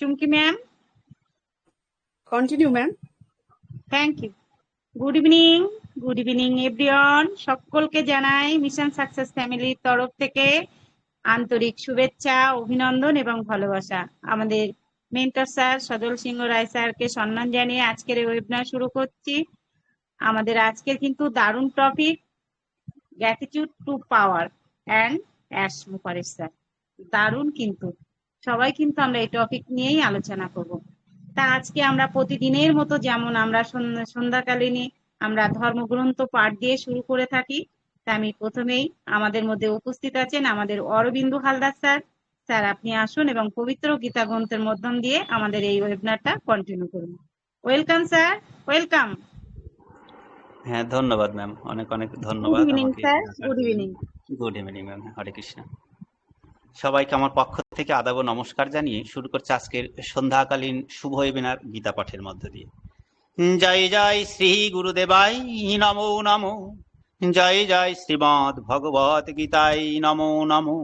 Chumki ma'am, continue ma'am. Thank you. Good evening everyone. সকলকে জানাই mission success ফ্যামিলির তরফ থেকে আন্তরিক শুভেচ্ছা, অভিনন্দন এবং ভালোবাসা। আমাদের মেন্টর স্যার সজল সিংহ রায় স্যারকে সম্মান জানিয়ে আজকের এই ওয়েবিনার শুরু করছি। আমাদের আজকের কিন্তু দারুণ topic, gratitude two power and ash Mukherjee sir. দারুণ কিন্তু সবাই কিন্তু আমরা এই টপিক নিয়েই আলোচনা করব। তা আজকে আমরা প্রতিদিনের মতো যেমন আমরা সন্ধ্যাকালীনই আমরা ধর্মগ্রন্থ পাঠ দিয়ে শুরু করে থাকি, তা আমি প্রথমেই আমাদের মধ্যে উপস্থিত আছেন আমাদের অরবিন্দু হালদার স্যার। স্যার আপনি আসুন এবং পবিত্র গীতা গ্রন্থের মধ্যম দিয়ে আমাদের এই ওয়েবিনারটা কন্টিনিউ করুন। Welcome sir, welcome. হ্যাঁ, ধন্যবাদ ম্যাম, অনেক অনেক গুড ধন্যবাদ ইভিনিং আমাকে স্যার, ডাকার গুড জন্য। ইভিনিং। গুড ইভিনিং ম্যাম, হরে কৃষ্ণ। সবাইকে আমার পক্ষ থেকে আদাব ও নমস্কার জানিয়ে শুরু করছে আজকের সন্ধ্যাকালীন শুভ ওয়েবিনার গীতা পাঠের মধ্য দিয়ে। জয় জয় শ্রী গুরুদেবাই নমো নমো। জয় জয় শ্রীমদ্ ভগবত গীতায় নমো নমো।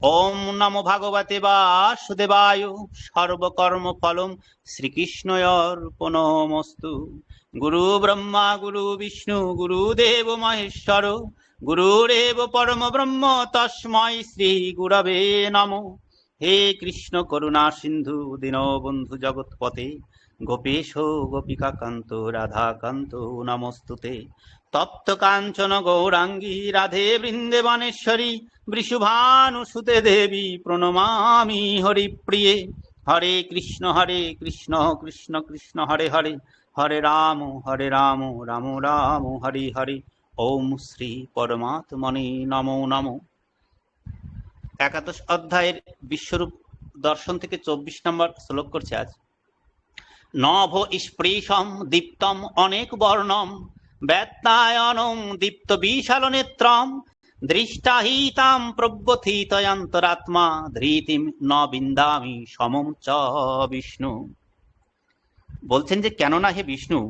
ওম নমো ভগবতে বাসুদেবায় সর্বকর্ম ফলম শ্রীকৃষ্ণর্পণমস্তু। গুরু ব্রহ্মা গুরু বিষ্ণু গুরুদেব মহেশ্বর গুরুরেব পরম ব্রহ্ম তস্মৈ শ্রী গুরবে নমঃ। হে কৃষ্ণ করুণা সিন্ধু দীনবন্ধু জগৎপতে গোপেশ গোপিকা কান্ত রাধা কান্ত নমস্তুতে। তপ্ত কাঞ্চন গৌরাঙ্গী রাধে বৃন্দেবনেশ্বরী বৃষভানুসুতে দেবী প্রণমামি হরিপ্রিয়ে। হরে কৃষ্ণ কৃষ্ণ কৃষ্ণ হরে হরে, হরে রাম রাম রাম হরে হরে। ওম শ্রী পরমাত্মনে নমো নমো। একাদশ অধ্যায়ের বিশ্বরূপ দর্শন থেকে 24 নম্বর শ্লোক করছে আজ। নভ স্পৃশম দীপ্তম অনেক বর্ণম ব্যত্তায়নম দীপ্ত বিশাল নেত্রম দৃষ্টাহিতাম প্রব্যথিতয়ন্তরাত্মা ধৃতিম ন বিন্দামি সমম চ বিষ্ণু। বলছেন যে কেননা হে বিষ্ণু,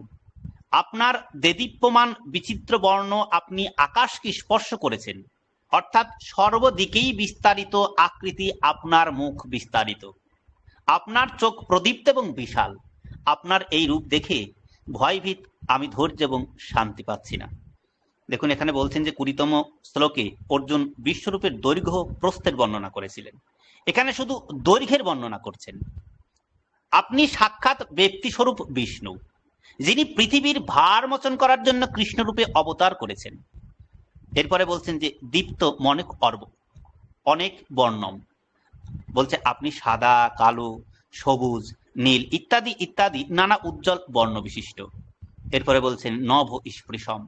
আপনার দেদীপ্যমান বিচিত্র বর্ণ আপনি আকাশকে স্পর্শ করেছেন, অর্থাৎ সর্বদিকেই বিস্তারিত আকৃতি আপনার মুখ বিস্তারিত, আপনার চোখ প্রদীপ্ত এবং বিশাল। আপনার এই রূপ দেখে ভয়ভীত আমি ধৈর্য এবং শান্তি পাচ্ছি না। দেখুন এখানে বলছেন যে 20তম শ্লোকে অর্জুন বিশ্বরূপের দৈর্ঘ্য প্রস্থের বর্ণনা করেছিলেন, এখানে শুধু দৈর্ঘ্যের বর্ণনা করছেন। আপনি সাক্ষাৎ ব্যক্তিস্বরূপ বিষ্ণু, যিনি পৃথিবীর ভার মোচন করার জন্য কৃষ্ণরূপে অবতার করেছেন। এরপরে বলছেন যে দীপ্ত মনে অনেক বর্ণম, বলছে আপনি সাদা কালো সবুজ নীল ইত্যাদি ইত্যাদি নানা উজ্জ্বল বর্ণ বিশিষ্ট। এরপরে বলছেন নভ স্পৃশম,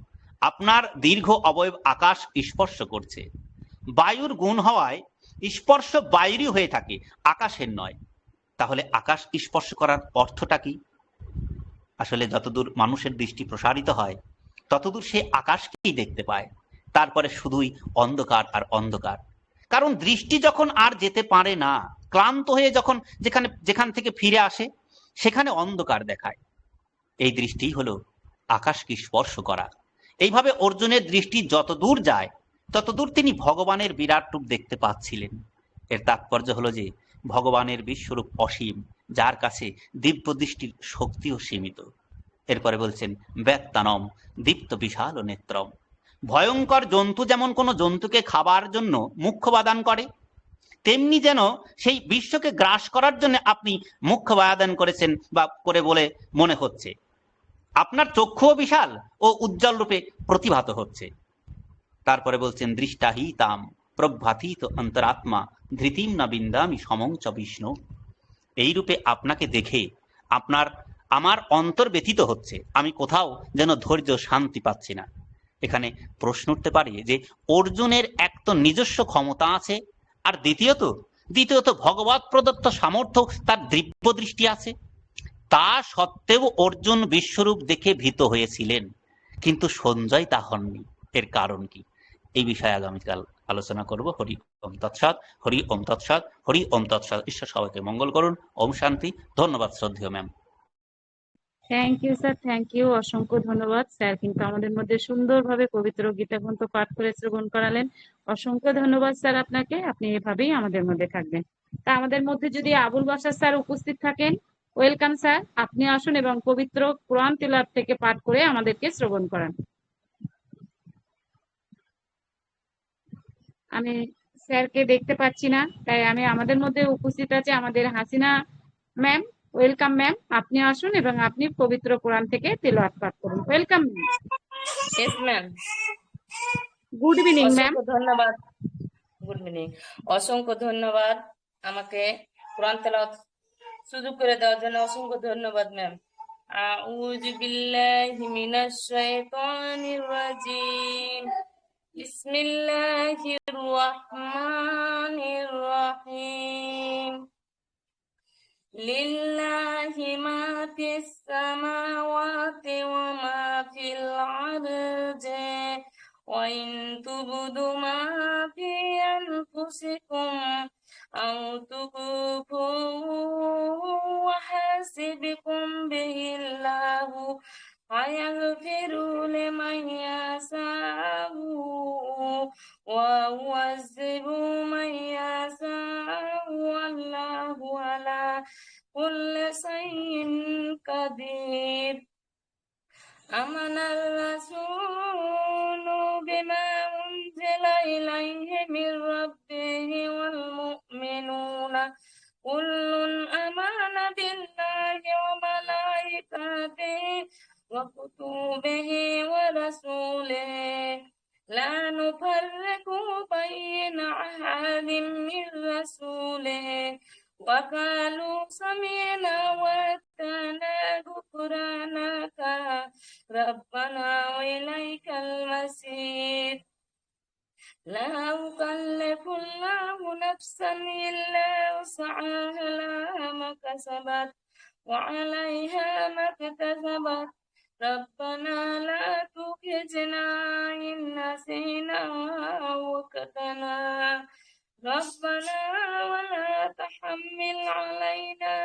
আপনার দীর্ঘ অবয়ব আকাশ স্পর্শ করছে। বায়ুর গুণ হওয়ায় স্পর্শ বায়ুরই হয়ে থাকে, আকাশের নয়। তাহলে আকাশ স্পর্শ করার অর্থটা কি? আসলে যতদূর মানুষের দৃষ্টি প্রসারিত হয় ততদূর সে আকাশকেই দেখতে পায়, তারপরে শুধুই অন্ধকার আর অন্ধকার। কারণ দৃষ্টি যখন আর যেতে পারে না, ক্লান্ত হয়ে যখন যেখান থেকে ফিরে আসে সেখানে অন্ধকার দেখায়। এই দৃষ্টি হলো আকাশকে স্পর্শ করা। এইভাবে অর্জুনের দৃষ্টি যতদূর যায় ততদূর তিনি ভগবানের বিরাট রূপ দেখতে পাচ্ছিলেন। এর তাৎপর্য হলো যে ভগবানের বিশ্বরূপ অসীম, যার কাছে দিব্য দৃষ্টির শক্তিও সীমিত। এরপরে বলছেন ব্যত্তানম দীপ্ত বিশাল নেত্রম, ভয়ঙ্কর জন্তু যেমন কোনো জন্তুকে খাবার জন্য মুখ্য বাদান করে, তেমনি যেন সেই বিশ্বকে গ্রাস করার জন্য আপনি মুখ্য বাদান করেছেন বা করে বলে মনে হচ্ছে। আপনার চক্ষুও বিশাল ও উজ্জ্বল রূপে প্রতিভাত হচ্ছে। তারপরে বলছেন দৃষ্টাহিতাম প্রভাতিত অন্তরাত্মা ধৃতিম না বিন্দামি সমং চ বিষ্ণু। এই রূপে আপনাকে দেখে আমার অন্তর ব্যথিত হচ্ছে, আমি কোথাও যেন ধৈর্য শান্তি পাচ্ছি না। এখানে প্রশ্ন উঠতে পারে যে অর্জুনের এক তো নিজস্ব ক্ষমতা আছে, আর দ্বিতীয়ত ভগবৎ প্রদত্ত সামর্থ্য, তার দিব্য দৃষ্টি আছে। তা সত্ত্বেও অর্জুন বিশ্বরূপ দেখে ভীত হয়েছিলেন, কিন্তু সঞ্জয় তা হননি। এর কারণ কি? এই বিষয়ে আগামীকাল আলোচনা করব। হরি ওম তৎসৎ, হরি ওম তৎসৎ, হরি ওম তৎসৎ। ঈশ্বর সবাইকে মঙ্গল করুন। ওম শান্তি। ধন্যবাদ শ্রদ্ধেয় ma'am. Thank you sir, thank you, অসংখ্য ধন্যবাদ স্যার। কিন্তু আমাদের মধ্যে সুন্দরভাবে পবিত্র গীতা গ্রন্থ পাঠ করে শ্রবণ করালেন। অসংখ্য ধন্যবাদ স্যার আপনাকে। আপনি এভাবেই আমাদের মধ্যে থাকবেন। তা আমাদের মধ্যে যদি আবুল বাশার স্যার উপস্থিত থাকেন, ওয়েলকাম স্যার, আপনি আসুন এবং পবিত্র কোরআন তিলাওয়াত থেকে পাঠ করে আমাদেরকে শ্রবণ করান। আমি স্যারকে দেখতে পাচ্ছি না, তাই আমি আমাদের মধ্যে উপস্থিত আছে আমাদের হাসিনা ম্যাম। ওয়েলকাম ম্যাম, আপনি আসুন এবং আপনি পবিত্র কোরআন থেকে তেলাওয়াত পাঠ করুন। Welcome. Yes ma'am. Good evening ma'am. অসংখ্য ধন্যবাদ। Good evening. অসংখ্য ধন্যবাদ আমাকে কোরআন তেলাওয়াত সুযোগ করে দেওয়ার জন্য। অসংখ্য ধন্যবাদ ম্যাম। আউযু বিল্লাহি মিনাশ শাইতানির রাজিম। বিসমিল্লাহির রহমানির রহিম। লিল্লাহি মা ফিস সামাওয়াতি ওয়া মা ফিল আরদি ওয়া ইন তুবদু মা ফি আনফুসিকুম আও তুখফুহু ওয়াহাসিবকুম বিহিল্লাহু ফায়াগফিরু লিমান ইয়াশাউ ওয়া ইউআযযিবু মান ইয়াশাউ ওয়াল্লাহু আলা কুল্লি শাইইন কাদির। আমানার রাসূলু বিমা উনজিলা ইলাইহি মির রাব্বিহি ওয়াল মুমিনুনা কুল্লুন আমানা বিল্লাহি ওয়া মালাইকাতিহি ওয়া কুতুবিহি ওয়া রাসূলিহি লা নুফাররিকু বাইনা আহাদিন মির রাসূলিহি ওয়া ক্বালু সামি'না ওয়া আতা'না গুফরানাকা ربنا وإليك المصير. لا يكلف الله نفسا إلا وسعها لها ما كسبت وعليها ما اكتسبت. ربنا لا تخزنا إن نسينا وأخطأنا. ربنا ولا تحمل علينا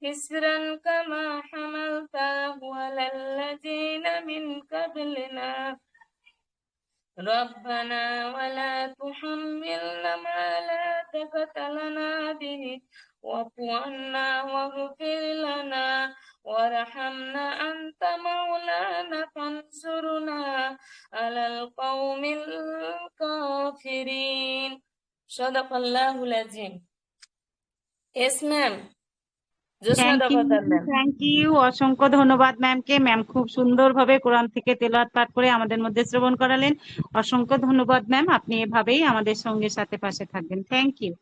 إصرا كما حملته على الذين من قبلنا. ربنا ولا تحملنا ما لا طاقة لنا به واعف عنا واغفر لنا وارحمنا أنت مولانا فانصرنا على القوم الكافرين. صدق الله العظيم. Yes, ma'am. Jyotsna thank you, Dafadar ma'am. Thank you, অসংখ্য ধন্যবাদ ম্যামকে। ম্যাম খুব সুন্দরভাবে কোরআন থেকে তেলাওয়াত পাঠ করে আমাদের মধ্যে শ্রবণ করালেন। অসংখ্য ধন্যবাদ ম্যাম, আপনি এভাবেই আমাদের সঙ্গে সাথে পাশে থাকবেন। Thank you.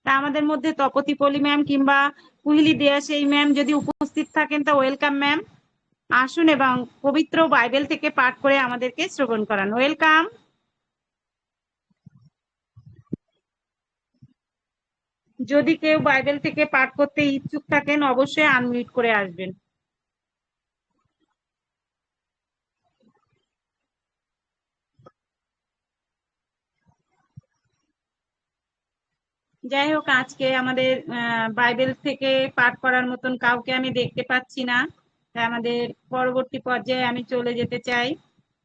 তা আমাদের মধ্যে তপতি পলি ম্যাম কিংবা কুহিলি দেয়া সেই ম্যাম যদি উপস্থিত থাকেন তা ওয়েলকাম ম্যাম, আসুন এবং পবিত্র বাইবেল থেকে পাঠ করে আমাদেরকে শ্রবণ করান। ওয়েলকাম। যদি কেউ বাইবেল থেকে পাঠ করতে ইচ্ছুক থাকেন অবশ্যই আনমিউট করে আসবেন। যাই হোক, আজকে আমাদের বাইবেল থেকে পাঠ করার মতন কাউকে আমি দেখতে পাচ্ছি না, তাই আমাদের পরবর্তী পর্যায়ে আমি চলে যেতে চাই।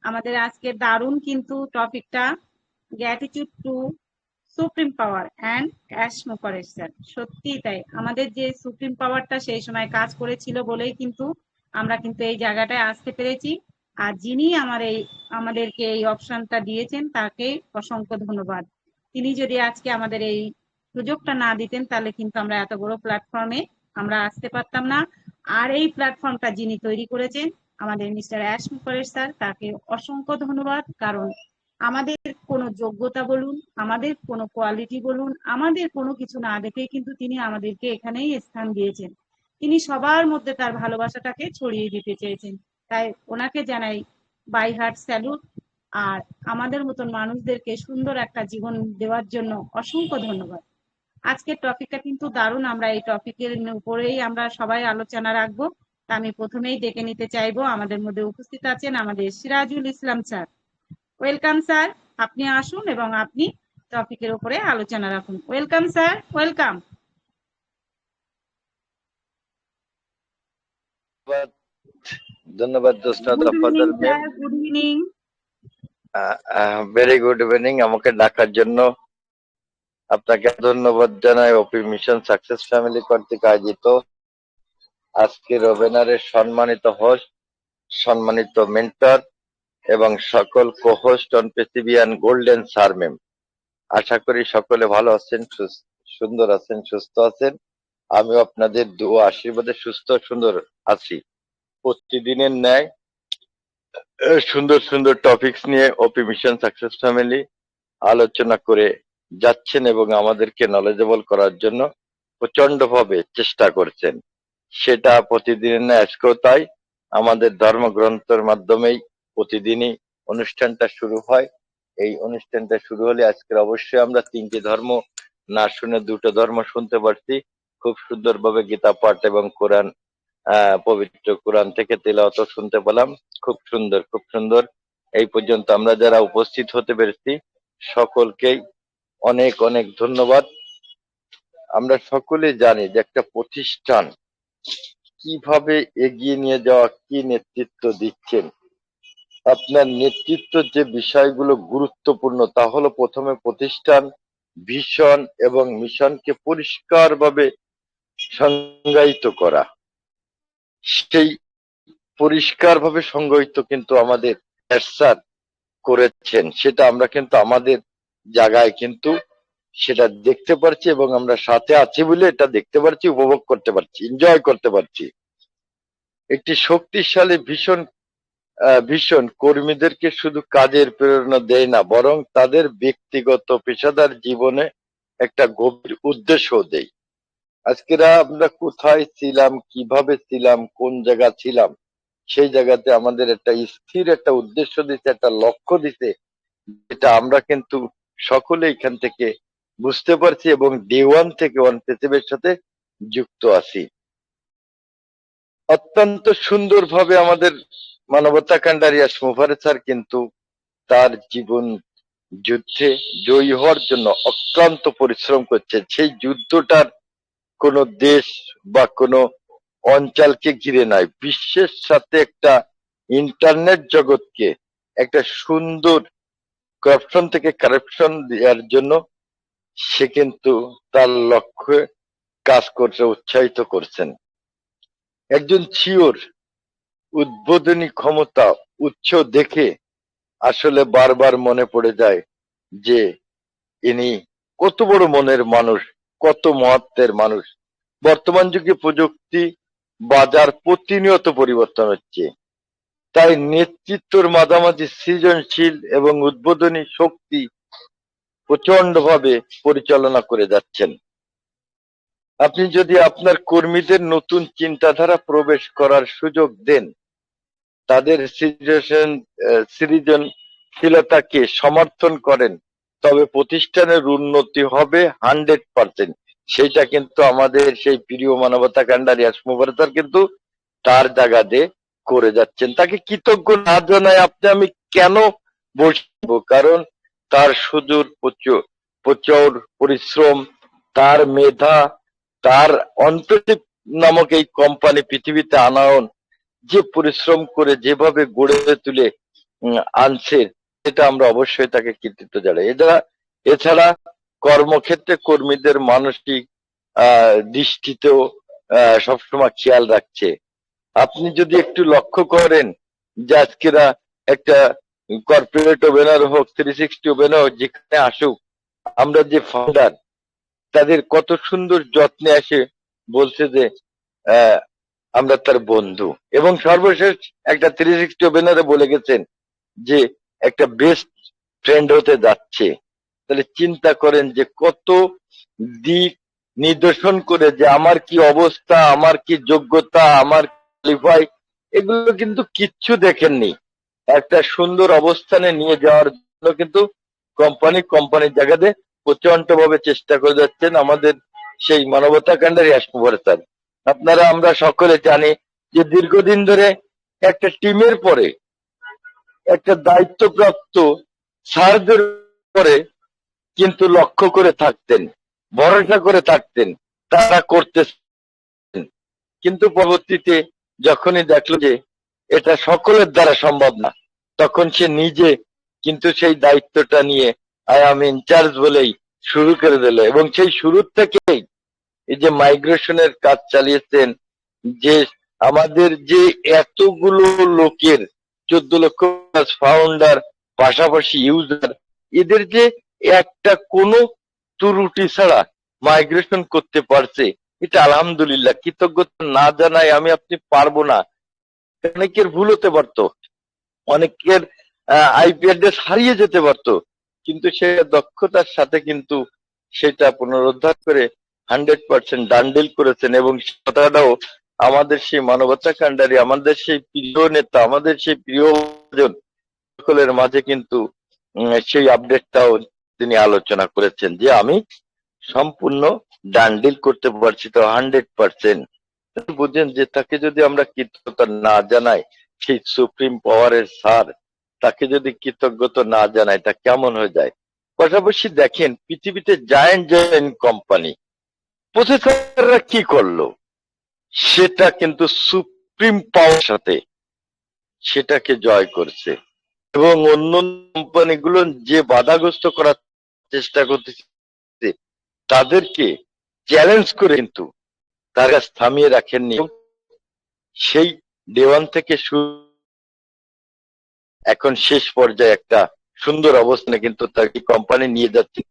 আমাদের আজকে দারুণ কিন্তু টপিকটা, gratitude to supreme power and ক্যাশ মোপারেশন। সত্যি তাই, আমাদের যে সুপ্রিম পাওয়ারটা সেই সময় কাজ করেছিল বলেই কিন্তু আমরা কিন্তু এই জায়গাটায় আসতে পেরেছি। আর যিনি আমাদেরকে এই অপশনটা দিয়েছেন তাকে অসংখ্য ধন্যবাদ। তিনি যদি আজকে আমাদের এই সুযোগটা না দিতেন তাহলে কিন্তু আমরা এত বড় প্ল্যাটফর্মে আমরা আসতে পারতাম না। আর এই প্ল্যাটফর্মটা যিনি তৈরি করেছেন আমাদের মিস্টার অ্যাশ মুখার্জি স্যার, তাকে অসংখ্য ধন্যবাদ। কারণ আমাদের কোনো যোগ্যতা বলুন, আমাদের কোনো কোয়ালিটি বলুন, আমাদের কোনো কিছু না দেখে কিন্তু তিনি আমাদেরকে এখানেই স্থান দিয়েছেন। তিনি সবার মধ্যে তার ভালোবাসাটাকে ছড়িয়ে দিতে চেয়েছেন, তাই ওনাকে জানাই বাই হার্ট স্যালুট। আর আমাদের মতন মানুষদেরকে সুন্দর একটা জীবন দেওয়ার জন্য অসংখ্য ধন্যবাদ। আজকের টপিকটা কিন্তু দারুণ, আমরা এই টপিকের উপরেই আমরা সবাই আলোচনা রাখবো। তা আমি প্রথমেই ডেকে নিতে চাইবো, আমাদের মধ্যে উপস্থিত আছেন আমাদের Sirajul Islam sir. Welcome sir, আপনি আসুন এবং আপনি টপিকের উপরে আলোচনা রাখুন। Welcome sir, welcome. ধন্যবাদ দোস্তাদ good evening Afzal ma'am. Sir, good evening. Very good evening. আমাকে ডাকার জন্য আপনাকে ধন্যবাদ জানাই। ওপি মিশন সাকসেস ফ্যামিলি কর্তৃক আয়োজিত আজকের ওয়েবিনারের সম্মানিত হোস্ট, সম্মানিত মেন্টর এবং সকল কো-হোস্ট অন পৃথিবীয়ান গোল্ডেন স্যার ম্যাম। আশা করি সকলে ভালো আছেন, সুন্দর আছেন, সুস্থ আছেন। আমিও আপনাদের দোয়া আশীর্বাদে সুস্থ সুন্দর আছি। প্রতিদিনের ন্যায় সুন্দর সুন্দর টপিকস নিয়ে ওপি মিশন সাকসেস ফ্যামিলি আলোচনা করে যাচ্ছেন এবং আমাদেরকে নলেজেবল করার জন্য প্রচন্ড ভাবে চেষ্টা করছেন। সেটা প্রতিদিনের ন্যায় আজকেও তাই। আমাদের ধর্মগ্রন্থের মাধ্যমেই প্রতিদিনই অনুষ্ঠানটা শুরু হয়। এই অনুষ্ঠানটা শুরু হলে আজকের অবশ্যই আমরা তিনটি ধর্ম না শুনে দুটো ধর্ম শুনতে পারছি। খুব সুন্দরভাবে গীতা পাঠ এবং কোরআন, পবিত্র কোরআন থেকে তেলাওয়াত শুনতে পেলাম। খুব সুন্দর, খুব সুন্দর। এই পর্যন্ত আমরা যারা উপস্থিত হতে পেরেছি সকলকেই অনেক অনেক ধন্যবাদ। আমরা সকলে জানি যে একটা প্রতিষ্ঠান কিভাবে এগিয়ে নিয়ে যাওয়া, কি নেতৃত্ব দিচ্ছেন। আপনার নেতৃত্ব যে বিষয়গুলো গুরুত্বপূর্ণ তা হলো প্রথমে প্রতিষ্ঠান ভিশন এবং মিশনকে পরিষ্কারভাবে সংজ্ঞায়িত করা। সেই পরিষ্কারভাবে সংজ্ঞায়িত কিন্তু আমাদের স্যার করেছেন। সেটা আমরা কিন্তু আমাদের জায়গায় কিন্তু সেটা দেখতে পারছি এবং আমরা সাথে আছি বলে এটা দেখতে পারছি, উপভোগ করতে পারছি, এনজয় করতে পারছি। একটি শক্তিশালী ভীষণ কর্মীদেরকে শুধু কাজের প্রেরণা দেয় না, বরং তাদের ব্যক্তিগত পেশাদার জীবনে একটা গভীর উদ্দেশ্য দেয়। আজকেরা আমরা কোথায় ছিলাম, কিভাবে ছিলাম, কোন জায়গা ছিলাম, সেই জায়গাতে আমাদের একটা স্থির একটা উদ্দেশ্য দিতে, একটা লক্ষ্য দিতে, যেটা আমরা কিন্তু সকলে এখান থেকে বুঝতে পারছি এবং ডে ওয়ান থেকে ওয়ান পৃথিবীর সাথে যুক্ত আছি। অত্যন্ত সুন্দরভাবে আমাদের মানবতা কান্ডারি মুফাররেজ স্যার কিন্তু তার জীবন যুদ্ধে জয়ী হওয়ার জন্য অক্লান্ত পরিশ্রম করছে। সেই যুদ্ধটার কোনো দেশ বা কোনো অঞ্চলকে ঘিরে নয়, বিশ্বের সাথে একটা ইন্টারনেট জগৎকে একটা সুন্দর করাপশন থেকে কারাপশন দেওয়ার জন্য সে কিন্তু তার লক্ষ্যে কাজ করতে উৎসাহিত করছেন। একজন চিওর উদ্বোধনী ক্ষমতা উৎস দেখে আসলে বারবার মনে পড়ে যায় যে ইনি কত বড় মনের মানুষ, কত মহত্বের মানুষ। বর্তমান যুগে প্রযুক্তি বাজার প্রতিনিয়ত পরিবর্তন হচ্ছে, তাই নেতৃত্বর মাঝামাঝি সৃজনশীল এবং উদ্বোধনী শক্তি প্রচন্ড ভাবে পরিচালনা করে যাচ্ছেন। আপনি যদি আপনার কর্মীদের নতুন চিন্তাধারা প্রবেশ করার সুযোগ দেন, তাদের সৃজনশীলতাকে সমর্থন করেন, তবে প্রতিষ্ঠানের উন্নতি হবে 100%। সেটা কিন্তু আমাদের সেই প্রিয় মানবতা কান্ডারি মুফাররেজ স্যার কিন্তু তার জায়গাতে করে যাচ্ছেন। তাকে কৃতজ্ঞ না জানায় আপনি আমি কেন বসবো? কারণ তার সুদূর প্রচুর পরিশ্রম, তার মেধা, তার অন্তর্দীপ নামক এই কোম্পানি পৃথিবীতে আনায়ন যে পরিশ্রম করে যেভাবে গড়ে তুলে আনছে, সেটা আমরা অবশ্যই তাকে কৃতিত্ব জানাই। এছাড়া কর্মক্ষেত্রে কর্মীদের মানসিক দৃষ্টিতেও সবসময় খেয়াল রাখছে। আপনি যদি একটু লক্ষ্য করেন যে আজকেরা একটা কর্পোরেট ওভেনার হোক, 360 ওভেনার হোক, যেখানে আসুক, আমরা যে ফাউন্ডার তাদের কত সুন্দর যত্নে আসে বলছে যে আমরা তার বন্ধু। এবং সর্বশেষ একটা 360 ওভেনারে বলে গেছেন যে একটা বেস্ট ফ্রেন্ড হতে যাচ্ছে। তাহলে চিন্তা করেন যে কত দিক নিদর্শন করে যে আমার কি অবস্থা, আমার কি যোগ্যতা, আমার কোয়ালিফাই, এগুলো কিন্তু কিচ্ছু দেখেননি। একটা সুন্দর অবস্থানে নিয়ে যাওয়ার জন্য কিন্তু কোম্পানির জায়গাতে প্রচন্ড ভাবে চেষ্টা করে যাচ্ছেন আমাদের সেই মানবতা কান্ডারি মুফাররেজ স্যার। আপনারা আমরা সকলে জানি যে দীর্ঘদিন ধরে একটা টিমের পরে একটা দায়িত্বপ্রাপ্ত স্যারদের পরে কিন্তু লক্ষ্য করে থাকতেন, ভরসা করে থাকতেন, তারা করতেছেন। কিন্তু পরবর্তীতে যখনই দেখলো যে এটা সকলের দ্বারা সম্ভব না, তখন সে নিজে কিন্তু সেই দায়িত্বটা নিয়ে আই এম ইনচার্জ বলেই শুরু করে দিল, এবং সেই শুরুর থেকেই এই যে মাইগ্রেশনের কাজ চালিয়েছেন, যে আমাদের যে এতগুলো লোকের 14 লক্ষ ফাউন্ডার পাশাপাশি ইউজার, এদের যে একটা কোনো ত্রুটি ছাড়া মাইগ্রেশন করতে পারছে, এটা আলহামদুলিল্লাহ। কৃতজ্ঞতা না জানাই আমি আপনি পারবো না। অনেকের ভুল হতে পারতো, অনেকের আইপি অ্যাড্রেস হারিয়ে যেতে পারতো, কিন্তু সে দক্ষতার সাথে কিন্তু সেটা পুনরুদ্ধার করে 100% ডান্ডিল করেছেন। এবং কথাটাও আমাদের সেই মানবতা কাণ্ডারি, আমাদের সেই প্রিয় নেতা, আমাদের সেই প্রিয় জন সকলের মাঝে কিন্তু সেই আপডেটটাও তিনি আলোচনা করেছেন যে আমি সম্পূর্ণ ডান্ডিল করতে পারছি, তো 100%। বুঝেন যে তাকে যদি আমরা কৃতজ্ঞতা না জানাই, সেই সুপ্রিম পাওয়ারের স্যার, তাকে যদি কৃতজ্ঞতা না জানাই, তা কেমন হয়ে যায়। পাশাপাশি দেখেন পৃথিবীতে জায়ান্ট জায়ান্ট কোম্পানি প্রসেসররা কি করলো, সেটা কিন্তু সুপ্রিম পাওয়ার সাথে সেটাকে জয় করছে, এবং অন্য কোম্পানিগুলো যে বাধাগ্রস্ত করার চেষ্টা করতেছে তাদেরকে চ্যালেঞ্জ করে কিন্তু তার কাছে থামিয়ে রাখেননি। সেই ডে 1 থেকে শুরু এখন শেষ পর্যায়ে একটা সুন্দর অবস্থানে কিন্তু তাকে কোম্পানি নিয়ে যাচ্ছে।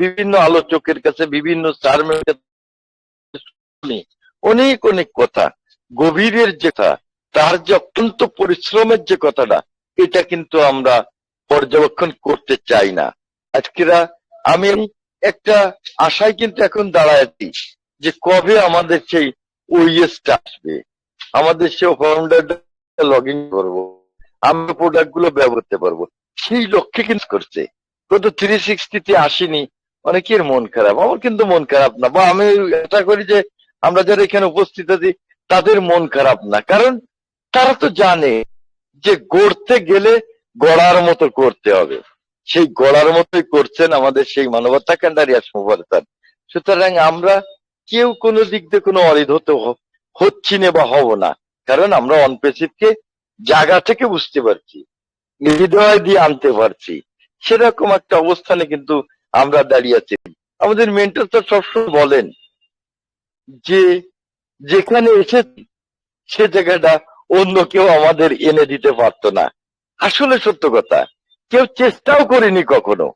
বিভিন্ন আলোচকের কাছে, বিভিন্ন স্যারের কাছে অনেক অনেক কথা, গভীরের যে কথা, তার যে অত্যন্ত পরিশ্রমের যে কথাটা, এটা কিন্তু আমরা পর্যবেক্ষণ করতে চাই না। আজকেরা আমি একটা আশায় কিন্তু এখন দাঁড়াচ্ছি যে কবে আমাদের সেই ওইএসটা আসবে, আমাদের সেই ফাউন্ডারটা লগ ইন করবো, আমরা প্রোডাক্ট গুলো ব্যবহার করতে পারবো, সেই লক্ষ্যে কিন্তু করছে। গত 360 আসেনি, অনেকের মন খারাপ, আমার কিন্তু মন খারাপ না, বা আমি আশা করি যে আমরা যারা এখানে উপস্থিত আছি তাদের মন খারাপ না, কারণ তারা তো জানে যে গড়তে গেলে গড়ার মতো করতে হবে, সেই গড়ার মতোই করছেন আমাদের সেই মানবতা কাণ্ডারি আসমুবারতার। সুতরাং আমরা কেউ কোনো দিক দিয়ে কোনো অরিধত হচ্ছি না বা হব না, কারণ আমরা অনপেসিভকে জায়গা থেকে বুঝতে পারছি, হৃদয় দিয়ে আনতে পারছি, সেরকম একটা অবস্থানে কিন্তু আমরা দাঁড়িয়ে আছি। আমাদের মেন্টর তো সবসময় বলেন যে যেখানে এসেছি সে জায়গাটা অন্য কেউ আমাদের এনে দিতে পারতো না। আসলে সত্য কথা, কেউ চেষ্টাও করেনি কখনো,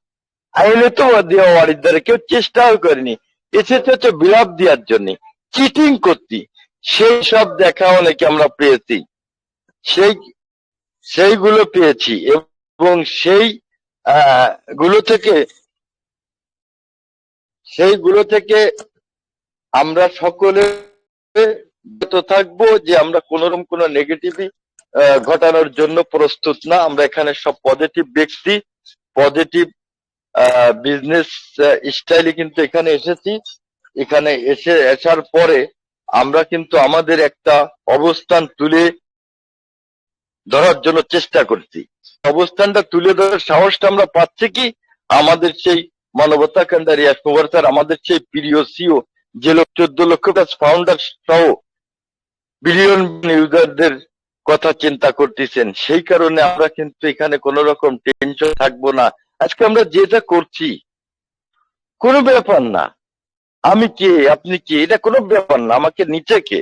আইনে তো দেওয়া বাড়ির দ্বারা কেউ চেষ্টাও করেনি, এসেছে হচ্ছে বিলাপ দেওয়ার জন্য, চিটিং করতি, সেই সব দেখা অনেকে আমরা পেয়েছি, সেইগুলো পেয়েছি, এবং সেইগুলো থেকে আমরা সকলে বিরত থাকবো, যে আমরা কোনোরকম কোনো নেগেটিভ ঘটানোর জন্য প্রস্তুত না। আমরা এখানে সব পজিটিভ ব্যক্তি, পজিটিভ বিজনেস স্টাইলে কিন্তু এখানে এসেছি। এখানে আসার পরে আমরা কিন্তু আমাদের একটা অবস্থান তুলে ধরার জন্য চেষ্টা করছি। অবস্থানটা তুলে ধরার সাহসটা আমরা পাচ্ছি কি, আমাদের সেই মানবতা কাণ্ডারি স্যার, আমাদের সেই প্রিয় সিও, যে 14 লক্ষ ফাউন্ডার সহ বিলিয়ন ইউজারদের কথা চিন্তা করতেছেন, সেই কারণে আমরা কিন্তু এখানে কোন রকম টেনশন থাকবো না। আজকে আমরা যেটা করছি কোনো ব্যাপার না, আমি কে আপনি কে এটা কোনো ব্যাপার না, আমাকে নিচে কে,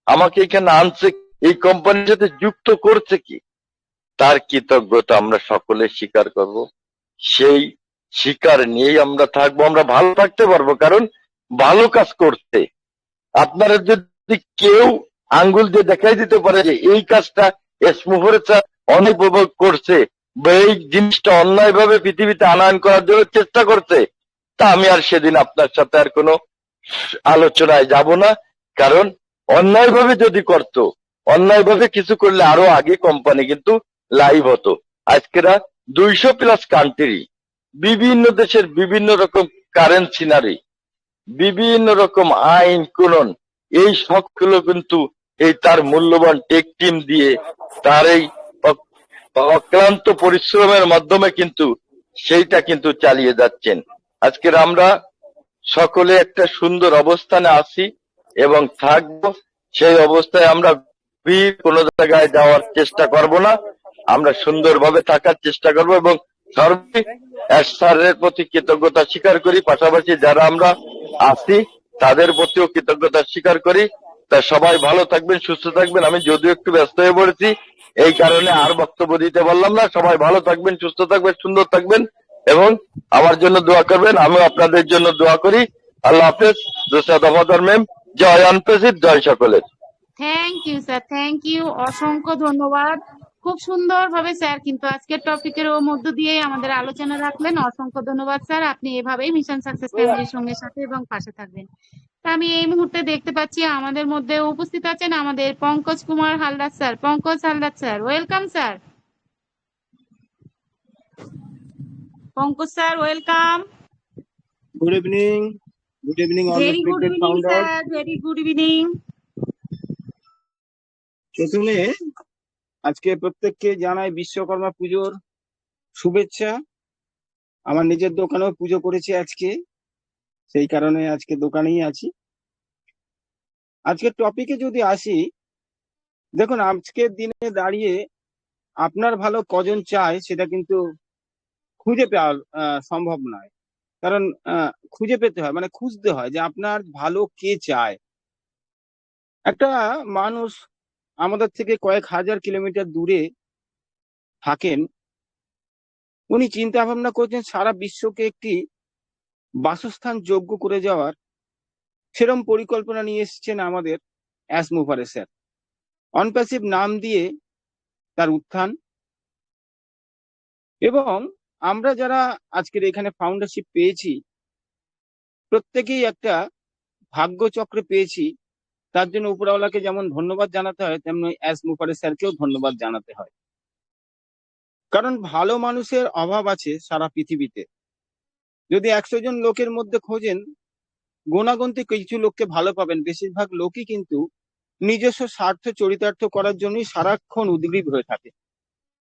আমাকে এখানে আনছে, এই কোম্পানির সাথে যুক্ত করছে কি, তার কৃতজ্ঞতা আমরা সকলে স্বীকার করব। সেই স্বীকার নিয়েই আমরা থাকবো, আমরা ভালো থাকতে পারবো, কারণ ভালো কাজ করতে আপনারা যদি কেউ আঙ্গুল দিয়ে দেখাই দিতে পারে যে এই কাজটা এসমুহরের অনেক উপভোগ করছে বা এই জিনিসটা অন্যায় ভাবে পৃথিবীতে আনয়ন করার জন্য চেষ্টা করছে, তা আমি আর সেদিন আপনার সাথে আর কোনো আলোচনায় যাব না। কারণ অন্যায় ভাবে যদি করত, অন্যায় ভাবে কিছু করলে আরো আগে কোম্পানি কিন্তু লাইভ হতো। আজকেরা 200+ কান্ট্রি, বিভিন্ন দেশের বিভিন্ন রকম কারেন্ট সিনারি, বিভিন্ন রকম আইন কানুন, এই সবগুলো কিন্তু এই তার মূল্যবান টেক টিম দিয়ে, তার এই অক্লান্ত পরিশ্রমের মাধ্যমে কিন্তু সেইটা কিন্তু চালিয়ে যাচ্ছেন। আজকের আমরা সকলে একটা সুন্দর অবস্থানে আছি এবং থাকবো, সেই অবস্থায় আমরা কোনো জায়গায় যাওয়ার চেষ্টা করব না। আমরা সুন্দরভাবে থাকার চেষ্টা করব এবং সর্বে স্যারের প্রতি কৃতজ্ঞতা স্বীকার করি, পাশাপাশি যারা আমরা আছি তাদের প্রতিও কৃতজ্ঞতা স্বীকার করি। তা সবাই ভালো থাকবেন, সুস্থ থাকবেন। আমি যদিও একটু ব্যস্ত হয়ে পড়েছি, এই কারণে আর বক্তব্য দিতে পারলাম না। সবাই ভালো থাকবেন, সুস্থ থাকবেন, সুন্দর থাকবেন এবং আমার জন্য দোয়া করবেন। আমিও আপনাদের জন্য দোয়া করি। আল্লাহ হাফেজ। দোসা দফাদার ম্যাম, জয় আনপ্রেসিড, জয় সকলের। Thank you sir, thank you, অসংখ্য ধন্যবাদ। খুব সুন্দরভাবে স্যার কিন্তু আজকের টপিকের মধ্য দিয়ে আমাদের আলোচনা রাখলেন। অসংখ্য ধন্যবাদ স্যার, আপনি এভাবেই মিশন সাকসেস ফ্যামিলির সঙ্গে সাথে এবং পাশে থাকবেন। তা আমি এই মুহূর্তে দেখতে পাচ্ছি আমাদের মধ্যে উপস্থিত আছেন আমাদের Pankaj Kumar Haldar sir. Pankaj Haldar sir, welcome sir. Pankaj sir, welcome. Good evening all very good respected evening founder. Sir, very good evening. প্রথমে আজকে প্রত্যেককে জানাই বিশ্বকর্মা পুজোর শুভেচ্ছা। আমার নিজের দোকানেও পুজো করেছি আজকে, সেই কারণে আজকে দোকানেই আছি। আজকের টপিকে যদি আসি, দেখুন আজকের দিনে দাঁড়িয়ে আপনার ভালো কজন চায় সেটা কিন্তু খুঁজে পাওয়া সম্ভব নয়। কারণ খুঁজে পেতে হয়, মানে খুঁজতে হয় যে আপনার ভালো কে চায়। একটা মানুষ আমাদের থেকে কয়েক হাজার কিলোমিটার দূরে থাকেন, উনি চিন্তা ভাবনা করছেন সারা বিশ্বকে একটি বাসস্থান যোগ্য করে যাওয়ার, সেরকম পরিকল্পনা নিয়ে এসেছেন আমাদের অ্যাস মুভারে স্যার। অনপ্যাসিভ নাম দিয়ে তার উত্থান, এবং আমরা যারা আজকের এখানে ফাউন্ডারশিপ পেয়েছি প্রত্যেকেই একটা ভাগ্যচক্রে পেয়েছি। তার জন্য উপরওয়ালাকে যেমন ধন্যবাদ জানাতে হয়, তেমনি অ্যাস মুভারে স্যারকেও ধন্যবাদ জানাতে হয়। কারণ ভালো মানুষের অভাব আছে সারা পৃথিবীতে। যদি 100 জন লোকের মধ্যে খোঁজেন, গোনাগুনতি কিছু লোককে ভালো পাবেন, বেশিরভাগ লোকই কিন্তু নিজস্ব স্বার্থ চরিতার্থ করার জন্যই সারাক্ষণ উদ্গ্রীব হয়ে থাকে।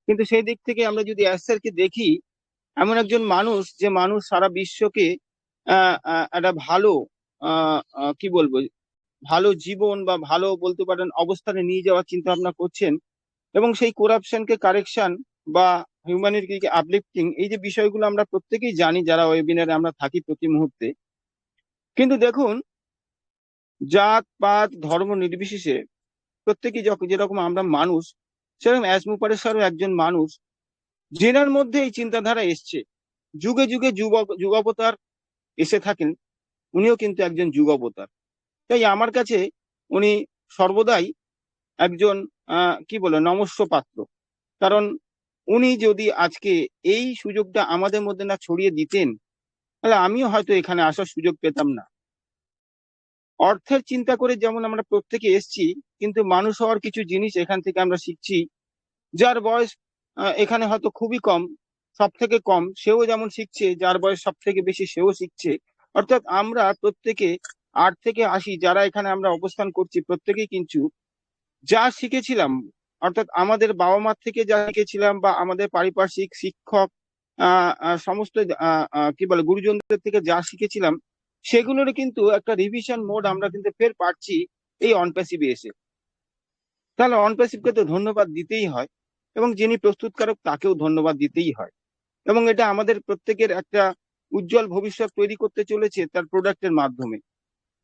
কিন্তু সেই দিক থেকে আমরা যদি স্যারকে দেখি, এমন একজন মানুষ যে মানুষ সারা বিশ্বকে একটা ভালো কি বলবো, ভালো জীবন বা ভালো বলতে পারেন অবস্থানে নিয়ে যাওয়ার চিন্তা ভাবনা করছেন, এবং সেই করাপশনকে কারেকশন বা হিউম্যানিটিকে আপলিফটিং, এই যে বিষয়গুলো আমরা প্রত্যেকেই জানি যারা ওয়েবিনারে আমরা থাকি প্রতি মুহূর্তে। কিন্তু দেখুন, জাত পাত ধর্ম নির্বিশেষে প্রত্যেকেই যেরকম আমরা মানুষ, সেরকম অ্যাস মুভারেরও একজন মানুষ, যেনার মধ্যে এই চিন্তাধারা এসছে। যুগে যুগে যুগাবতার এসে থাকেন, উনিও কিন্তু একজন যুগাবতার। তাই আমার কাছে উনি সর্বদাই একজন কি বলে নমস্য পাত্র। কারণ উনি যদি আজকে এই সুযোগটা আমাদের মধ্যে না ছড়িয়ে দিতেন, তাহলে আমিও হয়তো এখানে আসার সুযোগ পেতাম না। অর্থের চিন্তা করে যেমন আমরা প্রত্যেকে এসছি, কিন্তু মানুষ হওয়ার কিছু জিনিস এখান থেকে আমরা শিখছি। যার বয়স এখানে হয়তো খুবই কম, সব থেকে কম, সেও যেমন শিখছে, যার বয়স সব থেকে বেশি সেও শিখছে। অর্থাৎ আমরা প্রত্যেকে 8 থেকে 80 যারা এখানে আমরা অবস্থান করছি, প্রত্যেকেই কিন্তু যা শিখেছিলাম, অর্থাৎ আমাদের বাবা মার থেকে যা শিখেছিলাম বা আমাদের পারিপার্শ্বিক শিক্ষক সমস্ত কি বলে গুরুজনদের থেকে যা শিখেছিলাম, সেগুলোর কিন্তু একটা রিভিশন মোড আমরা কিন্তু ফের পাচ্ছি এই অনপ্যাসিভে এসে। তাহলে অনপ্যাসিভকে তো ধন্যবাদ দিতেই হয়, এবং যিনি প্রস্তুতকারক তাকেও ধন্যবাদ দিতেই হয়। এবং এটা আমাদের প্রত্যেকের একটা উজ্জ্বল ভবিষ্যৎ তৈরি করতে চলেছে তার প্রোডাক্টের মাধ্যমে,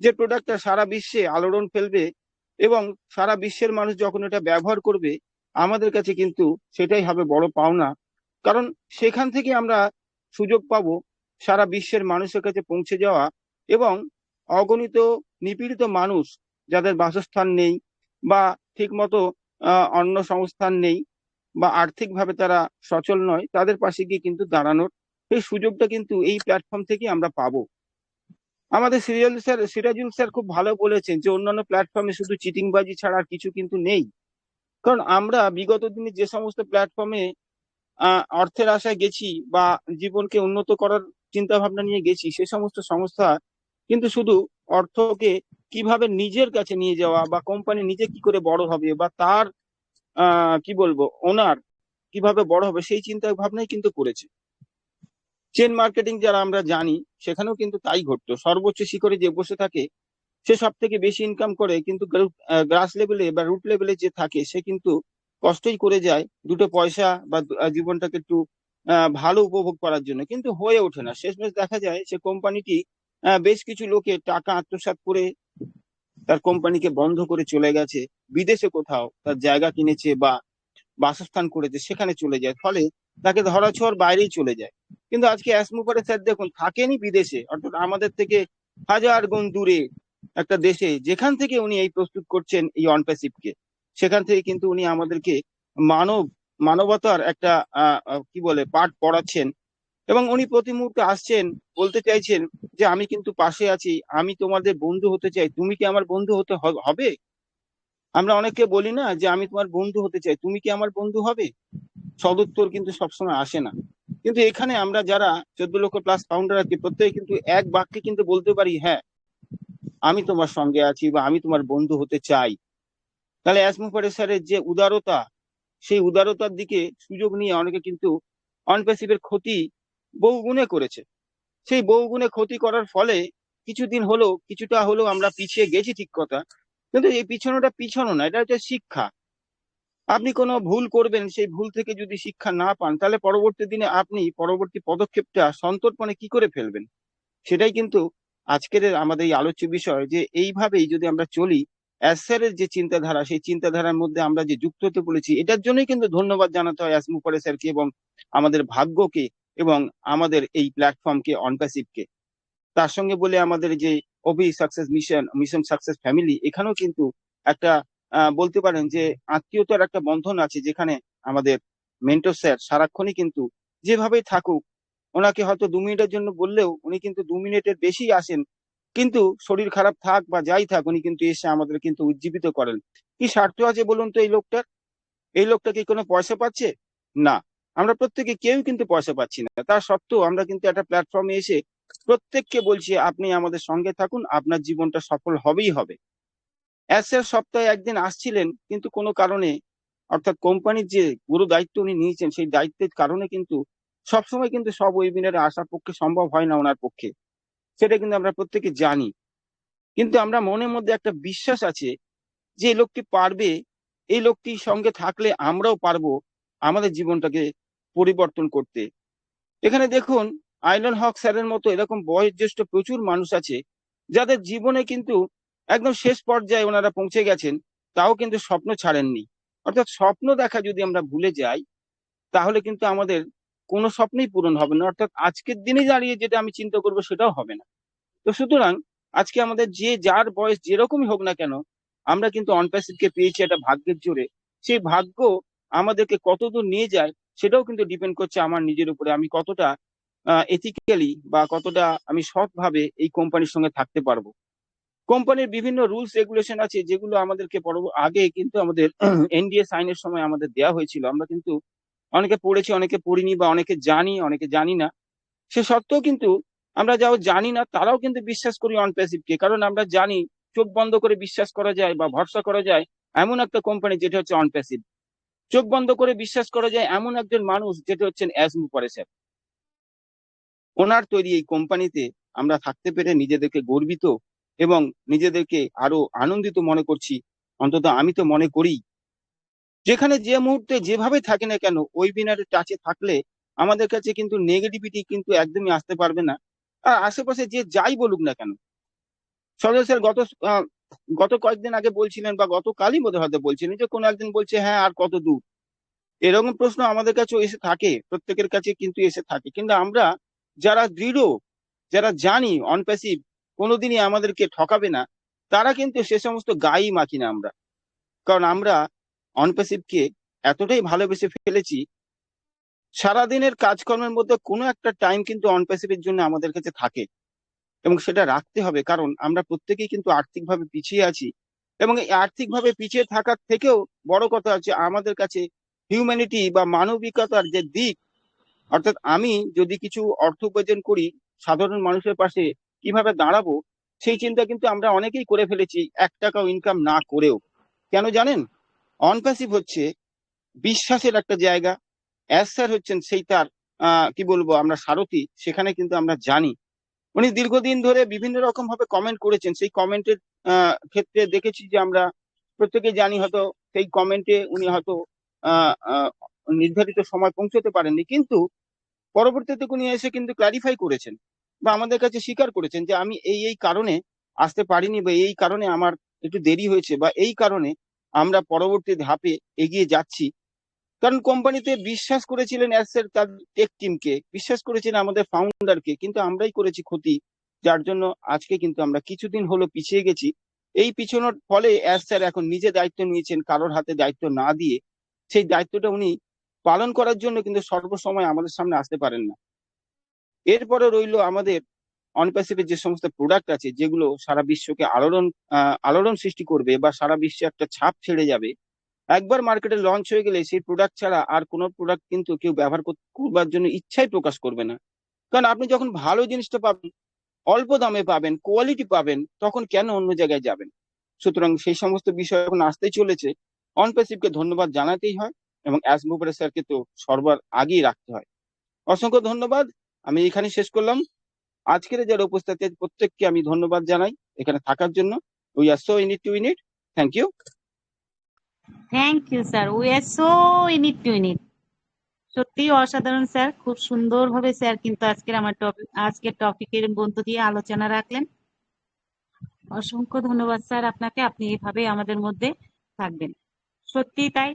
যে প্রোডাক্টটা সারা বিশ্বে আলোড়ন ফেলবে, এবং সারা বিশ্বের মানুষ যখন এটা ব্যবহার করবে, আমাদের কাছে কিন্তু সেটাই হবে বড় পাওনা। কারণ সেখান থেকে আমরা সুযোগ পাবো সারা বিশ্বের মানুষের কাছে পৌঁছে যাওয়া, এবং অগণিত নিপীড়িত মানুষ যাদের বাসস্থান নেই বা ঠিক মতো অন্ন সংস্থান নেই বা আর্থিকভাবে তারা সচল নয়, তাদের পাশে গিয়ে কিন্তু দাঁড়ানোর সেই সুযোগটা কিন্তু এই প্ল্যাটফর্ম থেকে আমরা পাবো। আমাদের সিরাজুল স্যার খুব ভালো বলেছেন যে অন্যান্য প্ল্যাটফর্মে শুধু চিটিংবাজি ছাড়া আর কিছু কিন্তু নেই। কারণ আমরা বিগত দিনে যে সমস্ত প্ল্যাটফর্মে অর্থের আশায় গেছি বা জীবনকে উন্নত করার চিন্তা ভাবনা নিয়ে গেছি, সে সমস্ত সংস্থা কিন্তু শুধু অর্থকে কিভাবে নিজের কাছে নিয়ে যাওয়া বা কোম্পানি নিজে কি করে বড় হবে বা তার কি বলবো ওনার কিভাবে বড় হবে, সেই চিন্তা ভাবনাই কিন্তু করেছে। চেন মার্কেটিং যারা আমরা জানি, সেখানেও কিন্তু তাই ঘটতো। সর্বোচ্চ শিখরে যে বসে থাকে সে সব থেকে বেশি ইনকাম করে, কিন্তু গ্রাস লেভেলে বা রুট লেভেলে যে থাকে সে কিন্তু কষ্টই করে যায় দুটো পয়সা বা জীবনটাকে একটু ভালো উপভোগ করার জন্য, কিন্তু হয়ে ওঠে না। শেষমেশ দেখা যায় সে কোম্পানিটি বেশ কিছু লোকের টাকা আত্মসাৎ করে তার কোম্পানিকে বন্ধ করে চলে গেছে, বিদেশে কোথাও তার জায়গা কিনেছে বা বাসস্থান করেছে, সেখানে চলে যায়, ফলে তাকে ধরাছোঁয়ার বাইরেই চলে যায়। কিন্তু আজকে অ্যাসমুপারে স্যার দেখুন থাকেনি বিদেশে, অর্থাৎ আমাদের থেকে হাজার গুণ দূরে একটা দেশে, যেখান থেকে উনি এই প্রস্তুত করছেন এই অনপ্যাসিভকে, সেখান থেকে কিন্তু উনি আমাদেরকে মানবতার একটা কি বলে পাঠ পড়াচ্ছেন। এবং উনি প্রতি মুহূর্তে আসছেন, বলতে চাইছেন যে আমি কিন্তু পাশে আছি, আমি তোমাদের বন্ধু হতে চাই, তুমি কি আমার বন্ধু হতে হবে? আমরা অনেককে বলি না যে আমি তোমার বন্ধু হতে চাই, তুমি কি আমার বন্ধু হবে? সদুত্তর কিন্তু সবসময় আসে না। কিন্তু এখানে আমরা যারা 14 লক্ষ প্লাস ফাউন্ডার আছি, প্রত্যেকে কিন্তু এক বাক্যে কিন্তু বলতে পারি, হ্যাঁ আমি তোমার সঙ্গে আছি বা আমি তোমার বন্ধু হতে চাই। তাহলে অ্যাসমুপারে স্যারের যে উদারতা, সেই উদারতার দিকে সুযোগ নিয়ে অনেকে কিন্তু অনপ্যাসিভের ক্ষতি বহুগুণে করেছে। সেই বহুগুণে ক্ষতি করার ফলে কিছুদিন হলো কিছুটা হলেও আমরা পিছিয়ে গেছি, ঠিক কথা, কিন্তু এই পিছনোটা পিছনো না, এটা হচ্ছে শিক্ষা। আপনি কোনো ভুল করবেন, সেই ভুল থেকে যদি শিক্ষা না পান, তাহলে পরবর্তী দিনে আপনি পরবর্তী পদক্ষেপটা সন্তর্পণে কি করে ফেলবেন? সেটাই কিন্তু আজকের আমাদের এই আলোচ্য বিষয়, যে এইভাবেই যদি আমরা চলি, স্যারের যে চিন্তাধারা, সেই চিন্তাধারার মধ্যে আমরা যে যুক্ত হতে বলেছি, এটার জন্যই কিন্তু ধন্যবাদ জানাতে হয় অ্যাসমুপারে স্যারকে এবং আমাদের ভাগ্যকে এবং আমাদের এই প্ল্যাটফর্মকে অনপ্যাসিভকে। তার সঙ্গে বলে আমাদের যে অভি সাকসেস মিশন সাকসেস ফ্যামিলি, এখানেও কিন্তু একটা বলতে পারেন যে আত্মীয়তার একটা বন্ধন আছে, যেখানে আমাদের মেন্টর স্যার সারাক্ষণই কিন্তু যেভাবেই থাকুক, ওনাকে হয়তো 2 মিনিটের জন্য বললেও উনি কিন্তু 2 মিনিটের বেশি আসেন, কিন্তু শরীর খারাপ থাক বা যাই থাক উনি কিন্তু এসে আমাদের কিন্তু উজ্জীবিত করেন। কি স্বার্থ আছে বলুন তো এই লোকটার? এই লোকটা কি কোনো পয়সা পাচ্ছে? না, আমরা প্রত্যেকে কেউ কিন্তু পয়সা পাচ্ছি না, তা সত্ত্বেও আমরা কিন্তু একটা প্ল্যাটফর্মে এসে প্রত্যেককে বলছি আপনি আমাদের সঙ্গে থাকুন, আপনার জীবনটা সফল হবেই হবে। স্যার সপ্তাহে একদিন আসছিলেন, কিন্তু কোনো কারণে, অর্থাৎ কোম্পানির যে গুরু দায়িত্ব উনি নিয়েছেন, সেই দায়িত্বের কারণে কিন্তু সবসময় কিন্তু সব ওয়েবিনারে আসার পক্ষে সম্ভব হয় না ওনার পক্ষে, সেটা কিন্তু আমরা প্রত্যেকে জানি। কিন্তু আমরা মনের মধ্যে একটা বিশ্বাস আছে যে এই লোকটি পারবে, এই লোকটির সঙ্গে থাকলে আমরাও পারবো আমাদের জীবনটাকে পরিবর্তন করতে। এখানে দেখুন আইলন হক স্যারের মতো এরকম বয়োজ্যেষ্ঠ প্রচুর মানুষ আছে, যাদের জীবনে কিন্তু একদম শেষ পর্যায়ে ওনারা পৌঁছে গেছেন, তাও কিন্তু স্বপ্ন ছাড়েননি। অর্থাৎ স্বপ্ন দেখা যদি আমরা ভুলে যাই, তাহলে কিন্তু আমাদের কোনো স্বপ্নই পূরণ হবে না, অর্থাৎ আজকের দিনে দাঁড়িয়ে যেটা আমি চিন্তা করবো সেটাও হবে না। তো সুতরাং আজকে আমাদের যে যার বয়স যেরকমই হোক না কেন, আমরা কিন্তু অনপ্যাসিভকে পেয়েছি একটা ভাগ্যের জোরে। সেই ভাগ্য আমাদেরকে কতদূর নিয়ে যায় সেটাও কিন্তু ডিপেন্ড করছে আমার নিজের উপরে, আমি কতটা এথিক্যালি বা কতটা আমি সৎভাবে এই কোম্পানির সঙ্গে থাকতে পারবো। কোম্পানির বিভিন্ন রুলস রেগুলেশন আছে, যেগুলো আমাদেরকে আগে কিন্তু আমাদের এনডিএ সাইনের সময় আমাদের দেওয়া হয়েছিল, আমরা কিন্তু অনেকে পড়েছি, অনেকে পড়িনি, বা অনেকে জানি অনেকে জানি না। সে সত্ত্বেও কিন্তু আমরা যাও জানি না তারাও কিন্তু বিশ্বাস করি অনপ্যাসিভকে, কারণ আমরা জানি চোখ বন্ধ করে বিশ্বাস করা যায় বা ভরসা করা যায় এমন একটা কোম্পানি যেটা হচ্ছে অনপ্যাসিভ। চোখ বন্ধ করে বিশ্বাস করা যায় এমন একজন মানুষ যেটা হচ্ছেন অ্যাসমুপারে স্যার। ওনার তৈরি এই কোম্পানিতে আমরা থাকতে পেরে নিজেদেরকে গর্বিত এবং নিজেদেরকে আরো আনন্দিত মনে করছি। অন্তত আমি তো মনে করি, যেখানে যে মুহূর্তে যেভাবে থাকি না কেন, ওয়েবিনারের টাচে থাকলে আমাদের কাছে কিন্তু নেগেটিভিটি কিন্তু একদমই আসতে পারবে না। আর আশেপাশে যে যাই বলুক না কেন, সজল স্যার গত কয়েকদিন আগে বলছিলেন বা গতকালই বোধহয় হয়তো বলছিলেন যে কোনো একদিন বলছে হ্যাঁ আর কত দূর, এরকম প্রশ্ন আমাদের কাছেও এসে থাকে, প্রত্যেকের কাছে কিন্তু এসে থাকে। কিন্তু আমরা যারা দৃঢ়, যারা জানি অনপ্যাসিভ কোনোদিনই আমাদেরকে ঠকাবে না, তারা কিন্তু সে সমস্ত গায়েই মাখি না আমরা, কারণ আমরা অনপ্যাসিভকে এতটাই ভালোবেসে ফেলেছি। সারাদিনের কাজকর্মের মধ্যে কোনো একটা টাইম কিন্তু অনপ্যাসিভের জন্য আমাদের কাছে থাকে, এবং সেটা রাখতে হবে, কারণ আমরা প্রত্যেকেই কিন্তু আর্থিকভাবে পিছিয়ে আছি। এবং এই আর্থিকভাবে পিছিয়ে থাকার থেকেও বড় কথা হচ্ছে আমাদের কাছে হিউম্যানিটি বা মানবিকতার যে দিক, অর্থাৎ আমি যদি কিছু অর্থ উপার্জন করি, সাধারণ মানুষের পাশে কিভাবে দাঁড়াবো, সেই চিন্তা কিন্তু আমরা অনেকেই করে ফেলেছি 1 টাকাও ইনকাম না করেও। কেন জানেন? অনপ্যাসিভ হচ্ছে বিশ্বাসের একটা জায়গা। স্যার হচ্ছেন সেই তার কি বলবো আমরা সারথি, সেখানে কিন্তু আমরা জানি উনি দীর্ঘদিন ধরে বিভিন্ন রকম ভাবে কমেন্ট করেছেন, সেই কমেন্টের ক্ষেত্রে দেখেছি যে আমরা প্রত্যেকে জানি, হয়তো সেই কমেন্টে উনি হয়তো আহ, আহ, নির্ধারিত সময় পৌঁছতে পারেননি, কিন্তু পরবর্তীতে উনি এসে কিন্তু ক্লারিফাই করেছেন বা আমাদের কাছে স্বীকার করেছেন যে আমি এই কারণে আসতে পারিনি, বা এই কারণে আমার একটু দেরি হয়েছে, বা এই কারণে আমরা পরবর্তী ধাপে এগিয়ে যাচ্ছি। কারণ কোম্পানিতে বিশ্বাস করেছিলেন অ্যাসের তার টেক টিমকে, বিশ্বাস করেছিলেন আমাদের ফাউন্ডারকে, কিন্তু আমরাই করেছি ক্ষতি, যার জন্য আজকে কিন্তু আমরা কিছুদিন হলো পিছিয়ে গেছি। এই পিছনোর ফলে অ্যাস স্যার এখন নিজে দায়িত্ব নিয়েছেন, কারোর হাতে দায়িত্ব না দিয়ে। সেই দায়িত্বটা উনি পালন করার জন্য কিন্তু সর্বসময় আমাদের সামনে আসতে পারেন না। এরপরে রইলো আমাদের অনপ্যাসিভের যে সমস্ত প্রোডাক্ট আছে, যেগুলো সারা বিশ্বকে আলোড়ন সৃষ্টি করবে বা সারা বিশ্বে একটা ছাপ ছেড়ে যাবে। একবার মার্কেটে লঞ্চ হয়ে গেলে সেই প্রোডাক্ট ছাড়া আর কোনো প্রোডাক্ট কিন্তু কেউ ব্যবহার করবার জন্য ইচ্ছাই প্রকাশ করবে না। কারণ আপনি যখন ভালো জিনিসটা পাবেন, অল্প দামে পাবেন, কোয়ালিটি পাবেন, তখন কেন অন্য জায়গায় যাবেন? সুতরাং সেই সমস্ত বিষয় এখন আসতেই চলেছে। অনপ্যাসিভকে ধন্যবাদ জানাতেই হয়, এবং অ্যাস মুভার স্যারকে তো সর্বার আগেই রাখতে হয়। অসংখ্য ধন্যবাদ। আমি এখানে শেষ করলাম। আজকের যারা উপস্থিত আছে প্রত্যেককে আমি ধন্যবাদ জানাই এখানে থাকার জন্য। We are so in it to win it. Thank you. Thank you sir, we are so in it to win it. সত্যি অসাধারণ স্যার, খুব সুন্দরভাবে স্যার কিন্তু আজকের টপিকের মধ্য দিয়ে আলোচনা রাখলেন। অসংখ্য ধন্যবাদ স্যার আপনাকে, আপনি এভাবে আমাদের মধ্যে থাকবেন। সত্যি তাই,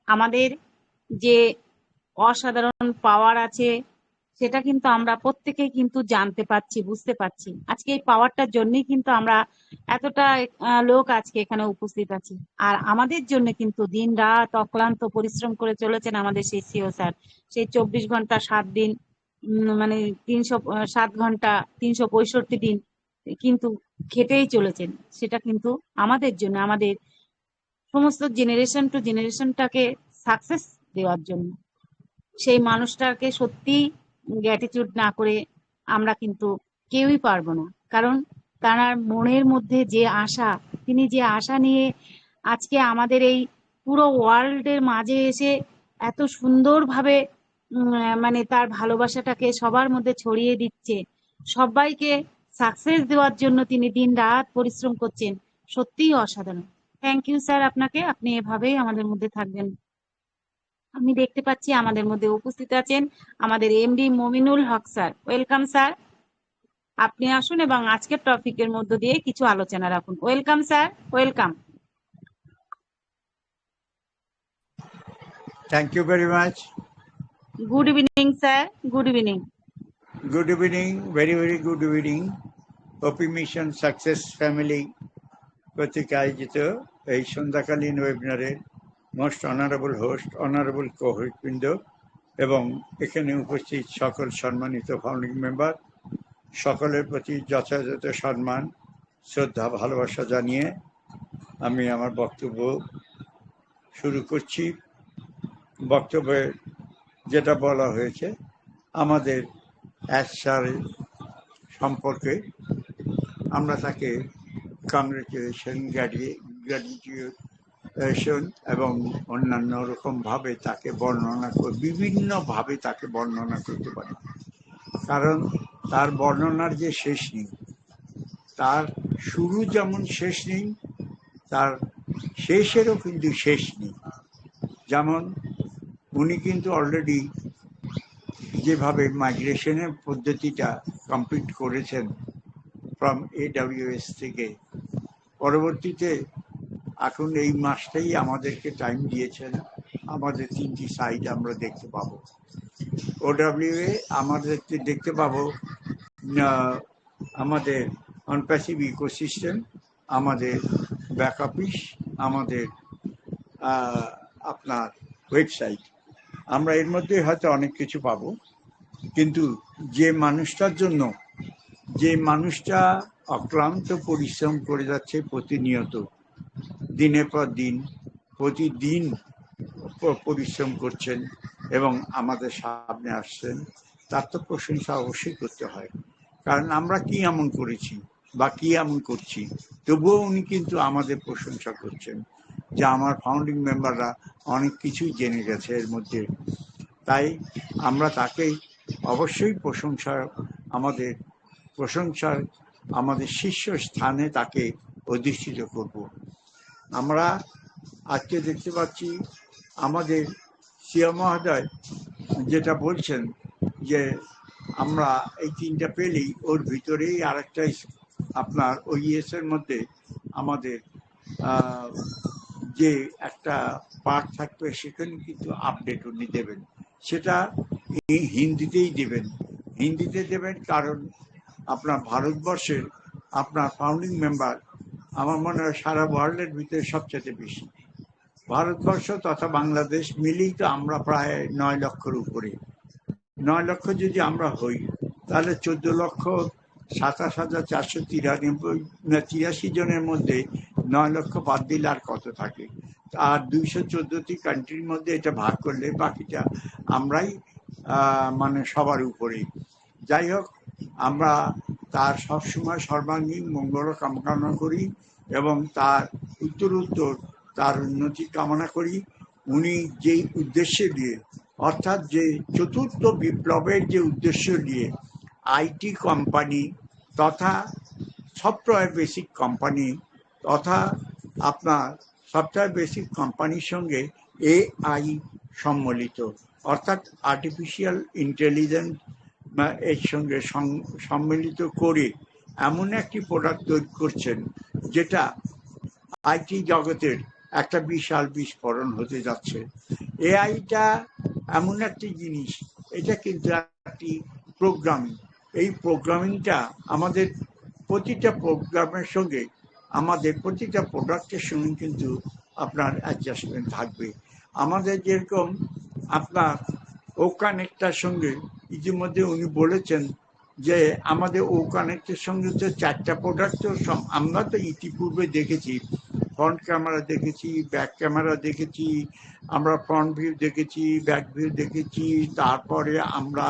আমাদের যে অসাধারণ পাওয়ার আছে সেটা কিন্তু আমরা প্রত্যেকেই কিন্তু জানতে পারছি, বুঝতে পারছি। আজকে এই পাওয়ারটার জন্যই কিন্তু আমরা এতটা লোক আজকে এখানে উপস্থিত আছি। আর আমাদের জন্য কিন্তু দিন রাত অক্লান্ত পরিশ্রম করে চলেছেন আমাদের সেই সিও স্যার। সেই 24 ঘন্টা 7 দিন, মানে 307 ঘন্টা 365 দিন কিন্তু খেটেই চলেছেন। সেটা কিন্তু আমাদের জন্য, আমাদের সমস্ত জেনারেশন টু জেনারেশনটাকে সাকসেস দেওয়ার জন্য। সেই মানুষটাকে সত্যি গ্র্যাটিটিউড না করে আমরা কিন্তু কেউই পারবো না। কারণ তার মনের মধ্যে যে আশা, তিনি যে আশা নিয়ে আজকে আমাদের এই পুরো ওয়ার্ল্ডের মাঝে এসে এত সুন্দরভাবে মানে তার ভালোবাসাটাকে সবার মধ্যে ছড়িয়ে দিচ্ছে, সবাইকে সাকসেস দেওয়ার জন্য তিনি দিন রাত পরিশ্রম করছেন। সত্যিই অসাধারণ। থ্যাংক ইউ স্যার আপনাকে, আপনি এভাবেই আমাদের মধ্যে থাকবেন। আমি দেখতে পাচ্ছি আমাদের মধ্যে উপস্থিত আছেন আমাদের MD Mominul Haque sir. Welcome sir, আপনি আসুন এবং আজকের টপিকের মধ্য দিয়ে কিছু আলোচনা রাখুন। Welcome sir, welcome. Thank you very much. Good evening sir, good evening. Good evening, very, very good evening. OP Mission Success Family কর্তৃক আয়োজিত এই সন্ধ্যাকালীন ওয়েবিনারের মোস্ট অনারেবল হোস্ট, অনারেবল কো-হোস্টবৃন্দ এবং এখানে উপস্থিত সকল সম্মানিত ফাউন্ডিং মেম্বার, সকলের প্রতি যথাযথ সম্মান, শ্রদ্ধা, ভালোবাসা জানিয়ে আমি আমার বক্তব্য শুরু করছি। বক্তব্যে যেটা বলা হয়েছে, আমাদের স্যার সম্পর্কে আমরা তাকে কংগ্রেচুলেশন, গ্র্যাটিটিউশন এবং অন্যান্য রকমভাবে তাকে বিভিন্নভাবে তাকে বর্ণনা করতে পারি। কারণ তার বর্ণনার যে শেষ নেই, তার শুরু যেমন শেষ নেই, তার শেষেরও কিন্তু শেষ নেই। যেমন উনি কিন্তু অলরেডি যেভাবে মাইগ্রেশনের পদ্ধতিটা কমপ্লিট করেছেন ফ্রম AWS থেকে, পরবর্তীতে এখন এই মাসটাই আমাদেরকে টাইম দিয়েছেন, আমাদের 3টি সাইট আমরা দেখতে পাবো। OWA আমাদের দেখতে পাবো আমাদের অনপ্যাসিভ ইকোসিস্টেম, আমাদের ব্যাক অফিস, আমাদের আপনার ওয়েবসাইট। আমরা এর মধ্যে হয়তো অনেক কিছু পাবো, কিন্তু যে মানুষটা অক্লান্ত পরিশ্রম করে যাচ্ছে প্রতিনিয়ত, দিনের পর দিন, প্রতিদিন পরিশ্রম করছেন এবং আমাদের সামনে আসছেন, তার তো প্রশংসা অবশ্যই করতে হয়। কারণ আমরা কি এমন করেছি বা কি এমন করছি, তবুও উনি কিন্তু আমাদের প্রশংসা করছেন যে আমার ফাউন্ডিং মেম্বাররা অনেক কিছুই জেনে গেছে এর মধ্যে। তাই আমরা তাকে অবশ্যই আমাদের শীর্ষ স্থানে তাকে অধিষ্ঠিত করব। আমরা আজকে দেখতে পাচ্ছি আমাদের সিয়া মহোদয় যেটা বলছেন যে আমরা এই 3টা পেলেই ওর ভিতরেই আরেকটা আপনার ওইএস এর মধ্যে আমাদের যে একটা পার্ট থাকবে সেখানে কিন্তু আপডেট উনি দেবেন, সেটা হিন্দিতেই দেবেন। হিন্দিতে দেবেন কারণ আপনার ভারতবর্ষের আপনার ফাউন্ডিং মেম্বার আমার মনে হয় সারা ওয়ার্ল্ডের ভিতরে সবচেয়ে বেশি। ভারতবর্ষ তথা বাংলাদেশ মিলেই তো আমরা প্রায় 9 লক্ষের উপরে। 9 লক্ষ যদি আমরা হই তাহলে 14,27,493 জনের মধ্যে 9 লক্ষ বাদ দিলে আর কত থাকে? আর 214টি কান্ট্রির মধ্যে এটা ভাগ করলে বাকিটা আমরাই মানে সবার উপরে। যাই হোক, আমরা তার সবসময় সর্বাঙ্গীন মঙ্গল কামনা করি এবং তার উত্তরোত্তর তার উন্নতি কামনা করি। উনি যেই উদ্দেশ্য দিয়ে, অর্থাৎ যে চতুর্থ বিপ্লবের যে উদ্দেশ্য নিয়ে আইটি কোম্পানি তথা সফটওয়্যার বেসিক কোম্পানি তথা আপনার সফটওয়্যার বেসিক কোম্পানির সঙ্গে এআই সম্মিলিত, অর্থাৎ আর্টিফিশিয়াল ইন্টেলিজেন্স এর সঙ্গে সম্মিলিত করে এমন একটি প্রোডাক্ট তৈরি করছেন যেটা আইটি জগতের একটা বিশাল বিস্ফোরণ হতে যাচ্ছে। এআইটা এমন একটি জিনিস, এটা কিন্তু একটি প্রোগ্রামিং। এই প্রোগ্রামিংটা আমাদের প্রতিটা প্রোগ্রামের সঙ্গে, আমাদের প্রতিটা প্রোডাক্টের সঙ্গে কিন্তু আপনার অ্যাডজাস্টমেন্ট থাকবে। আমাদের যেরকম আপনার ও কানেক্টার সঙ্গে ইতিমধ্যে উনি বলেছেন যে আমাদের ও কানেক্টের সঙ্গে তো 4টা প্রোডাক্ট তো আমরা তো ইতিপূর্বে দেখেছি। ফ্রন্ট ক্যামেরা দেখেছি, ব্যাক ক্যামেরা দেখেছি, আমরা ফ্রন্ট ভিউ দেখেছি, ব্যাক ভিউ দেখেছি, তারপরে আমরা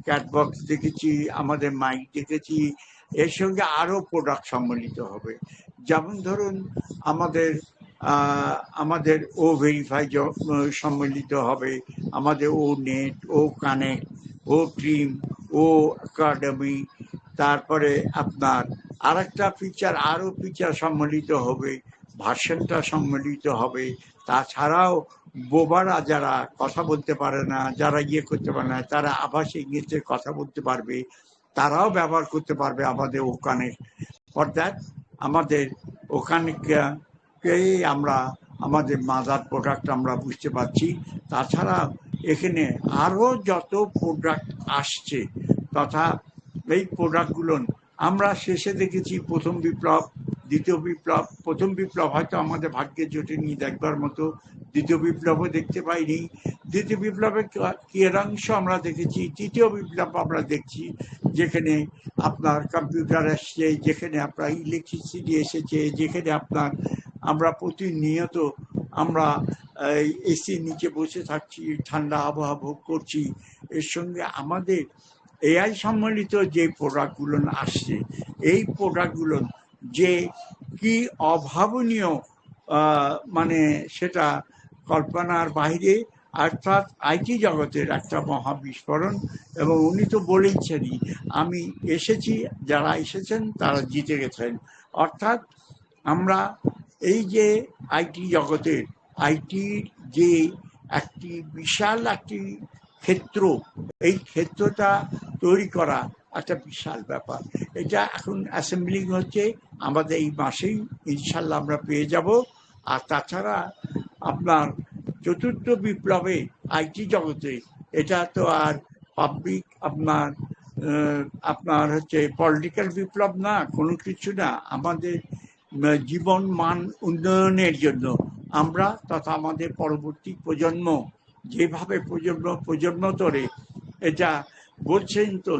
ক্যাটবক্স দেখেছি, আমাদের মাইক দেখেছি। এর সঙ্গে আরও প্রোডাক্ট সম্মিলিত হবে। যেমন ধরুন আমাদের ও ভেরিফাই সম্মিলিত হবে, আমাদের ও নেট, ও কানেক্ট, ও ট্রিম, ও একাডেমি, তারপরে আপনার আরেকটা ফিচার, আরও ফিচার সম্মিলিত হবে, ভার্সনটা সম্মিলিত হবে। তাছাড়াও বোবারা যারা কথা বলতে পারে না, যারা করতে পারে না, তারা আভাসে ইংরেজিতে কথা বলতে পারবে, তারাও ব্যবহার করতে পারবে আমাদের ওখানে। অর্থাৎ আমাদের ওখানেকেই আমরা আমাদের মাদার প্রোডাক্ট আমরা বুঝতে পারছি। তাছাড়া এখানে আরও যত প্রোডাক্ট আসছে তথা এই প্রোডাক্টগুলো আমরা শেষে দেখেছি প্রথম বিপ্লব, দ্বিতীয় বিপ্লব। প্রথম বিপ্লব হয়তো আমাদের ভাগ্যে জোটেনি দেখবার মতো, দ্বিতীয় বিপ্লবও দেখতে পাইনি। দ্বিতীয় বিপ্লবের কিয়দাংশ আমরা দেখেছি। তৃতীয় বিপ্লব আমরা দেখছি যেখানে আপনার কম্পিউটার আসছে, যেখানে আপনার ইলেকট্রিসিটি এসেছে, যেখানে আমরা প্রতিনিয়ত আমরা এসির নিচে বসে থাকছি, ঠান্ডা আবহাওয়া ভোগ করছি। এর সঙ্গে আমাদের এআই সম্মিলিত যে প্রোডাক্টগুলো আসছে, এই প্রোডাক্টগুলো যে কি অভাবনীয়, মানে সেটা কল্পনার বাইরে। অর্থাৎ আইটি জগতের একটা মহাবিস্ফোরণ। এবং উনি তো বলেইছেনই, আমি এসেছি, যারা এসেছেন তারা জিতে গেছেন। অর্থাৎ আমরা এই যে আইটি জগতের আইটির যে একটি বিশাল একটি ক্ষেত্র, এই ক্ষেত্রটা তৈরি করা একটা বিশাল ব্যাপার। এটা এখন অ্যাসেম্বলিং হচ্ছে, আমাদের এই মাসেই ইনশাল্লাহ আমরা পেয়ে যাব। আর তাছাড়া আপনার চতুর্থ বিপ্লবে আইটি জগতে এটা তো আর পাবলিক আপনার হচ্ছে পলিটিক্যাল বিপ্লব না, কোনো কিছু না। আমাদের জীবন মান উন্নয়নের জন্য আমরা তথা আমাদের পরবর্তী প্রজন্ম যেভাবে প্রজন্ম ধরে এটা বলছেন তো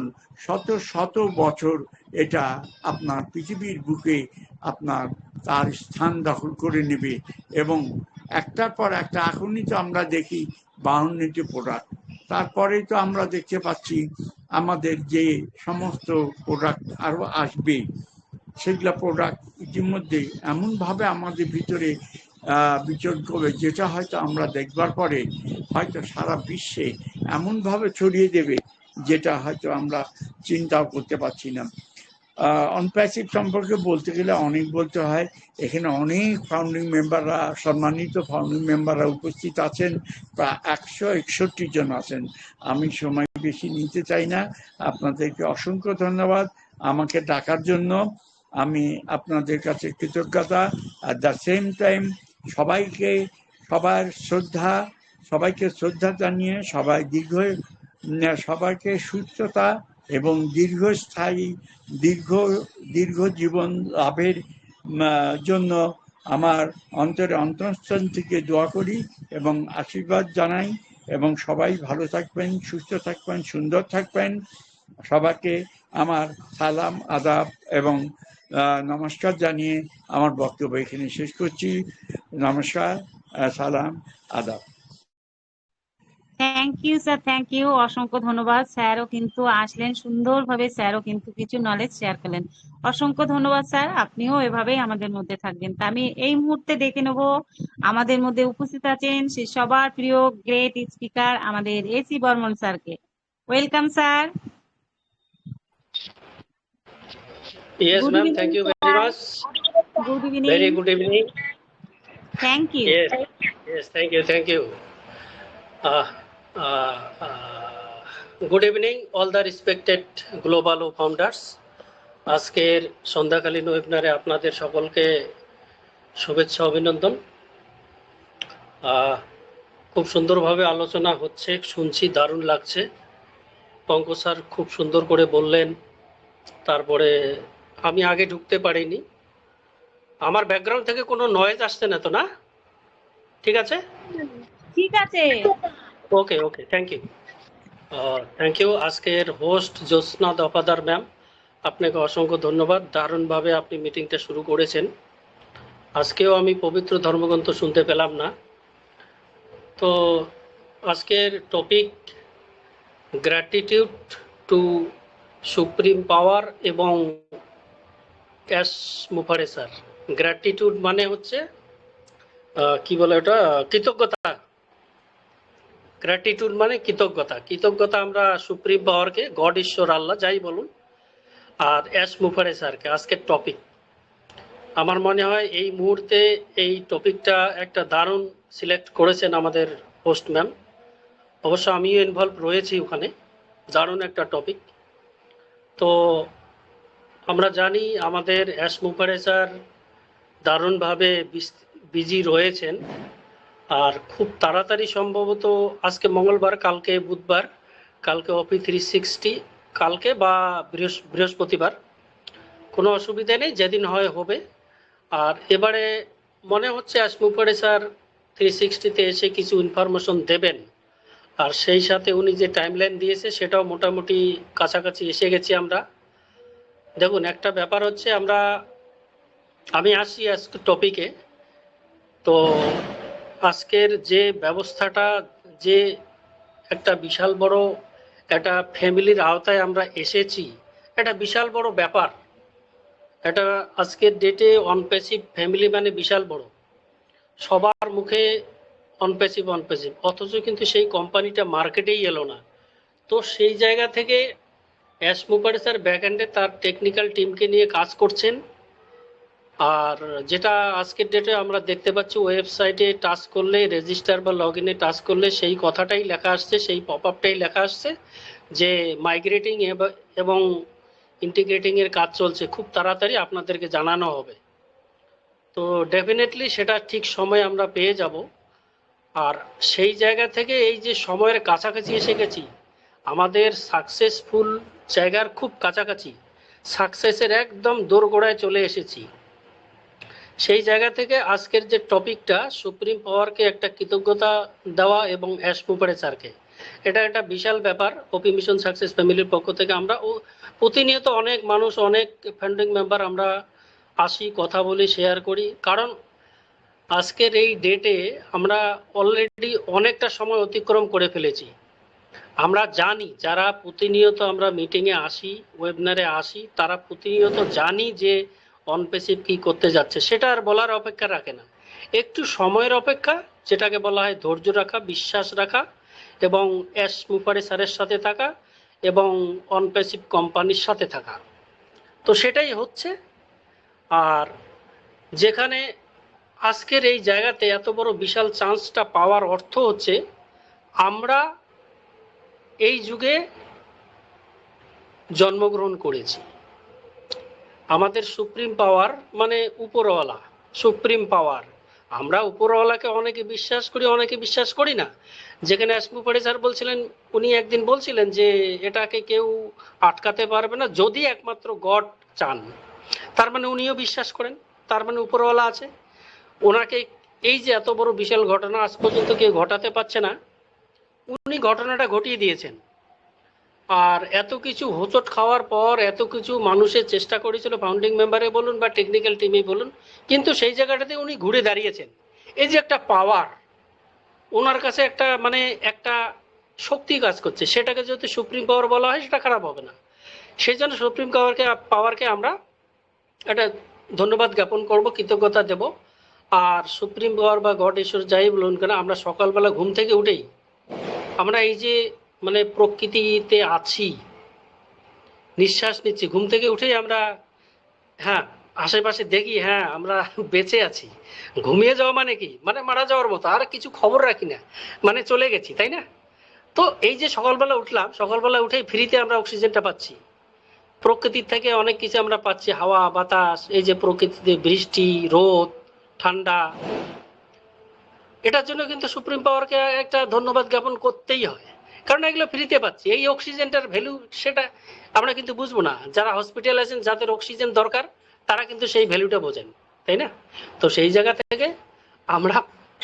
শত শত বছর এটা আপনার পৃথিবীর বুকে আপনার তার স্থান দখল করে নেবে। এবং একটার পর একটা, এখনই তো আমরা দেখি 52টি প্রোডাক্ট, তারপরেই তো আমরা দেখতে পাচ্ছি আমাদের যে সমস্ত প্রোডাক্ট আরও আসবে, সেগুলা প্রোডাক্ট ইতিমধ্যে এমনভাবে আমাদের ভিতরে বিচরণ করবে যেটা হয়তো আমরা দেখবার পরে হয়তো সারা বিশ্বে এমনভাবে ছড়িয়ে দেবে যেটা হয়তো আমরা চিন্তাও করতে পারছি না। অনপ্যাসিভ সম্পর্কে বলতে গেলে অনেক বলতে হয়। এখানে অনেক ফাউন্ডিং মেম্বাররা, সম্মানিত ফাউন্ডিং মেম্বাররা উপস্থিত আছেন, প্রায় 161 জন আছেন। আমি সময় বেশি নিতে চাই না। আপনাদেরকে অসংখ্য ধন্যবাদ আমাকে ডাকার জন্য। আমি আপনাদের কাছে কৃতজ্ঞতা। অ্যাট দ্য সেম টাইম সবাইকে শ্রদ্ধা জানিয়ে সবাইকে সুস্থতা এবং দীর্ঘ জীবন লাভের জন্য আমার অন্তঃস্থল থেকে দোয়া করি এবং আশীর্বাদ জানাই। এবং সবাই ভালো থাকবেন, সুস্থ থাকবেন, সুন্দর থাকবেন। সবাইকে আমার সালাম, আদাব এবং নমস্কার জানিয়ে আমার বক্তব্য এখানে শেষ করছি। নমস্কার, সালাম, আদাব। Thank you sir, thank you, অসংখ্য ধন্যবাদ। স্যারও কিন্তু আসলেন সুন্দরভাবে, স্যারও কিন্তু কিছু নলেজ শেয়ার করলেন। অসংখ্য ধন্যবাদ স্যার, আপনিও এভাবেই আমাদের মধ্যে থাকবেন। তা আমি এই মুহূর্তে দেখে নেব আমাদের মধ্যে উপস্থিত আছেন সে সবার প্রিয় গ্রেট স্পিকার আমাদের এসি বর্মন স্যারকে। Welcome sir. Yes, good ma'am. Evening Thank you very sir. much. Good evening. Very good evening. Thank you. Yes. Thank you. Uh, uh, good evening, all the respected global founders. আজকের সন্ধ্যাকালীন ওয়েবিনারে আপনাদের সকলকে শুভেচ্ছা, অভিনন্দন। খুব সুন্দরভাবে আলোচনা হচ্ছে, শুনছি, দারুণ লাগছে। পঙ্কজ স্যার খুব সুন্দর করে বললেন। তারপরে আমি আগে ঢুকতে পারিনি। আমার ব্যাকগ্রাউন্ড থেকে কোনো নয়েজ আসছে না তো, না? ঠিক আছে, ঠিক আছে। ওকে, থ্যাংক ইউ। আজকের হোস্ট জ্যোৎস্না দফাদার ম্যাম, আপনাকে অসংখ্য ধন্যবাদ। দারুণভাবে আপনি মিটিংটা শুরু করেছেন। আজকেও আমি পবিত্র ধর্মগ্রন্থ শুনতে পেলাম না। তো আজকের টপিক গ্র্যাটিটিউড টু সুপ্রিম পাওয়ার এবং ক্যাশ মুফারে স্যার। গ্র্যাটিটিউড মানে হচ্ছে কি বলে ওটা, কৃতজ্ঞতা। গ্র্যাটিটিউড মানে কৃতজ্ঞতা আমরা সুপ্রিম পাওয়ারকে, গড, ঈশ্বর, আল্লাহ যাই বলুন, আর এস মুফারে স্যারকে। আজকের টপিক আমার মনে হয় এই মুহূর্তে এই টপিকটা একটা দারুণ সিলেক্ট করেছেন আমাদের হোস্ট ম্যাম। অবশ্য আমিও ইনভলভ রয়েছি ওখানে। দারুণ একটা টপিক। তো আমরা জানি আমাদের এস মুফারে স্যার দারুণভাবে বিজি রয়েছেন, আর খুব তাড়াতাড়ি সম্ভবত আজকে মঙ্গলবার, কালকে বুধবার, কালকে অপি 360, কালকে বা বৃহস্পতিবার, কোনো অসুবিধা নেই, যেদিন হয় হবে। আর এবারে মনে হচ্ছে মুফারে স্যার 360-তে এসে কিছু ইনফরমেশন দেবেন। আর সেই সাথে উনি যে টাইমলাইন দিয়েছে সেটাও মোটামুটি কাছাকাছি এসে গেছি আমরা। দেখুন, একটা ব্যাপার হচ্ছে, আমি আসি আজকে টপিকে। তো আজকের যে ব্যবস্থাটা, যে একটা বিশাল বড় একটা ফ্যামিলির আওতায় আমরা এসেছি, এটা বিশাল বড় ব্যাপার। এটা আজকের ডেটে অনপ্যাসিভ ফ্যামিলি মানে বিশাল বড়। সবার মুখে অনপ্যাসিভ, অথচ কিন্তু সেই কোম্পানিটা মার্কেটেই এলো না। তো সেই জায়গা থেকে এস মুফারে স্যার ব্যাকএন্ডে তার টেকনিক্যাল টিমকে নিয়ে কাজ করছেন। আর যেটা আজকের ডেটে আমরা দেখতে পাচ্ছি, ওয়েবসাইটে টাচ করলে, রেজিস্টার বা লগ ইনে টাচ করলে সেই কথাটাই লেখা আসছে, সেই পপ আপটাই লেখা আসছে যে মাইগ্রেটিং এবং ইন্টিগ্রেটিং এর কাজ চলছে, খুব তাড়াতাড়ি আপনাদেরকে জানানো হবে। তো ডেফিনেটলি সেটা ঠিক সময় আমরা পেয়ে যাব। আর সেই জায়গা থেকে এই যে সময়ের কাছাকাছি এসে গেছি, আমাদের সাকসেসফুল জায়গার খুব কাছাকাছি, সাকসেসের একদম দোরগোড়ায় চলে এসেছি। সেই জায়গা থেকে আজকের যে টপিকটা, সুপ্রিম পাওয়ারকে একটা কৃতজ্ঞতা দেওয়া এবং এস মুফারে স্যারকে, এটা একটা বিশাল ব্যাপার। ওপি মিশন সাকসেস ফ্যামিলির পক্ষ থেকে আমরা প্রতিনিয়ত অনেক মানুষ, অনেক ফান্ডিং মেম্বার আমরা আসি, কথা বলি, শেয়ার করি। কারণ আজকের এই ডেটে আমরা অলরেডি অনেকটা সময় অতিক্রম করে ফেলেছি। আমরা জানি, যারা প্রতিনিয়ত আমরা মিটিংয়ে আসি, ওয়েবিনারে আসি, তারা প্রতিনিয়ত জানি যে অনপ্যাসিভ কি করতে যাচ্ছে। সেটা আর বলার অপেক্ষা রাখে না। একটু সময়ের অপেক্ষা, যেটাকে বলা হয় ধৈর্য রাখা, বিশ্বাস রাখা, এবং এস মুফারে স্যারের সাথে থাকা এবং অনপ্যাসিভ কোম্পানির সাথে থাকা। তো সেটাই হচ্ছে। আর যেখানে আজকের এই জায়গাতে এত বড় বিশাল চান্সটা পাওয়ার অর্থ হচ্ছে আমরা এই যুগে জন্মগ্রহণ করেছি। আমাদের সুপ্রিম পাওয়ার মানে উপরওয়ালা, সুপ্রিম পাওয়ার। আমরা উপরওয়ালাকে অনেকে বিশ্বাস করি, অনেকে বিশ্বাস করি না। যেখানে এসমুফারি স্যার বলছিলেন, উনি একদিন বলছিলেন যে এটাকে কেউ আটকাতে পারবে না যদি একমাত্র গড চান। তার মানে উনিও বিশ্বাস করেন, তার মানে উপরওয়ালা আছে। ওনাকে এই যে এত বড় বিশাল ঘটনা আজ পর্যন্ত কেউ ঘটাতে পারছে না, উনি ঘটনাটা ঘটিয়ে দিয়েছেন। আর এত কিছু হোঁচট খাওয়ার পর এত কিছু মানুষের চেষ্টা করেছিল, ফাউন্ডিং মেম্বারে বলুন বা টেকনিক্যাল টিমে বলুন, কিন্তু সেই জায়গাটাতে উনি ঘুরে দাঁড়িয়েছেন। এই যে একটা পাওয়ার ওনার কাছে, একটা মানে একটা শক্তি কাজ করছে, সেটাকে যদি সুপ্রিম পাওয়ার বলা হয় সেটা খারাপ হবে না। সেই জন্য সুপ্রিম পাওয়ারকে আমরা একটা ধন্যবাদ জ্ঞাপন করব, কৃতজ্ঞতা দেব। আর সুপ্রিম পাওয়ার বা গড ঈশ্বর যাই বলুন কেন, আমরা সকালবেলা ঘুম থেকে উঠেই আমরা এই যে মানে প্রকৃতিতে আছি, নিঃশ্বাস নিচ্ছি, ঘুম থেকে উঠেই আমরা হ্যাঁ আশেপাশে দেখি হ্যাঁ আমরা বেঁচে আছি। ঘুমিয়ে যাওয়া মানে কি, মানে মারা যাওয়ার মতো, আর কিছু খবর রাখি না, মানে চলে গেছি, তাই না? তো এই যে সকালবেলা উঠলাম, সকালবেলা উঠেই ফ্রিতে আমরা অক্সিজেনটা পাচ্ছি, প্রকৃতির থেকে অনেক কিছু আমরা পাচ্ছি, হাওয়া বাতাস, এই যে প্রকৃতিতে বৃষ্টি রোদ ঠান্ডা, এটার জন্য কিন্তু সুপ্রিম পাওয়ারকে একটা ধন্যবাদ জ্ঞাপন করতেই হয়, কারণ এগুলো ফ্রিতে পাচ্ছি। এই অক্সিজেনটার ভ্যালু সেটা আমরা কিন্তু বুঝবো না, যারা হসপিটাল আছেন যাদের অক্সিজেন দরকার তারা কিন্তু সেই ভ্যালুটা বোঝেন, তাই না? তো সেই জায়গা থেকে আমরা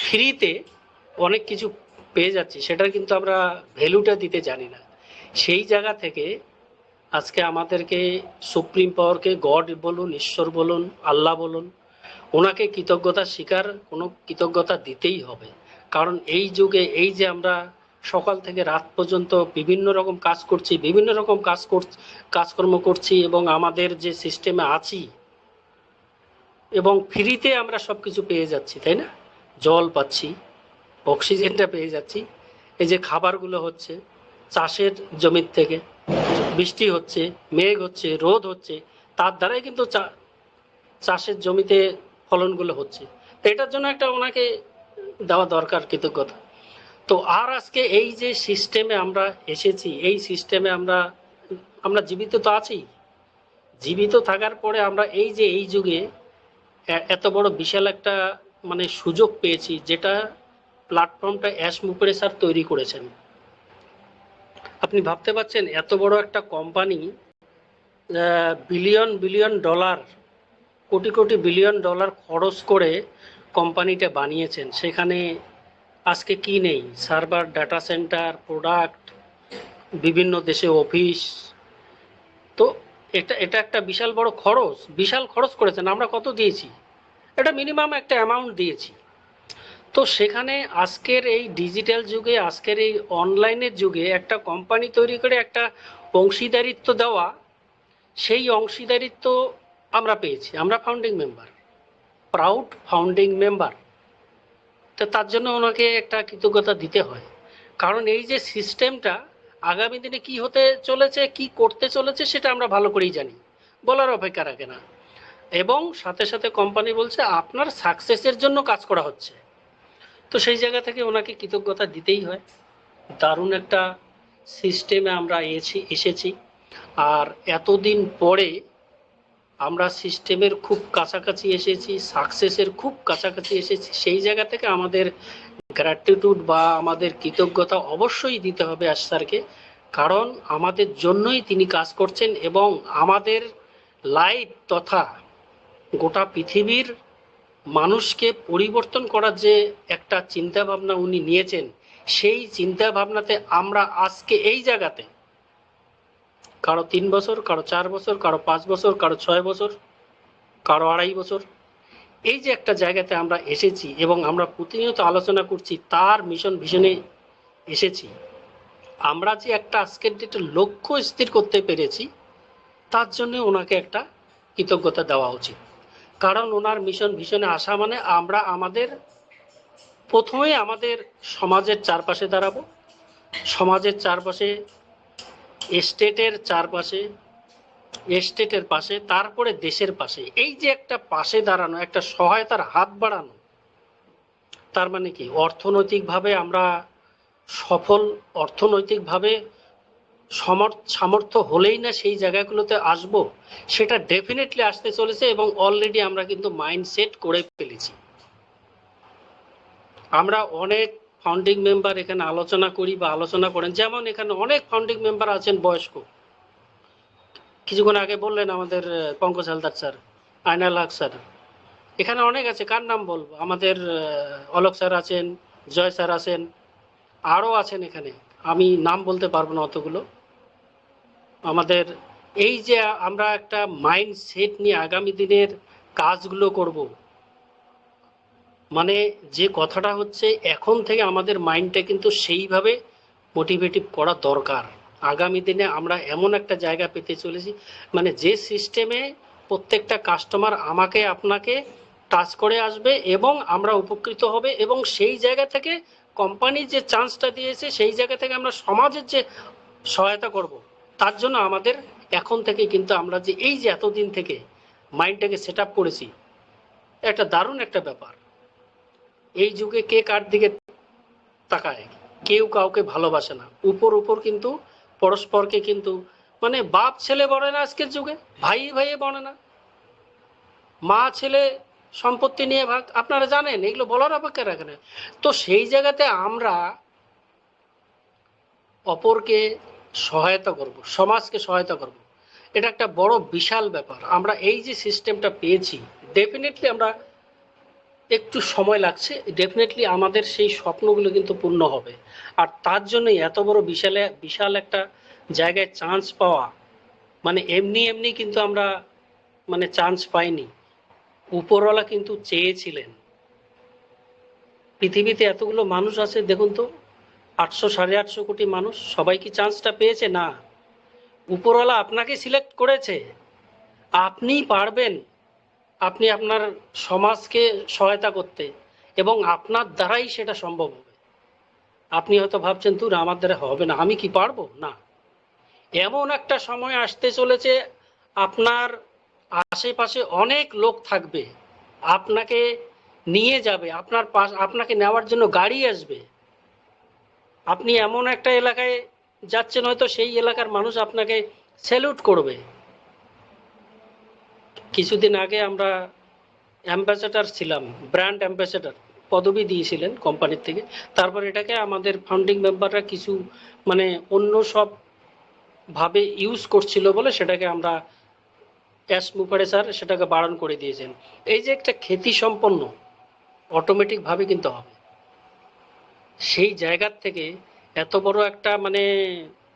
ফ্রিতে অনেক কিছু পেয়ে যাচ্ছি, সেটার কিন্তু আমরা ভ্যালুটা দিতে জানি না। সেই জায়গা থেকে আজকে আমাদেরকে সুপ্রিম পাওয়ারকে গড বলুন, ঈশ্বর বলুন, আল্লাহ বলুন, ওনাকে কৃতজ্ঞতা স্বীকার, কোনো কৃতজ্ঞতা দিতেই হবে। কারণ এই যুগে এই যে আমরা সকাল থেকে রাত পর্যন্ত বিভিন্ন রকম কাজ করছি, বিভিন্ন রকম কাজকর্ম করছি, এবং আমাদের যে সিস্টেমে আছি এবং ফ্রিতে আমরা সব কিছু পেয়ে যাচ্ছি, তাই না? জল পাচ্ছি, অক্সিজেনটা পেয়ে যাচ্ছি, এই যে খাবারগুলো হচ্ছে চাষের জমির থেকে, বৃষ্টি হচ্ছে, মেঘ হচ্ছে, রোদ হচ্ছে, তার দ্বারাই কিন্তু চাষের জমিতে ফলনগুলো হচ্ছে। তো এটার জন্য একটা ওনাকে দেওয়া দরকার কৃতজ্ঞতা। তো আর আজকে এই যে সিস্টেমে আমরা এসেছি, এই সিস্টেমে আমরা জীবিত তো আছি। জীবিত থাকার পরে আমরা এই যে এই যুগে এত বড় বিশাল একটা মানে সুযোগ পেয়েছি, যেটা প্ল্যাটফর্মটা এসমুফারি স্যার তৈরি করেছেন। আপনি ভাবতে পারছেন এত বড় একটা company, billion billion dollar, crore crore billion dollar খরচ করে কোম্পানিটা বানিয়েছেন, সেখানে আজকে কি নেই? সার্ভার, ডাটা সেন্টার, প্রোডাক্ট, বিভিন্ন দেশে অফিস। তো এটা একটা বিশাল বড় খরচ, বিশাল খরচ করেছেন। আমরা কত দিয়েছি? এটা মিনিমাম একটা অ্যামাউন্ট দিয়েছি। তো সেখানে আজকের এই ডিজিটাল যুগে, আজকের এই অনলাইনের যুগে একটা কোম্পানি তৈরি করে একটা অংশীদারিত্ব দেওয়া, সেই অংশীদারিত্ব আমরা পেয়েছি। আমরা founding member, proud founding member. তো তার জন্য ওনাকে একটা কৃতজ্ঞতা দিতে হয়, কারণ এই যে সিস্টেমটা আগামী দিনে কি হতে চলেছে, কি করতে চলেছে, সেটা আমরা ভালো করেই জানি, বলার অপেক্ষা রাখে না। এবং সাথে সাথে কোম্পানি বলছে আপনার সাকসেসের জন্য কাজ করা হচ্ছে। তো সেই জায়গা থেকে ওনাকে কৃতজ্ঞতা দিতেই হয়। দারুণ একটা সিস্টেমে আমরা এসেছি, আর এতদিন পরে আমরা সিস্টেমের খুব কাছাকাছি এসেছি, সাকসেসের খুব কাছাকাছি এসেছি। সেই জায়গা থেকে আমাদের গ্র্যাটিটিউড বা আমাদের কৃতজ্ঞতা অবশ্যই দিতে হবে স্যারকে, কারণ আমাদের জন্যই তিনি কাজ করছেন, এবং আমাদের লাইফ তথা গোটা পৃথিবীর মানুষকে পরিবর্তন করার যে একটা চিন্তা ভাবনা উনি নিয়েছেন, সেই চিন্তা ভাবনাতে আমরা আজকে এই জায়গাতে, কারো 3 বছর, কারো 4 বছর, কারো 5 বছর, কারো 6 বছর, কারো 2.5 বছর, এই যে একটা জায়গাতে আমরা এসেছি এবং আমরা প্রতিনিয়ত আলোচনা করছি, তার মিশন ভিশনে এসেছি। আমরা যে একটা আজকের ডেটে লক্ষ্য স্থির করতে পেরেছি, তার জন্য ওনাকে একটা কৃতজ্ঞতা দেওয়া উচিত। কারণ ওনার মিশন ভিশনে আসা মানে আমরা প্রথমে আমাদের সমাজের চারপাশে দাঁড়াবো, সমাজের চারপাশে, স্টেটের চারপাশে, এস্টেটের পাশে, তারপরে দেশের পাশে। এই যে একটা পাশে দাঁড়ানো, একটা সহায়তার হাত বাড়ানো, তার মানে কি অর্থনৈতিকভাবে আমরা সফল, অর্থনৈতিকভাবে সামর্থ্য হলেই না সেই জায়গাগুলোতে আসব, সেটা ডেফিনেটলি আসতে চলেছে এবং অলরেডি আমরা কিন্তু মাইন্ডসেট করে ফেলেছি। আমরা অনেক ফাউন্ডিং মেম্বার এখানে আলোচনা করি বা আলোচনা করেন, যেমন এখানে অনেক ফাউন্ডিং মেম্বার আছেন বয়স্ক, কিছুক্ষণ আগে বললেন আমাদের পঙ্কজ হালদার স্যার, আয়নাল হক স্যার, এখানে অনেক আছে, কার নাম বলবো, আমাদের অলোক স্যার আছেন, জয় স্যার আছেন, আরও আছেন এখানে, আমি নাম বলতে পারবো না অতগুলো। আমাদের এই যে আমরা একটা মাইন্ড সেট নিয়ে আগামী দিনের কাজগুলো করব, মানে যে কথাটা হচ্ছে এখন থেকে আমাদের মাইন্ডটা কিন্তু সেইভাবে মোটিভেটিভ করা দরকার। আগামী দিনে আমরা এমন একটা জায়গা পেতে চলেছি, মানে যে সিস্টেমে প্রত্যেকটা কাস্টমার আমাকে আপনাকে টাচ করে আসবে এবং আমরা উপকৃত হবে, এবং সেই জায়গা থেকে কোম্পানি যে চান্সটা দিয়েছে সেই জায়গা থেকে আমরা সমাজের যে সহায়তা করব, তার জন্য আমাদের এখন থেকে কিন্তু আমরা যে এই যে এতদিন থেকে মাইন্ডটাকে সেট আপ করেছি, একটা দারুণ একটা ব্যাপার। এই যুগে কে কার দিকে তাকায়, কেউ কাউকে ভালোবাসে না, উপর কিন্তু পরস্পরকে কিন্তু মানে বাপ ছেলে বলে না আজকের যুগে, ভাই ভাইয়ে বলে না, মা ছেলে সম্পত্তি নিয়ে ভাগ, আপনারা জানেন, এগুলো বলার অপেক্ষা রাখে না। তো সেই জায়গাতে আমরা অপরকে সহায়তা করব, সমাজকে সহায়তা করব, এটা একটা বড় বিশাল ব্যাপার। আমরা এই যে সিস্টেমটা পেয়েছি, ডেফিনেটলি আমরা একটু সময় লাগছে, ডেফিনেটলি আমাদের সেই স্বপ্নগুলো কিন্তু পূর্ণ হবে। আর তার জন্যই এত বড় বিশাল একটা জায়গায় চান্স পাওয়া, মানে এমনি কিন্তু আমরা মানে চান্স পাইনি, উপরওয়ালা কিন্তু চেয়েছিলেন। পৃথিবীতে এতগুলো মানুষ আছে দেখুন তো, 800-850 কোটি মানুষ, সবাই কি চান্সটা পেয়েছে? না, উপরওয়ালা আপনাকে সিলেক্ট করেছে, আপনি পারবেন, আপনি আপনার সমাজকে সহায়তা করতে, এবং আপনার দ্বারাই সেটা সম্ভব হবে। আপনি হয়তো ভাবছেন তুই আমার দ্বারা হবে না, আমি কি পারবো? না, এমন একটা সময় আসতে চলেছে, আপনার আশেপাশে অনেক লোক থাকবে, আপনাকে নিয়ে যাবে, আপনাকে নেওয়ার জন্য গাড়ি আসবে। আপনি এমন একটা এলাকায় যাচ্ছেন, হয়তো সেই এলাকার মানুষ আপনাকে স্যালুট করবে। কিছুদিন আগে আমরা অ্যাম্বাসেডার ছিলাম, ব্র্যান্ড অ্যাম্বাসেডার পদবি দিয়েছিলেন কোম্পানির থেকে, তারপর এটাকে আমাদের ফাউন্ডিং মেম্বাররা কিছু মানে অন্য সব ভাবে ইউজ করছিল বলে সেটাকে আমরা এস মুখার্জি স্যার সেটাকে বারণ করে দিয়েছেন। এই যে একটা খ্যাতি সম্পন্ন অটোমেটিক ভাবে কিন্তু হবে, সেই জায়গার থেকে এত বড় একটা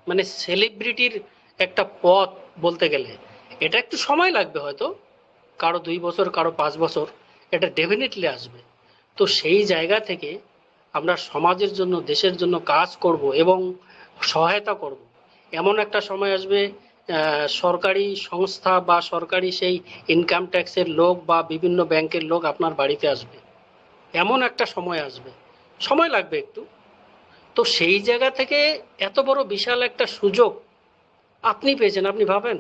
মানে সেলিব্রিটির একটা পথ বলতে গেলে এটা একটু সময় লাগবে, হয়তো কারো 2 বছর, কারো 5 বছর, এটা ডেফিনেটলি আসবে। তো সেই জায়গা থেকে আমরা সমাজের জন্য, দেশের জন্য কাজ করব এবং সহায়তা করব। এমন একটা সময় আসবে, সরকারি সংস্থা বা সরকারি সেই ইনকাম ট্যাক্সের লোক বা বিভিন্ন ব্যাংকের লোক আপনার বাড়িতে আসবে, এমন একটা সময় আসবে, সময় লাগবে একটু। তো সেই জায়গা থেকে এত বড় বিশাল একটা সুযোগ আপনি পেয়েছেন, আপনি ভাবেন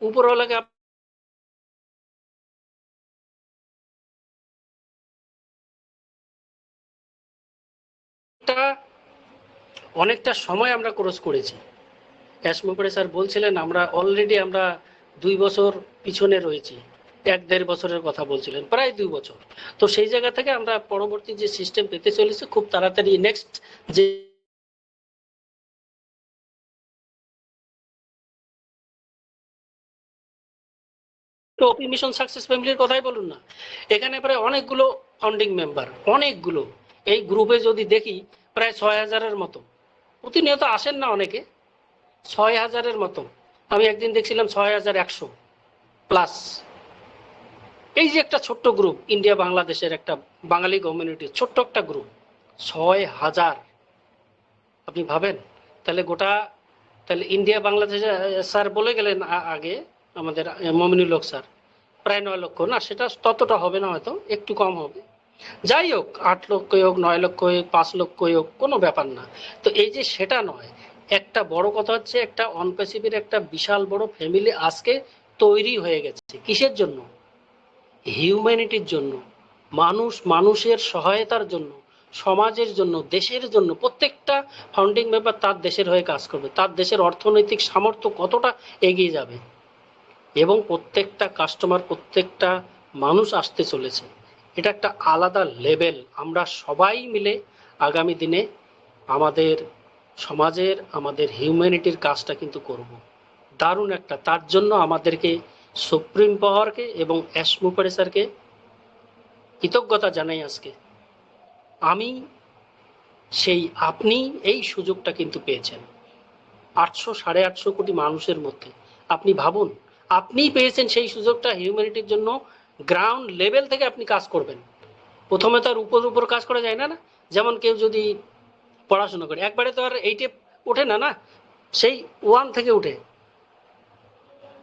উপরওয়ালাকে অনেকটা সময় আমরা ক্রস করেছি। এস মুখার্জি স্যার বলছিলেন আমরা অলরেডি 2 বছর পিছনে রয়েছি, 1-1.5 বছরের কথা বলছিলেন, প্রায় 2 বছর। তো সেই জায়গা থেকে আমরা পরবর্তী যে সিস্টেম পেতে চলেছে খুব তাড়াতাড়ি, নেক্সট যে ওপি মিশন সাকসেস ফ্যামিলির কথাই বলুন না, এখানে প্রায় অনেকগুলো ফাউন্ডিং মেম্বার, অনেকগুলো, এই গ্রুপে যদি দেখি প্রায় 6000-এর মতো, প্রতিনিয়ত আসেন না অনেকে, 6000-এর মতো, আমি একদিন দেখছিলাম 6100 প্লাস। এই যে একটা ছোট্ট গ্রুপ, ইন্ডিয়া বাংলাদেশের একটা বাঙালি কমিউনিটির ছোট্ট একটা গ্রুপ, 6000, আপনি ভাবেন তাহলে গোটা, তাহলে ইন্ডিয়া বাংলাদেশে স্যার বলে গেলেন আগে আমাদের মমিনুল হক স্যার, প্রায় 9 লক্ষ, না সেটা ততটা হবে না, হয়তো একটু কম হবে, যাই হোক 8 লক্ষই হোক, 9 লক্ষই হোক, 5 লক্ষই হোক, কোনো ব্যাপার না। তো এই যে সেটা নয়, একটা বড় কথা হচ্ছে একটা অনপ্যাসিভের একটা বিশাল বড় ফ্যামিলি আজকে তৈরি হয়ে গেছে। কিসের জন্য? হিউম্যানিটির জন্য, মানুষের সহায়তার জন্য, সমাজের জন্য, দেশের জন্য। প্রত্যেকটা ফাউন্ডিং মেম্বার তার দেশের হয়ে কাজ করবে, তার দেশের অর্থনৈতিক সামর্থ্য কতটা এগিয়ে যাবে, এবং প্রত্যেকটা কাস্টমার, প্রত্যেকটা মানুষ আসতে চলেছে। এটা একটা আলাদা লেভেল। আমরা সবাই মিলে আগামী দিনে আমাদের সমাজের, আমাদের হিউম্যানিটির কাজটা কিন্তু করব। দারুণ একটা, তার জন্য আমাদেরকে সুপ্রিম পাওয়ারকে এবং এস মুখার্জি স্যারকে কৃতজ্ঞতা জানাই আজকে। আমি সেই আপনি এই সুযোগটা কিন্তু পেয়েছেন 800-850 কোটি মানুষের মধ্যে। আপনি ভাবুন, আপনিই পেয়েছেন সেই সুযোগটা হিউম্যানিটির জন্য। গ্রাউন্ড লেভেল থেকে আপনি কাজ করবেন। প্রথমে তো আর উপর কাজ করা যায় না। যেমন কেউ যদি পড়াশোনা করে একবারে তো আর 8-এ ওঠে না, সেই 1 থেকে উঠে,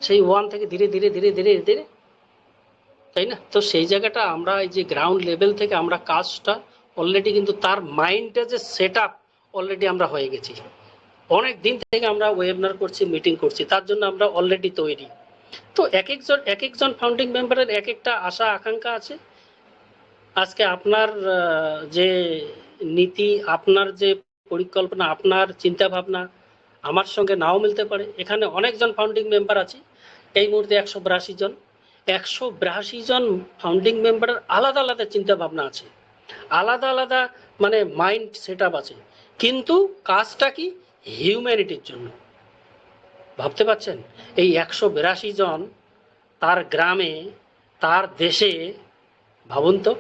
সেই 1 থেকে ধীরে ধীরে ধীরে ধীরে ধীরে, তাই না? তো সেই জায়গাটা আমরা এই যে গ্রাউন্ড লেভেল থেকে আমরা কাজটা অলরেডি কিন্তু তার মাইন্ডটা যে সেট আপ অলরেডি আমরা হয়ে গেছি। অনেক দিন থেকে আমরা ওয়েবিনার করছি, মিটিং করছি, তার জন্য আমরা অলরেডি তৈরি। তো এক একজন ফাউন্ডিং মেম্বারের এক একটা আশা আকাঙ্ক্ষা আছে। আজকে আপনার যে নীতি, আপনার যে পরিকল্পনা, আপনার চিন্তা ভাবনা আমার সঙ্গে নাও মিলতে পারে। এখানে অনেকজন ফাউন্ডিং মেম্বার আছে, এই মুহূর্তে 182 জন। 182 জন ফাউন্ডিং মেম্বারের আলাদা আলাদা চিন্তা ভাবনা আছে, আলাদা আলাদা মানে মাইন্ড সেট আপ আছে, কিন্তু কাজটা কি? হিউম্যানিটির জন্য। ভাবতে পারছেন? এই 182 জন তার গ্রামে, তার দেশে, ভাবুন তো।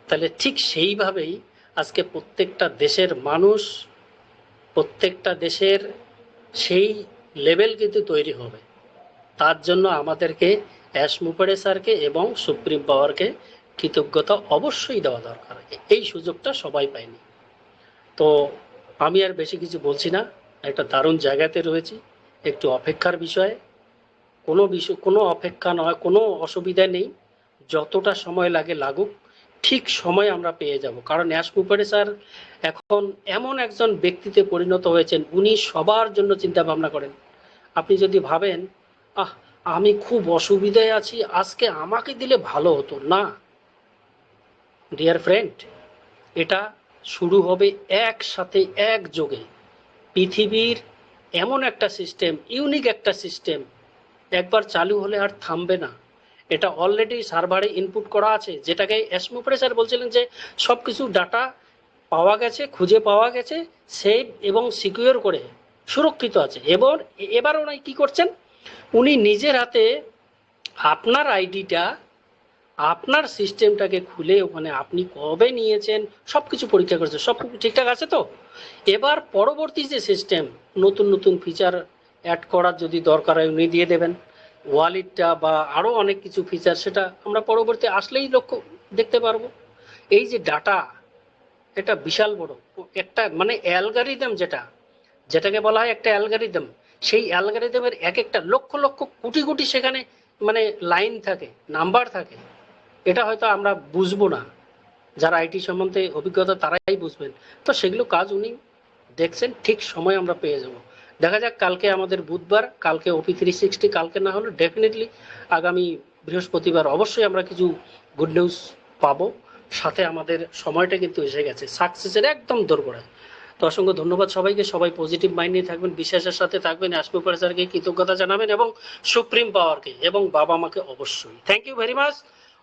তাহলে ঠিক সেইভাবেই আজকে প্রত্যেকটা দেশের মানুষ, প্রত্যেকটা দেশের সেই লেভেল কিন্তু তৈরি হবে। তার জন্য আমাদেরকে এস মুখার্জি স্যারকে এবং সুপ্রিম পাওয়ারকে কৃতজ্ঞতা অবশ্যই দেওয়া দরকার। এই সুযোগটা সবাই পায়নি। তো আমি আর বেশি কিছু বলছি না, একটা দারুণ জায়গাতে রয়েছি। একটু অপেক্ষার বিষয়, কোনো অপেক্ষা নয়, কোনো অসুবিধা নেই। যতটা সময় লাগে লাগুক, ঠিক সময় আমরা পেয়ে যাব। কারণ এস মুখার্জি স্যার এখন এমন একজন ব্যক্তিতে পরিণত হয়েছেন, উনি সবার জন্য চিন্তা ভাবনা করেন। আপনি যদি ভাবেন আমি খুব অসুবিধায় আছি, আজকে আমাকে দিলে ভালো হতো, না ডিয়ার ফ্রেন্ড, এটা শুরু হবে একসাথে, একযোগে। পৃথিবীর এমন একটা সিস্টেম, ইউনিক একটা সিস্টেম, একবার চালু হলে আর থামবে না। এটা অলরেডি সার্ভারে ইনপুট করা আছে, যেটাকে এস মুখার্জি স্যার বলছিলেন যে সব কিছু ডাটা পাওয়া গেছে, খুঁজে পাওয়া গেছে, সেভ এবং সিকিউর করে সুরক্ষিত আছে। এবার উনি কি করছেন? উনি নিজের হাতে আপনার আইডিটা, আপনার সিস্টেমটাকে খুলে ওখানে আপনি কবে নিয়েছেন সব কিছু পরীক্ষা করছে, সব ঠিকঠাক আছে তো। এবার পরবর্তী যে সিস্টেম, নতুন নতুন ফিচার অ্যাড করার যদি দরকার হয় উনি দিয়ে দেবেন। ওয়ালেটটা বা আরও অনেক কিছু ফিচার, সেটা আমরা পরবর্তী আসলেই লক্ষ্য দেখতে পারবো। এই যে ডাটা, এটা বিশাল বড় একটা মানে অ্যালগরিদম, যেটাকে বলা হয় একটা অ্যালগরিদম। সেই অ্যালগরিদমের এক একটা লক্ষ লক্ষ কোটি কোটি সেখানে মানে লাইন থাকে, নাম্বার থাকে। এটা হয়তো আমরা বুঝবো না, যারা আইটি সম্বন্ধে অভিজ্ঞতা তারাই বুঝবেন। তো সেগুলো কাজ উনি দেখছেন, ঠিক সময় আমরা পেয়ে যাব। দেখা যাক, কালকে আমাদের বুধবার, কালকে OP 360, কালকে না হলে ডেফিনেটলি আগামী বৃহস্পতিবার অবশ্যই আমরা কিছু গুড নিউজ পাবো। সাথে আমাদের সময়টা কিন্তু এসে গেছে সাকসেসের একদম দোরগোড়ায়। তো অসংখ্য ধন্যবাদ সবাইকে। সবাই পজিটিভ মাইন্ড নিয়ে থাকবেন, বিশ্বাসের সাথে থাকবেন, এস মুখার্জি স্যারকে কৃতজ্ঞতা জানাবেন এবং সুপ্রিম পাওয়ারকে এবং বাবা মাকে অবশ্যই। Thank you very much.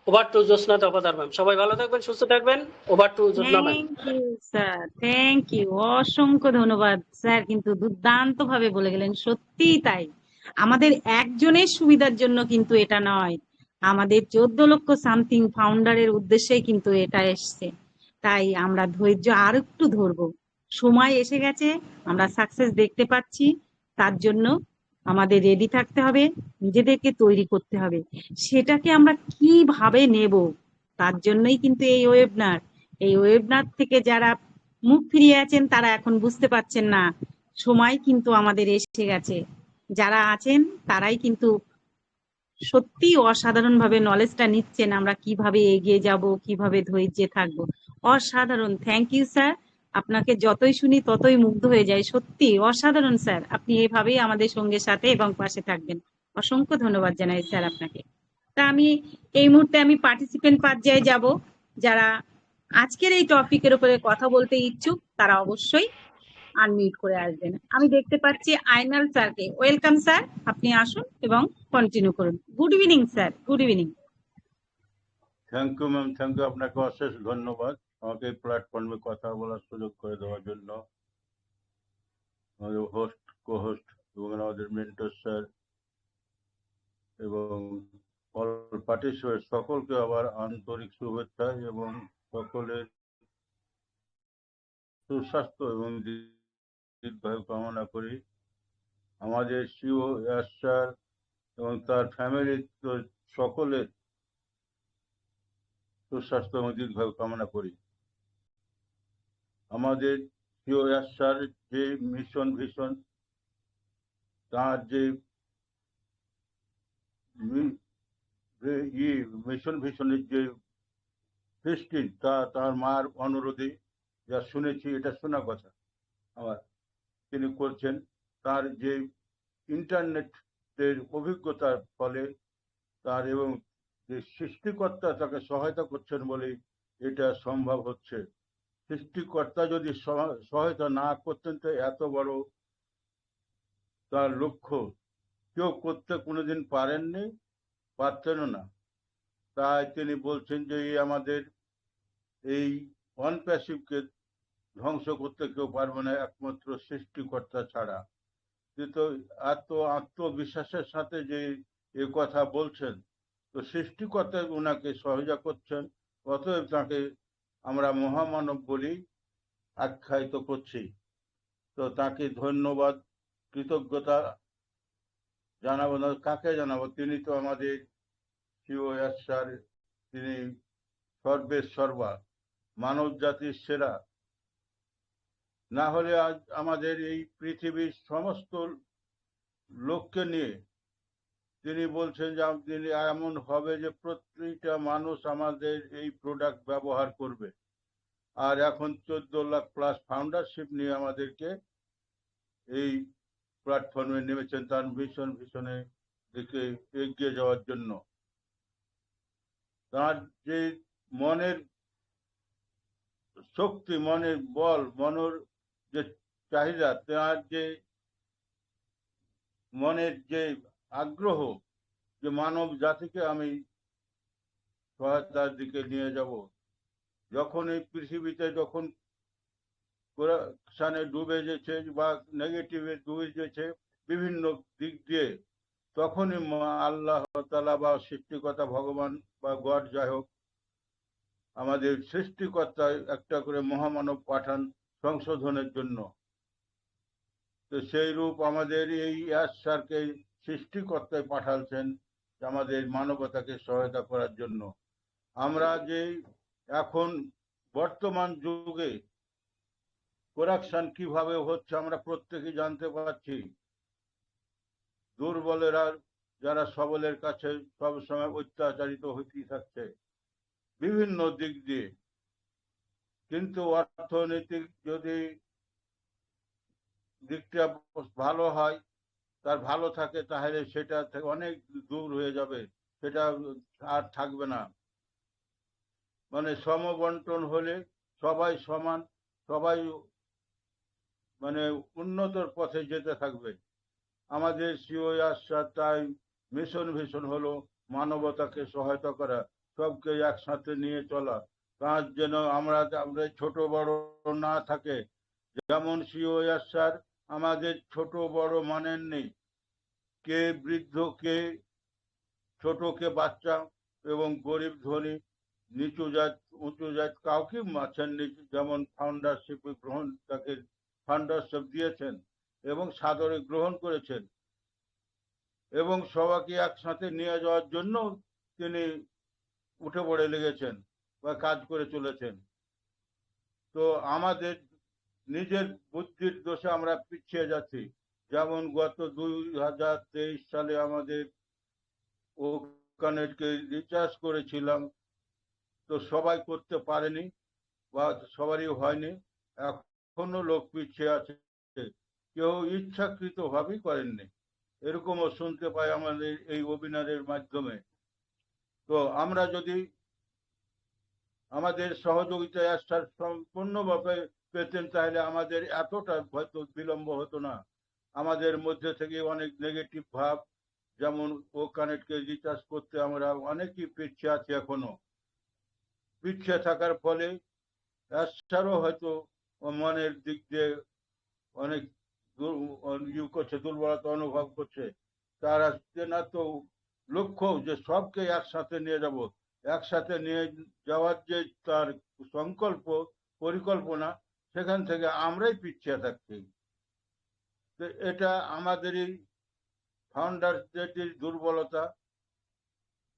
Over to Jyotsna Tapadar ma'am. সবাই ভালো থাকবেন, সুস্থ থাকবেন। Over to Jyotsna ma'am. Thank you sir, thank you, অসংখ্য ধন্যবাদ স্যার। কিন্তু দুর্দান্ত ভাবে বলে গেলেন, সত্যিই তাই। আমাদের একজনের সুবিধার জন্য কিন্তু এটা নয়, আমাদের 14 লক্ষ সামথিং ফাউন্ডারের উদ্দেশ্যেই কিন্তু এটা এসছে। তাই আমরা ধৈর্য আর একটু ধরবো, সময় এসে গেছে, আমরা সাকসেস দেখতে পাচ্ছি। তার জন্য আমাদের রেডি থাকতে হবে, নিজেদেরকে তৈরি করতে হবে। সেটাকে আমরা কিভাবে নেব, তার জন্যই কিন্তু এই ওয়েবিনার থেকে যারা মুখ ফিরিয়ে আছেন তারা এখন বুঝতে পারছেন না, সময় কিন্তু আমাদের এসে গেছে। যারা আছেন তারাই কিন্তু সত্যি অসাধারণ ভাবে নলেজটা নিচ্ছেন, আমরা কিভাবে এগিয়ে যাব, কিভাবে ধৈর্যে থাকবো। অসাধারণ, থ্যাংক ইউ স্যার। আপনাকে যতই শুনি ততই মুগ্ধ হয়ে যাই। সত্যি অসাধারণ স্যার, আপনি এভাবেই আমাদের সঙ্গে সাথে এবং পাশে থাকবেন। অসংখ্য ধন্যবাদ জানাই স্যার আপনাকে। তা আমি এই মুহূর্তে আমি পার্টিসিপেন্ট পর্যায়ে যাব। যারা আজকের এই টপিকের উপরে কথা বলতে ইচ্ছুক তারা অবশ্যই আনমিউট করে আসবেন। আমি দেখতে পাচ্ছি আইনাল স্যারকে। ওয়েলকাম স্যার, আপনি আসুন এবং কন্টিনিউ করুন। Good evening sir, good evening. Thank you ma'am, thank you. আপনাকে অশেষ ধন্যবাদ আমাকে এই প্ল্যাটফর্মে কথা বলার সুযোগ করে দেওয়ার জন্য। আমাদের হোস্ট, কো হোস্ট এবং আমাদের মেন্টর স্যার এবং অল পার্টিসিপেন্ট সকলকে আবার আন্তরিক শুভেচ্ছা এবং সকলের সুস্বাস্থ্য এবং দীর্ঘায়ু কামনা করি। আমাদের সিও স্যার এবং তার ফ্যামিলি সকলের সুস্বাস্থ্য এবং দীর্ঘায়ু কামনা করি। আমাদের সিও স্যার যে মিশন ভিশন, তার যে মিশন ভিশনের যে সৃষ্টি তার মার অনুরোধে যা শুনেছি, এটা শোনা কথা আমার, তিনি করছেন। তার যে ইন্টারনেটের অভিজ্ঞতার ফলে তার এবং যে সৃষ্টিকর্তা তাকে সহায়তা করছেন বলে এটা সম্ভব হচ্ছে। সৃষ্টিকর্তা যদি সহায়তা না করতেন তো এত বড় তার লক্ষ্য কেউ করতে কোনোদিন পারেননি, পারতেনও না। তাই তিনি বলছেন যে আমাদের এই অনপ্যাসিভকে ধ্বংস করতে কেউ পারবে না একমাত্র সৃষ্টিকর্তা ছাড়া। কিন্তু এত আত্মবিশ্বাসের সাথে যে এ কথা বলছেন, তো সৃষ্টিকর্তা ওনাকে সহায়তা করছেন, অতএব তাকে আমরা মহামানব বলি আখ্যায়িত করছি। তো তাকে ধন্যবাদ, কৃতজ্ঞতা জানাবো না, কাকে জানাবো? তিনি তো আমাদের সিও স্যার, তিনি সর্বের সর্বা, মানব জাতির সেরা। না হলে আজ আমাদের এই পৃথিবীর সমস্ত লোককে নিয়ে তিনি বলছেন যে তিনি এমন হবে যে প্রতিটা মানুষ আমাদের এই প্রোডাক্ট ব্যবহার করবে। আর এখন 14 লাখ প্লাস ফাউন্ডারশিপ নিয়ে আমাদেরকে এই প্ল্যাটফর্মে নেমেছেন তার ভীষণের দিকে এগিয়ে যাওয়ার জন্য। তার যে মনের শক্তি, মনের বল, মনের যে চাহিদা, তার যে মনের যে আগ্রহ যে মানব জাতিকে আমি সহায়তার দিকে নিয়ে যাব। যখন এই পৃথিবীতে যখন করাপশনে ডুবে যেছে বা নেগেটিভে ডুবে যেছে বিভিন্ন দিক দিয়ে, তখনই আল্লাহ তাআলা বা সৃষ্টিকর্তা ভগবান বা গড যাই হোক, আমাদের সৃষ্টিকর্তা একটা করে মহামানব পাঠান সংশোধনের জন্য। তো সেই রূপ আমাদের এই স্যারকে সৃষ্টিকর্তায় পাঠাচ্ছেন আমাদের মানবতাকে সহায়তা করার জন্য। আমরা যে এখন বর্তমান যুগে করাপশন কিভাবে হচ্ছে আমরা প্রত্যেকেই জানতে পারছি। দুর্বলেরা যারা সবলের কাছে সবসময় অত্যাচারিত হতেই থাকছে বিভিন্ন দিক দিয়ে। কিন্তু অর্থনৈতিক যদি দিকটা ভালো হয়, তার ভালো থাকে, তাহলে সেটা থেকে অনেক দূর হয়ে যাবে, সেটা আর থাকবে না। মানে সমবন্টন হলে সবাই সমান, সবাই মানে উন্নতর পথে যেতে থাকবে। আমাদের সিও স্যার তাই মিশন ভিশন হলো মানবতাকে সহায়তা করা, সবকে একসাথে নিয়ে চলা। তার যেন আমরা ছোট বড় না থাকে। যেমন সিও স্যার আমাদের ছোট বড় মানেন নেই, কে বৃদ্ধ, কে ছোট, কে বাচ্চা, এবং গরিব ধনী, নিচু জাত উঁচু জাত কাউকে মাছেননি। যেমন ফাউন্ডারশিপ গ্রহণ, তাকে ফাউন্ডারশিপ দিয়েছেন এবং সাদরে গ্রহণ করেছেন এবং সবাইকে একসাথে নিয়ে যাওয়ার জন্য তিনি উঠে পড়ে লেগেছেন বা কাজ করে চলেছেন। তো আমাদের নিজের বুদ্ধির দোষে আমরা পিছিয়ে যাচ্ছি। যেমন গত 2023 সালে আমাদের ওখানেকে রিচার্জ করেছিলাম, তো সবাই করতে পারেনি বা সবারই হয়নি। এখনো লোক পিছিয়ে আছে, কেউ ইচ্ছাকৃত ভাবেই করেননি, এরকমও শুনতে পাই আমাদের এই ওয়েবিনারের মাধ্যমে। তো আমরা যদি আমাদের সহযোগিতা সম্পূর্ণভাবে পেতেন তাহলে আমাদের এতটা হয়তো বিলম্ব হতো না। আমাদের মধ্যে থেকে অনেক নেগেটিভ ভাব, যেমন ও কানেক্টকে রিচার্জ করতে আমরা অনেকই পিছিয়ে আছি, এখনো পিছিয়ে থাকার ফলে এছাড়াও হয়তো মনের দিক দিয়ে অনেক করছে, দুর্বলতা অনুভব করছে। তারা না তো লক্ষ্য যে সবকে একসাথে নিয়ে যাব, একসাথে নিয়ে যাওয়ার যে তার সংকল্প পরিকল্পনা, সেখান থেকে আমরাই পিছিয়ে থাকছি। তো এটা আমাদেরই ফাউন্ডারদের দুর্বলতা।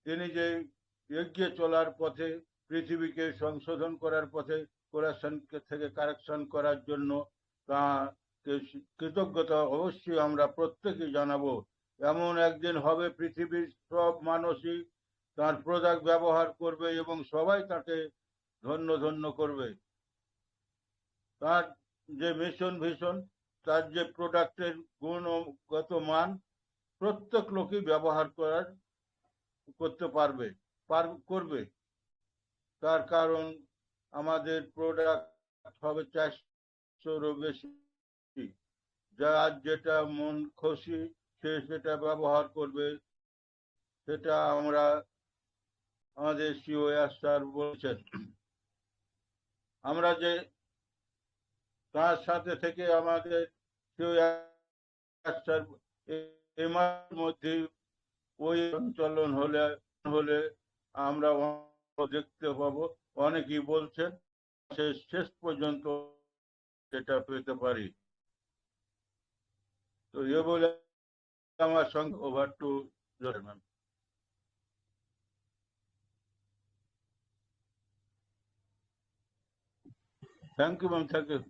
তিনি যে এগিয়ে চলার পথে, পৃথিবীকে সংশোধন করার পথে, কোরাপশন থেকে কারেকশন করার জন্য তাকে কৃতজ্ঞতা অবশ্যই আমরা প্রত্যেকেই জানাবো। এমন একদিন হবে পৃথিবীর সব মানুষই তার প্রোডাক্ট ব্যবহার করবে এবং সবাই তাকে ধন্য ধন্য করবে। তার যে মিশন ভিশন, তার যে প্রোডাক্টের গুণগত মান প্রত্যেক লোকই ব্যবহার করতে করবে। তার কারণ আমাদের প্রোডাক্ট হবে 400-এরও বেশি। যার যেটা মন খুশি সে সেটা ব্যবহার করবে, সেটা আমরা আমাদের সিও স্যার বলছেন। আমরা যে তার সাথে থেকে আমাদের সিও স্যার এই মাসের মধ্যে ওই সঞ্চালন হলে আমরা দেখতে পাবো। অনেকেই বলছেন শেষ পর্যন্ত সেটা পেতে পারি। তো এ বলে আমার সঙ্গে over to Joy ma'am. Thank you ma'am, thank you.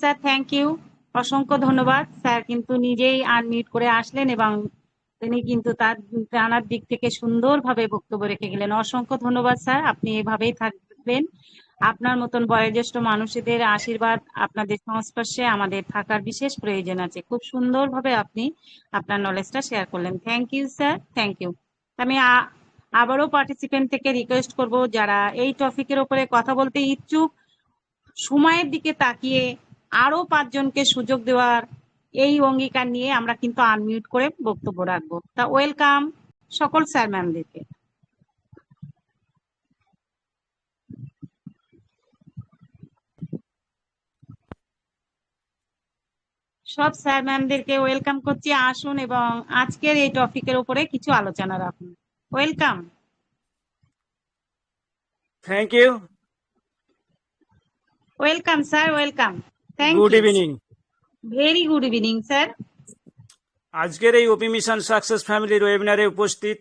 Sir, thank you, অসংখ্য ধন্যবাদ। স্যার কিন্তু নিজেই আনমিউট করে আসলেন এবং তিনি কিন্তু তার জানার দিক থেকে সুন্দরভাবে বক্তব্য রেখে গেলেন। অসংখ্য ধন্যবাদ স্যার, আপনি এভাবেই থাকবেন। আপনার মতন বয়োজ্যেষ্ঠ মানুষদের আশীর্বাদ, আপনাদের সংস্পর্শে আমাদের থাকার বিশেষ প্রয়োজন আছে। খুব সুন্দরভাবে আপনি আপনার নলেজটা শেয়ার করলেন। Thank you sir, thank you. আমি আবারও পার্টিসিপেন্ট থেকে রিকোয়েস্ট করব, যারা এই টপিকের উপরে কথা বলতে ইচ্ছুক, সময়ের দিকে তাকিয়ে আরো 5 জনকে সুযোগ দেওয়ার এই অঙ্গীকার নিয়ে আমরা কিন্তু আনমিউট করে বক্তব্য রাখবো। তা ওয়েলকাম সকল স্যার ম্যামদেরকে। সব স্যার ম্যামদেরকে ওয়েলকাম করছি, আসুন এবং আজকের এই টপিকের উপরে কিছু আলোচনা রাখুন। Welcome. Thank you. Welcome sir, welcome. Thank good you. Evening. Very good evening sir. আজকের এই ওপি মিশন সাকসেস ফ্যামিলির ওয়েবিনারে উপস্থিত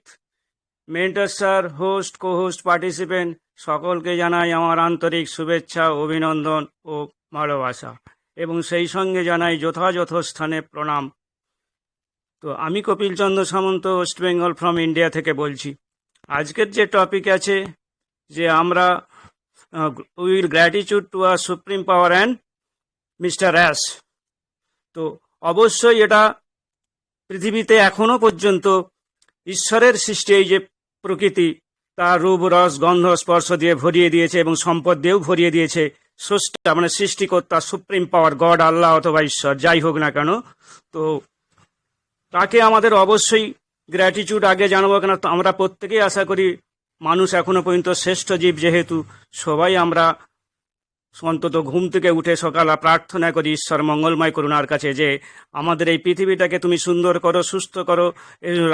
mentor sir, host, co host, participant সকলকে জানাই আমার আন্তরিক শুভেচ্ছা, অভিনন্দন ও ভালোবাসা, এবং সেই সঙ্গে জানাই যথাযথ স্থানে প্রণাম। তো আমি Kapil Chandra Samanta, West Bengal from India থেকে বলছি। আজকের যে টপিক আছে যে আমরা will gratitude to our supreme power and mister Ash. তো অবশ্যই এটা পৃথিবীতে এখনো পর্যন্ত ঈশ্বরের সৃষ্টি, এই যে প্রকৃতি তার রূপ, রস, গন্ধ, স্পর্শ দিয়ে ভরিয়ে দিয়েছে এবং সম্পদ দিয়েও ভরিয়ে দিয়েছে স্রষ্টা, মানে সৃষ্টিকর্তা, সুপ্রিম পাওয়ার, গড, আল্লাহ অথবা ঈশ্বর, যাই হোক না কেন। তো তাকে আমাদের অবশ্যই গ্র্যাটিটিউড আগে জানাবো, কেন আমরা প্রত্যেকেই আশা করি মানুষ এখনো পর্যন্ত শ্রেষ্ঠ জীব, যেহেতু সবাই আমরা অন্তত ঘুম থেকে উঠে সকালে প্রার্থনা করি ঈশ্বর মঙ্গলময় করুণার কাছে যে আমাদের এই পৃথিবীটাকে তুমি সুন্দর করো, সুস্থ করো,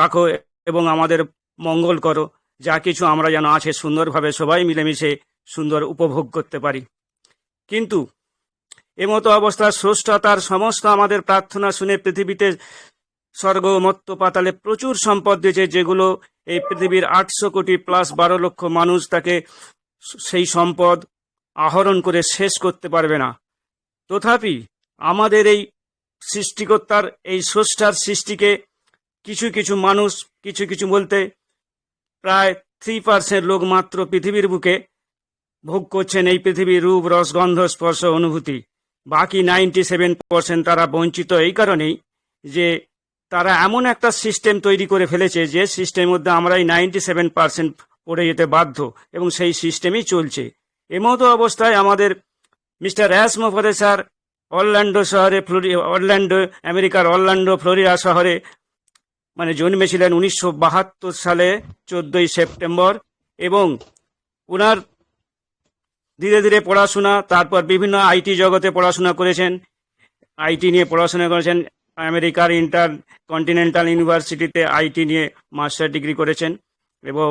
রাখো এবং আমাদের মঙ্গল করো, যা কিছু আমরা যেন আছে সুন্দরভাবে সবাই মিলেমিশে সুন্দর উপভোগ করতে পারি। কিন্তু এমতো অবস্থা স্রষ্টা তার সমস্ত আমাদের প্রার্থনা শুনে পৃথিবীতে স্বর্গ, মর্ত্য, পাতালে প্রচুর সম্পদ দিয়েছে, যেগুলো এই পৃথিবীর 800 কোটি প্লাস 12 লক্ষ মানুষ তাকে সেই সম্পদ আহরণ করে শেষ করতে পারবে না। তথাপি আমাদের এই সৃষ্টিকর্তার, এই স্রষ্টার সৃষ্টিকে কিছু কিছু মানুষ, কিছু কিছু বলতে প্রায় 3% লোক মাত্র পৃথিবীর বুকে ভোগ করছেন এই পৃথিবীর রূপ রস গন্ধ স্পর্শ অনুভূতি। বাকি 97% তারা বঞ্চিত এই কারণেই যে তারা এমন একটা সিস্টেম তৈরি করে ফেলেছে যে সিস্টেমের মধ্যে আমরা এই 97% পড়ে যেতে বাধ্য এবং সেই সিস্টেমই চলছে। এমতো অবস্থায় আমাদের মিস্টার অ্যাশ মুফারে স্যার অরল্যান্ডো শহরে আমেরিকার অরল্যান্ডো ফ্লোরিডা শহরে মানে জন্মেছিলেন 1972 সালে 14ই সেপ্টেম্বর, এবং ওনার ধীরে ধীরে পড়াশোনা, তারপর বিভিন্ন আইটি জগতে পড়াশোনা করেছেন, আইটি নিয়ে পড়াশোনা করেছেন। আমেরিকার কন্টিনেন্টাল ইউনিভার্সিটিতে আইটি নিয়ে মাস্টার ডিগ্রি করেছেন এবং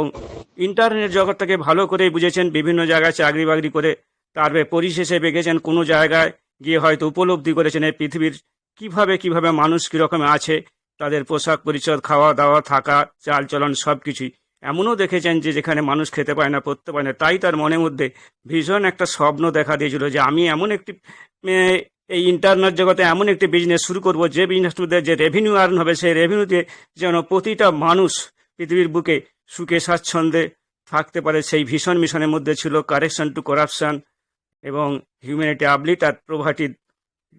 ইন্টারনেট জগৎটাকে ভালো করে বুঝেছেন। বিভিন্ন জায়গায় চাকরি বাকরি করে তারপরে পরিশেষে বেঁকেছেন কোনো জায়গায় গিয়ে হয়তো উপলব্ধি করেছেন এই পৃথিবীর কিভাবে মানুষ কিরকম আছে, তাদের পোশাক পরিচ্ছদ, খাওয়া দাওয়া, থাকা, চালচলন সবকিছুই। এমনও দেখেছেন যে যেখানে মানুষ খেতে পায় না, পড়তে পায় না, তাই তার মনের মধ্যে ভীষণ একটা স্বপ্ন দেখা দিয়েছিল যে আমি এমন একটি এই ইন্টারনেট জগতে এমন একটি বিজনেস শুরু করব যে বিজনেসটিতে যে রেভিনিউ আর্ন হবে, সেই রেভিনিউতে যেন প্রতিটা মানুষ পৃথিবীর বুকে সুখে স্বাচ্ছন্দ্যে থাকতে পারে। সেই ভীষণ মিশনের মধ্যে ছিল কারেকশন টু করাপশন এবং হিউম্যানিটি আপলিফ্ট আর প্রভার্টি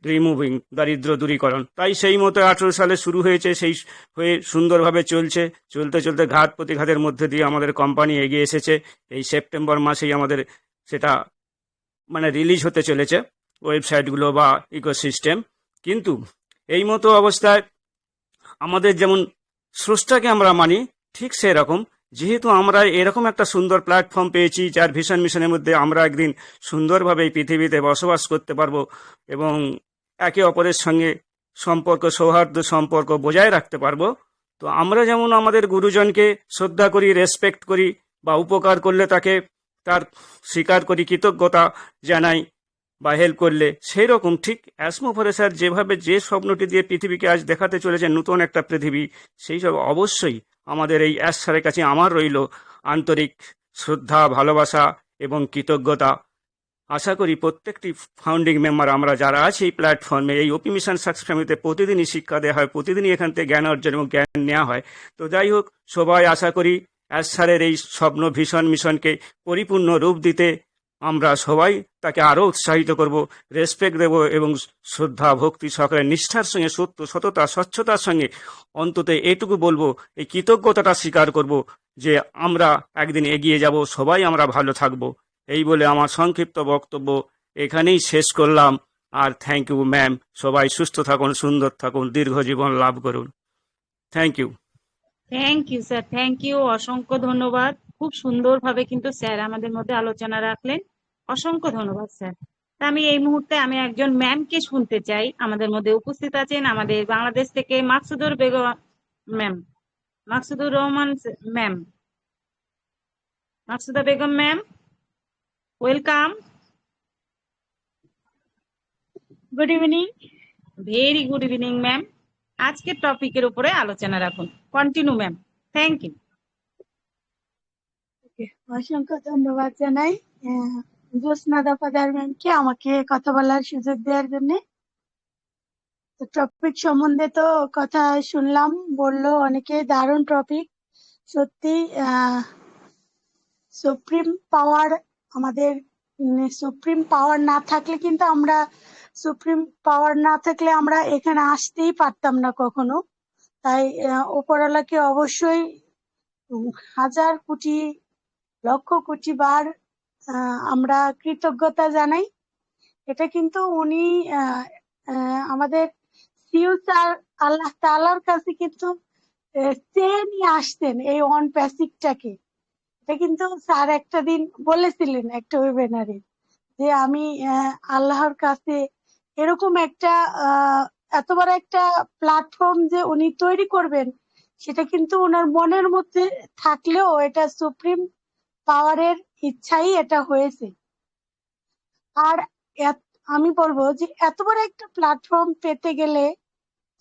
রিমুভিং, দারিদ্র দূরীকরণ। তাই সেই মতো 18 সালে শুরু হয়েছে, সেই হয়ে সুন্দরভাবে চলতে চলতে ঘাত প্রতিঘাতের মধ্যে দিয়ে আমাদের কোম্পানি এগিয়ে এসেছে। এই সেপ্টেম্বর মাসেই আমাদের সেটা মানে রিলিজ হতে চলেছে ওয়েবসাইটগুলো বা ইকোসিস্টেম। কিন্তু এই মতো অবস্থায় আমাদের যেমন স্রষ্টাকে আমরা মানি, ঠিক সেরকম যেহেতু আমরা এরকম একটা সুন্দর প্ল্যাটফর্ম পেয়েছি যার ভিশন মিশনের মধ্যে আমরা একদিন সুন্দরভাবে এই পৃথিবীতে বসবাস করতে পারবো এবং একে অপরের সঙ্গে সম্পর্ক, সৌহার্দ্য সম্পর্ক বজায় রাখতে পারবো। তো আমরা যেমন আমাদের গুরুজনকে শ্রদ্ধা করি, রেসপেক্ট করি, বা উপকার করলে তাকে তার স্বীকার করি, কৃতজ্ঞতা জানাই বা হেল্প করলে, সেই রকম ঠিক অ্যাশ মুফারে স্যার যেভাবে যে স্বপ্নটি দিয়ে পৃথিবীকে আজ দেখাতে চলেছেন নতুন একটা পৃথিবী, সেই সব অবশ্যই আমাদের এই অ্যাশ স্যারের কাছে আমার রইল আন্তরিক শ্রদ্ধা, ভালোবাসা এবং কৃতজ্ঞতা। আশা করি প্রত্যেকটি ফাউন্ডিং মেম্বার আমরা যারা আছি এই প্ল্যাটফর্মে, এই ওপি মিশন সাকসেস ফ্যামিলিতে প্রতিদিনই শিক্ষা দেওয়া হয়, প্রতিদিনই এখান থেকে জ্ঞান অর্জন এবং জ্ঞান নেওয়া হয়। তো যাই হোক, সবাই আশা করি অ্যাশ স্যারের এই স্বপ্ন ভীষণ মিশনকে পরিপূর্ণ রূপ দিতে আমরা সবাই তাকে আরও উৎসাহিত করব, রেসপেক্ট দেব এবং শ্রদ্ধা ভক্তি সহকারে নিষ্ঠার সঙ্গে, সত্য সততা স্বচ্ছতার সঙ্গে অন্তত এটুকু বলবো, এই কৃতজ্ঞতাটা স্বীকার করব যে আমরা একদিন এগিয়ে যাব, সবাই আমরা ভালো থাকব। এই বলে আমার সংক্ষিপ্ত বক্তব্য এখানেই শেষ করলাম। আর থ্যাংক ইউ ম্যাম। সবাই সুস্থ থাকুন, সুন্দর থাকুন, দীর্ঘ জীবন লাভ করুন। Thank you. Thank you sir, thank you, অসংখ্য ধন্যবাদ। খুব সুন্দরভাবে কিন্তু স্যার আমাদের মধ্যে আলোচনা রাখলেন। অসংখ্য ধন্যবাদ স্যার। তা আমি এই মুহূর্তে একজন ম্যামকে শুনতে চাই। আমাদের মধ্যে উপস্থিত আছেন আমাদের বাংলাদেশ থেকে Maksudur Begum ma'am, Maksudur Rahman ma'am, Maksuda Begum ma'am, welcome. Good evening. Very good evening ma'am. আজকের টপিকের উপরে আলোচনা রাখুন। Continue ma'am. Thank you. অসংখ্য ধন্যবাদ জানাই জ্যোৎস্না দফাদার ম্যামকে আমাকে কথা বলার সুযোগ দেওয়ার জন্য। টপিক সম্বন্ধে তো কথা শুনলাম, বললো অনেকে, দারুণ টপিক সত্যি। সুপ্রিম পাওয়ার, আমাদের সুপ্রিম পাওয়ার না থাকলে কিন্তু আমরা এখানে আসতেই পারতাম না কখনো। তাই উপরওয়ালাকে অবশ্যই হাজার কোটি লক্ষ কোটি বার আমরা কৃতজ্ঞতা জানাই। এটা কিন্তু উনি আমাদের ফিউচার আল্লাহ তাআলার কাছে কিন্তু চেয়ে নিয়ে আসতেন এই ওয়ান প্যাসিকটাকে। এটা কিন্তু স্যার একটা দিন বলেছিলেন একটা ওয়েবিনারে যে আমি আল্লাহর কাছে এরকম একটা এত বড় একটা প্ল্যাটফর্ম যে উনি তৈরি করবেন, সেটা কিন্তু ওনার মনের মধ্যে থাকলেও এটা সুপ্রিম পাওয়ারের ইচ্ছাই এটা হয়েছে। আর আমি বলবো যে এত বড় একটা প্ল্যাটফর্ম পেতে গেলে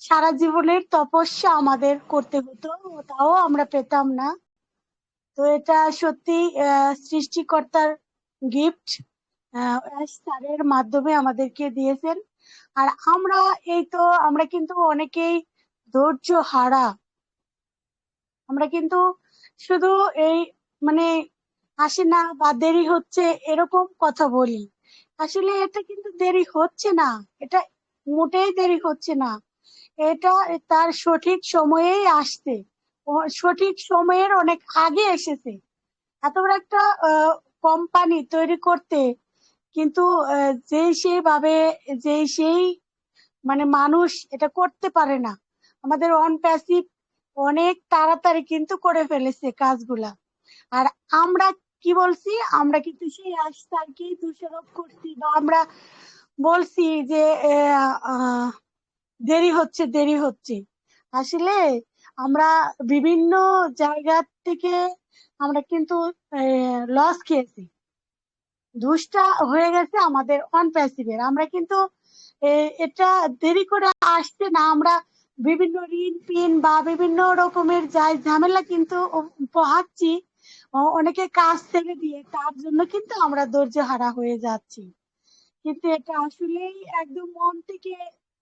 সারা জীবনের তপস্যা আমাদের করতে হতো, তাও আমরা পেতাম না। তো এটা সত্যি সৃষ্টিকর্তার গিফট, স্যারের মাধ্যমে আমাদেরকে দিয়েছেন। আর আমরা কিন্তু অনেকেই ধৈর্য হারা। আমরা কিন্তু শুধু এই মানে আসে না বা দেরি হচ্ছে এরকম কথা বলি। আসলে এটা কিন্তু দেরি হচ্ছে না, এটা মোটেই দেরি হচ্ছে না, এটা তার সঠিক সময়েই আসছে, সঠিক সময়ের অনেক আগে এসেছে। এত বড় একটা কোম্পানি তৈরি করতে কিন্তু যেই মানে মানুষ এটা করতে পারে না। আমাদের অন প্যাসিভ অনেক তাড়াতাড়ি কিন্তু করে ফেলেছে কাজগুলা। আর আমরা কি বলছি, আমরা কিন্তু সেই আশতাকে দোষারোপ করছি বা আমরা বলছি যে দেরি হচ্ছে দেরি হচ্ছে। আসলে আমরা বিভিন্ন জায়গা থেকে আমরা কিন্তু লস খেয়েছি, দোষটা হয়ে গেছে আমাদের অন প্যাসিভের। আমরা কিন্তু এটা দেরি করে আসছে না, আমরা বিভিন্ন ঋণ পিন বা বিভিন্ন রকমের যাই ঝামেলা কিন্তু পোহাচ্ছি, অনেকে কাজ ছেড়ে দিয়ে, তার জন্য কিন্তু আমরা ধৈর্য হারা হয়ে যাচ্ছি। কিন্তু এটা আসলেই একদম মন থেকে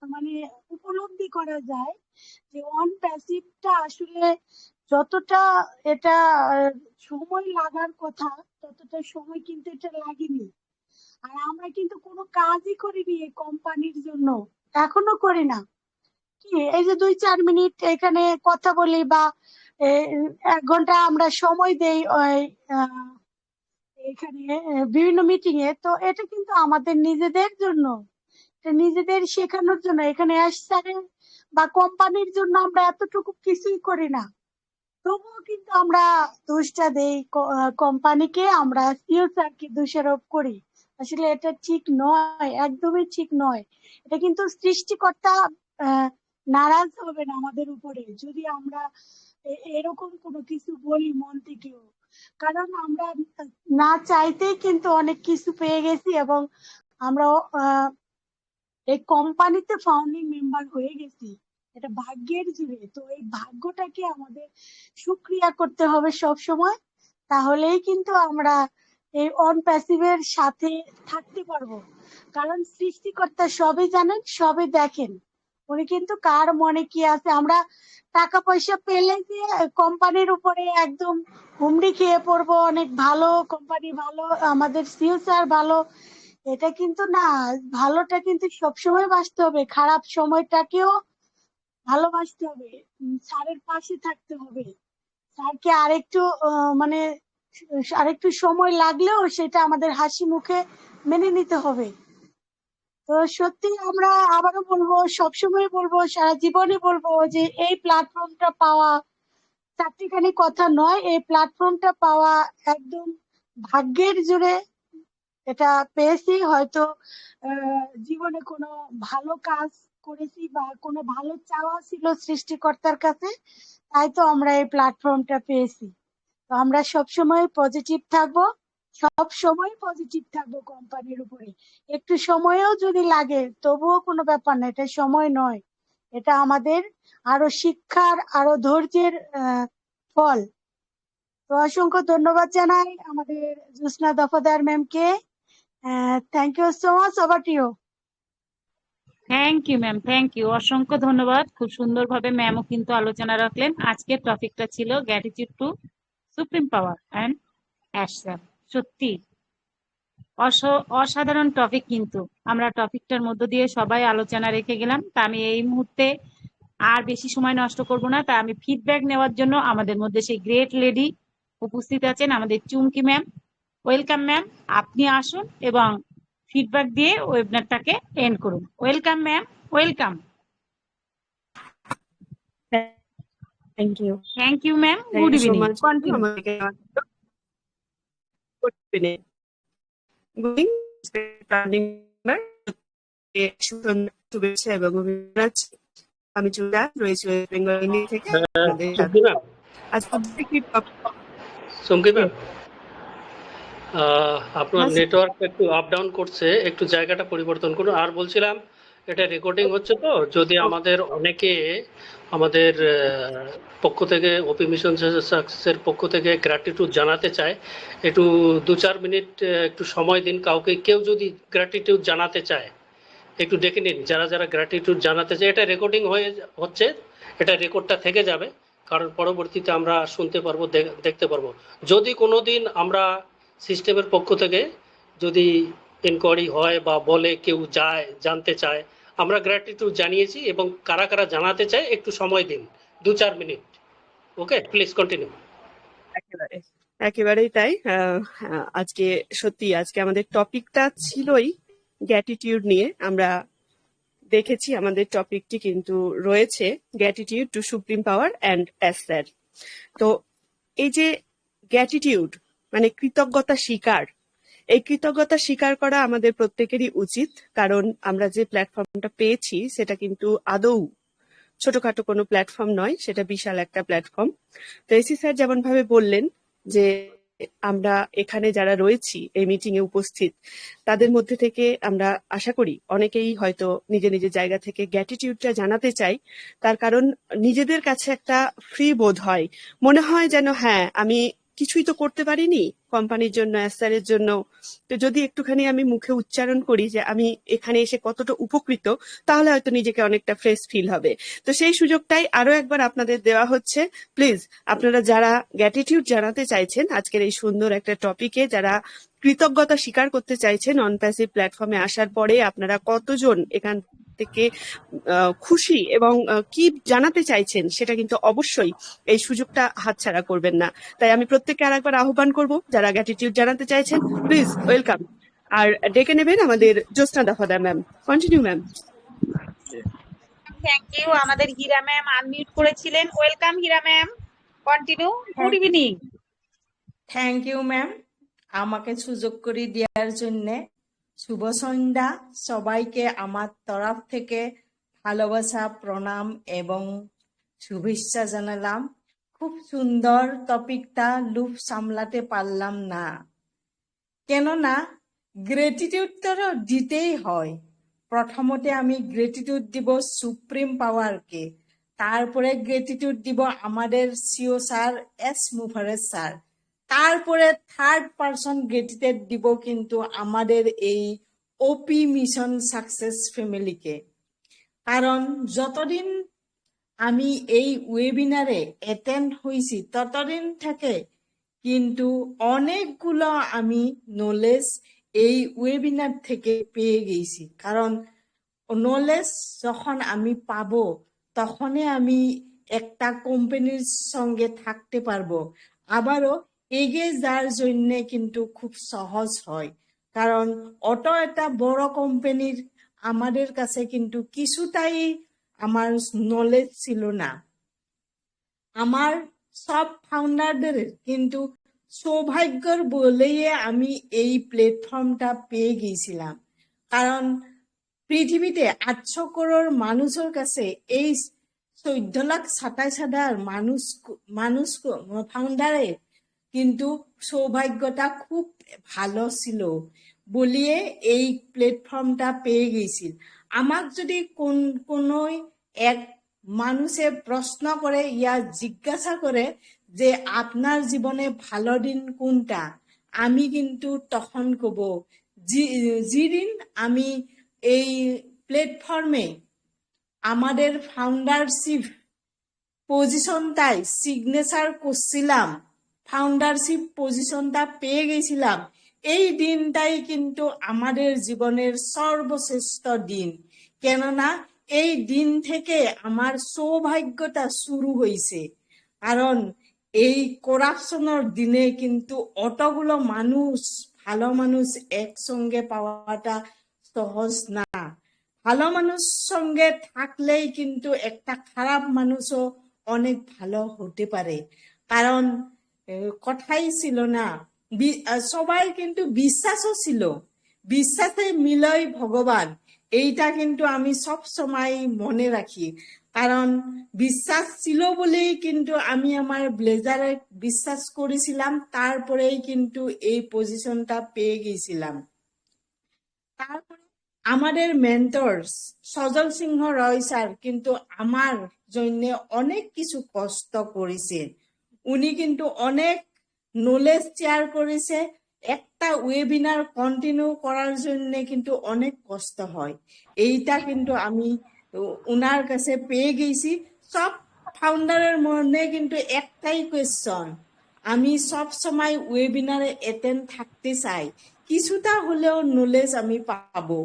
মানে উপলব্ধি করা যায় যে অন প্যাসিভটা আসলে যতটা এটা সময় লাগার কথা ততটা সময় কিন্তু এটা লাগেনি। আর আমরা কিন্তু কোনো কাজই করিনি এই কোম্পানির জন্য, এখনো করি না। কি এই যে 2-4 মিনিট এখানে কথা বলি বা 1 ঘন্টা আমরা সময় দেই এখানে বিভিন্ন মিটিং এ, তো এটা কিন্তু আমাদের নিজেদের জন্য, এটা নিজেদের শেখানোর জন্য। এখানে স্যারের বা কোম্পানির জন্য আমরা এতটুকু কিছুই করি না, তবুও কিন্তু আমরা দোষটা দেই কোম্পানিকে, আমরা সিও স্যারকে দোষারোপ করি। আসলে এটা ঠিক নয়, একদমই ঠিক নয়। এটা কিন্তু সৃষ্টিকর্তা নারাজ হবেন আমাদের উপরে যদি আমরা এরকম কোনো কিছু বলি মন থেকেও। কারণ আমরা না চাইতেই কিন্তু অনেক কিছু পেয়ে গেছি এবং আমরা এই কোম্পানিতে ফাউন্ডিং মেম্বার হয়ে গেছি, এটা ভাগ্যের জুড়ে। তো এই ভাগ্যটাকে আমাদের সুক্রিয়া করতে হবে সব সময়, তাহলেই কিন্তু আমরা এই অন প্যাসিভের সাথে থাকতে পারবো। কারণ সৃষ্টিকর্তা সবই জানেন, সবই দেখেন, উনি কিন্তু কার মনে কি আছে। আমরা টাকা পয়সা পেলে যে কোম্পানির উপরে একদম হুমড়ি খেয়ে পড়বো, অনেক ভালো কোম্পানি, ভালো আমাদের সিও স্যার ভালো, এটা কিন্তু না। ভালোটা কিন্তু সবসময় বাঁচতে হবে, খারাপ সময়টাকেও ভালোবাসতে হবে, স্যারের পাশে থাকতে হবে। স্যারকে আরেকটু মানে আরেকটু সময় লাগলেও সেটা আমাদের হাসি মুখে মেনে নিতে হবে। তো সত্যি আমরা আবারও বলবো, সবসময় বলবো, সারা জীবনই বলবো যে এই প্ল্যাটফর্মটা পাওয়া চারটিখানি কথা নয়, এই প্ল্যাটফর্মটা পাওয়া একদম ভাগ্যের জুড়ে এটা পেয়েছি। হয়তো জীবনে কোনো ভালো কাজ করেছি বা কোনো ভালো চাওয়া ছিল সৃষ্টিকর্তার কাছে, তাই তো আমরা এই প্ল্যাটফর্মটা পেয়েছি। তো আমরা সবসময় পজিটিভ থাকবো, সব সময় পজিটিভ থাকবো কোম্পানির উপরে। একটু সময়ও যদি লাগে তবুও কোনো ব্যাপার না, এটা সময় নয়, এটা আমাদের আরো শিক্ষার, আরো ধৈর্যের ফল। তো অসংখ্য ধন্যবাদ জানাই আমাদের জ্যোৎস্না দফাদার ম্যামকে। Thank you so much. Over to you. Thank you ma'am, thank you, অসংখ্য ধন্যবাদ। খুব সুন্দরভাবে ম্যামও কিন্তু আলোচনা রাখলেন। আজকের টপিকটা ছিল gratitude to supreme power and অ্যাশার। সত্যি অসাধারণ টপিক, কিন্তু আমরা টপিকটার মধ্য দিয়ে সবাই আলোচনা রেখে গেলাম। তা আমি এই মুহূর্তে আর বেশি সময় নষ্ট করব না, তা আমি ফিডব্যাক নেওয়ার জন্য আমাদের মধ্যে সেই গ্রেট লেডি উপস্থিত আছেন, আমাদের চুমকি ম্যাম। ওয়েলকাম ম্যাম, আপনি আসুন এবং ফিডব্যাক দিয়ে ওয়েবিনারটাকে এন্ড করুন। Welcome ma'am, welcome. Thank you. Thank you ma'am, thank good you so evening, much continue. আমাকে good evening. Good evening planning শুভেচ্ছা এবং অভিনন্দন। আমি চুড়া রয়েছি ওয়েস্ট বেঙ্গল ইন্ডিয়া থেকে। সঙ্গী ম্যাম, আপনার নেটওয়ার্ক একটু আপ ডাউন করছে, একটু জায়গাটা পরিবর্তন করুন। আর বলছিলাম, এটা রেকর্ডিং হচ্ছে, তো যদি আমাদের অনেকে আমাদের পক্ষ থেকে ওপি মিশন সাকসেসের পক্ষ থেকে গ্র্যাটিটিউড জানাতে চায়, একটু 2-4 মিনিট একটু সময় দিন। কাউকে কেউ যদি গ্র্যাটিটিউড জানাতে চায় একটু ডেকে নিন, যারা যারা গ্র্যাটিটিউড জানাতে চায়। এটা রেকর্ডিং হচ্ছে, এটা রেকর্ডটা থেকে যাবে। কারণ পরবর্তীতে আমরা শুনতে পারবো, দেখতে পারবো। যদি কোনোদিন আমরা সিস্টেমের পক্ষ থেকে যদি ইনকোয়ারি হয় বা বলে কেউ যায়, জানতে চায়, আমরা গ্র্যাটিটিউড জানিয়েছি, এবং কারা কারা জানাতে চায় একটু সময় দিন, 2-4 মিনিট। Okay, please continue. একেবারে একেবারেই তাই। আজকে সত্যি আজকে আমাদের টপিকটা ছিলই গ্র্যাটিটিউড নিয়ে। আমরা দেখেছি আমাদের টপিকটি কিন্তু রয়েছে gratitude to supreme power and asset. তো এই যে গ্র্যাটিটিউড মানে কৃতজ্ঞতা স্বীকার, এই কৃতজ্ঞতা স্বীকার করা আমাদের প্রত্যেকেরই উচিত। কারণ আমরা যে প্ল্যাটফর্মটা পেয়েছি সেটা কিন্তু আদৌ ছোটখাটো কোনো প্ল্যাটফর্ম নয়, সেটা বিশাল একটা প্ল্যাটফর্ম। তো এসি স্যার যেমন ভাবে বললেন যে আমরা এখানে যারা রয়েছি এই মিটিং এ উপস্থিত, তাদের মধ্যে থেকে আমরা আশা করি অনেকেই হয়তো নিজের নিজের জায়গা থেকে গ্র্যাটিটিউডটা জানাতে চাই। তার কারণ নিজেদের কাছে একটা ফ্রি বোধ হয়, মনে হয় যেন হ্যাঁ আমি কিছুই তো করতে পারিনি কোম্পানির জন্য, অ্যাসারের জন্য, তো যদি একটুখানি আমি মুখে উচ্চারণ করি যে আমি এখানে এসে কতটা উপকৃত, তাহলে হয়তো নিজেকে অনেকটা ফ্রেশ ফিল হবে। তো সেই সুযোগটাই আরো একবার আপনাদের দেওয়া হচ্ছে। প্লিজ আপনারা যারা গ্র্যাটিটিউড জানাতে চাইছেন আজকের এই সুন্দর একটা টপিকে, যারা কৃতজ্ঞতা স্বীকার করতে চাইছেন অন প্যাসিভ প্ল্যাটফর্মে আসার পরে, আপনারা কতজন এখান থেকে খুশি এবং কি জানাতে চাইছেন সেটা কিন্তু অবশ্যই এই সুযোগটা হাতছাড়া করবেন না। তাই আমি প্রত্যেককে আর একবার আহ্বান করব, যারা গ্র্যাটিটিউড জানাতে চাইছেন প্লিজ ওয়েলকাম। আর ডেকে নেবেন আমাদের Jyotsna Dafadar ma'am. Continue ma'am. Thank you. আমাদের হীরা ম্যাম আনমিউট করেছিলেন। Welcome Hira ma'am, continue. Good evening. Thank you ma'am, আমাকে সুযোগ করে দেওয়ার জন্য। শুভ সন্ধ্যা সবাইকে আমার তরফ থেকে ভালোবাসা, প্রণাম এবং শুভেচ্ছা জানালাম। খুব সুন্দর টপিকটা, লুপ সামলাতে পারলাম না, কেননা গ্রেটিটিউড তো দিতেই হয়। প্রথমতে আমি গ্রেটিটিউড দিব সুপ্রিম পাওয়ারকে, তারপরে গ্রেটিটিউড দিব আমাদের সিও স্যার, এস মুফারেজ স্যার, তারপরে থার্ড পারসন গ্রেটিটিউড দিব কিন্তু আমাদের এই ওপি মিশন সাকসেস ফ্যামিলিকে। কারণ যতদিন আমি এই ওয়েবিনারে অ্যাটেন্ড হয়েছি ততদিন থেকে কিন্তু অনেকগুলো আমি নলেজ এই ওয়েবিনার থেকে পেয়ে গেছি। কারণ নলেজ যখন আমি পাবো তখনই আমি একটা কোম্পানির সঙ্গে থাকতে পারবো, আবারও এগিয়ে যাওয়ার জন্য কিন্তু খুব সহজ হয়। কারণ অত একটা বড় কোম্পানির আমাদের কাছে কিন্তু কিছুটাই আমার নলেজ ছিল না। আমার সব ফাউন্ডারদের কিন্তু সৌভাগ্যর বলেই আমি এই প্ল্যাটফর্মটা পেয়ে গিয়েছিলাম। কারণ পৃথিবীতে 800 করোড় মানুষের কাছে এই 14,27,000 মানুষ ফাউন্ডারের কিন্তু সৌভাগ্যটা খুব ভালো ছিল বলিয়ে এই প্ল্যাটফর্মটা পেয়ে গেছিল। আমার যদি কোনো এক মানুষে প্রশ্ন করে ইয়া জিজ্ঞাসা করে যে আপনার জীবনে ভালো দিন কোনটা, আমি কিন্তু তখন কব যেদিন আমি এই প্ল্যাটফর্মে আমাদের ফাউন্ডারশিপ পজিশনটাই সিগনেচার করছিলাম, ফাউন্ডারশিপ পজিশনটা পেয়ে গেছিলাম, এই দিনটাই কিন্তু আমাদের জীবনের সর্বশ্রেষ্ঠ দিন। কেননা এই দিন থেকে আমার সৌভাগ্যটা শুরু হয়েছে। কারণ এই করাপশনের দিনে কিন্তু অতগুলো মানুষ, ভালো মানুষ একসঙ্গে পাওয়াটা সহজ না। ভালো মানুষ সঙ্গে থাকলেই কিন্তু একটা খারাপ মানুষও অনেক ভালো হতে পারে। কারণ কথাই ছিল না, সবাই কিন্তু বিশ্বাসও ছিল, বিশ্বাসে মিলয় ভগবান। এইটা কিন্তু আমি সব সময় মনে রাখি। কারণ বিশ্বাস ছিল বলেই কিন্তু আমি আমার ব্লেজারে বিশ্বাস করেছিলাম, তারপরেই কিন্তু এই পজিশনটা পেয়ে গেছিলাম। তারপরে আমাদের মেন্টরস সজল সিংহ রয় স্যার কিন্তু আমার জন্য অনেক কিছু কষ্ট করেছে। উনি কিন্তু অনেক নলেজ শেয়ার করেছে। একটা ওয়েবিনার কন্টিনিউ করার জন্য কিন্তু অনেক কষ্ট হয়, এইটা কিন্তু আমি ওনার কাছে পেয়ে গেছি। সব ফাউন্ডারের মনে কিন্তু একটাই কোয়েশ্চন, আমি সব সময় ওয়েবিনারে অ্যাটেন্ড থাকতে চাই, কিছুটা হলেও নলেজ আমি পাবো।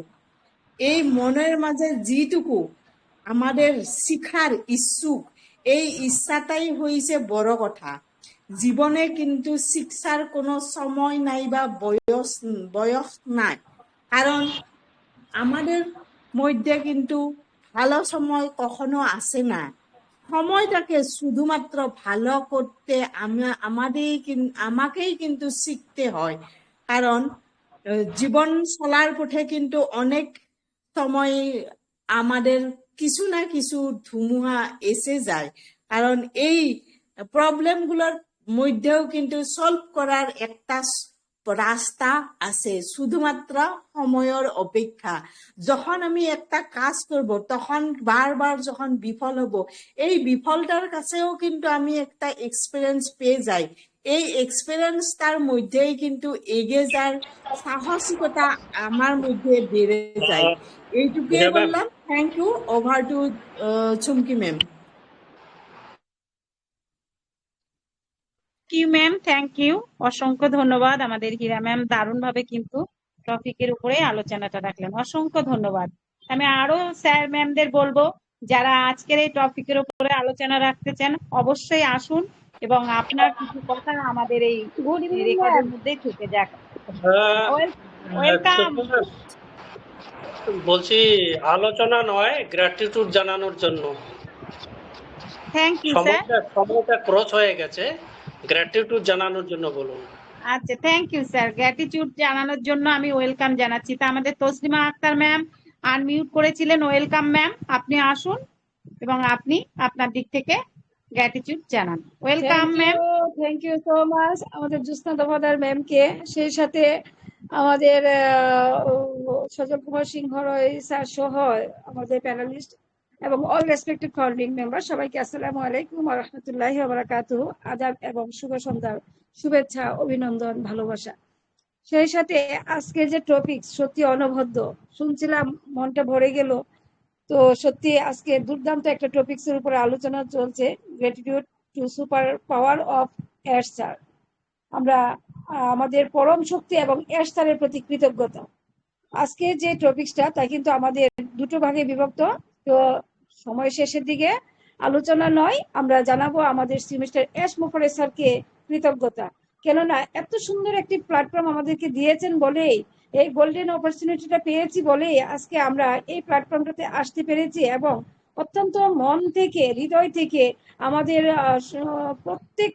এই মনের মাঝে যেটুকু আমাদের শিখার ইচ্ছুক, এই ইচ্ছাটাই হয়েছে বড় কথা। জীবনে কিন্তু শিক্ষার কোনো সময় নাই বা বয়স নাই, কারণ আমাদের মধ্যে কিন্তু ভালো সময় কখনো আসে না। সময়টাকে শুধুমাত্র ভালো করতে আমাকেই কিন্তু শিখতে হয়, কারণ জীবন চলার পথে কিন্তু অনেক সময় আমাদের কিছু না কিছু ধুমুহা এসে যায়, কারণ এই প্রবলেমগুলোর মধ্যেও কিন্তু সলভ করার একটা রাস্তা আছে, শুধুমাত্র সময়ের অপেক্ষা। যখন আমি একটা কাজ করব তখন বারবার যখন বিফল হব, এই বিফলটার কাছেও কিন্তু আমি একটা এক্সপিরিয়েন্স পেয়ে যাই। এই এক্সপিরিয়েন্সটার মধ্যেই কিন্তু এগিয়ে যাওয়ার সাহসিকতা আমার মধ্যে বেড়ে যায়। এইটুকুই হীরা ম্যাম, বললাম। Thank you. Over to Chumki ma'am. Thank you, অসংখ্য ধন্যবাদ। আমাদের হীরা ম্যাম দারুণ ভাবে কিন্তু টপিকের উপরে আলোচনাটা রাখলেন, অসংখ্য ধন্যবাদ। আমি আরো স্যার ম্যামদের বলবো, যারা আজকের এই টপিকের উপরে আলোচনা রাখতে চান অবশ্যই আসুন এবং আপনার কিছু কথা আমাদের এই রেকর্ডের মধ্যেই থেকে যাক। ওয়েলকাম। বলছি আলোচনা নয়, গ্র্যাটিটিউড জানানোর জন্য। Thank you sir. সময়টা ক্রস হয়ে গেছে, গ্র্যাটিটিউড জানানোর জন্য বলুন। আচ্ছা, থ্যাংক ইউ স্যার। গ্র্যাটিটিউড জানানোর জন্য আমি ওয়েলকাম জানাচ্ছি। তা আমাদের তসলিমা আক্তার ম্যাম আনমিউট করেছিলেন, ওয়েলকাম ম্যাম, আপনি আসুন এবং আপনি আপনার দিক থেকে গ্র্যাটিটিউড জানান। Welcome ma'am. Thank you so much আমাদের জ্যোৎস্না দফাদার ম্যামকে, সেই সাথে আমাদের সজল কুমার সিংহ রয় স্যার সহ আমাদের প্যানেলিস্ট এবং অল রেসপেক্টেড কলিগ মেম্বার, সবাইকে আসসালামু আলাইকুম ওয়া রাহমাতুল্লাহি ওয়া বারাকাতুহু। আদাব এবং শুভ সন্ধ্যার শুভেচ্ছা, অভিনন্দন, ভালোবাসা। সেই সাথে আজকে যে টপিক সত্যি অনবদ্য, শুনছিলাম মনটা ভরে গেল। তো সত্যি আজকে দুর্দান্ত একটা টপিকস এর উপরে আলোচনা চলছে, gratitude two super power of air star. আমরা আমাদের পরম শক্তি এবং এয়ার স্টারের প্রতি কৃতজ্ঞতা। আজকে যে টপিকসটা তা কিন্তু আমাদের দুটো ভাগে বিভক্ত। তো সময় শেষের দিকে আলোচনা নয়, আমরা জানাবো আমাদের সেমিস্টার এস মুফারে স্যারকে কৃতজ্ঞতা, কেননা এত সুন্দর একটি প্ল্যাটফর্ম আমাদেরকে দিয়েছেন বলেই, এই গোল্ডেন অপরচুনিটিটা পেয়েছি বলেই আজকে আমরা এই প্ল্যাটফর্মটাতে আসতে পেরেছি এবং অত্যন্ত মন থেকে, হৃদয় থেকে আমাদের প্রত্যেক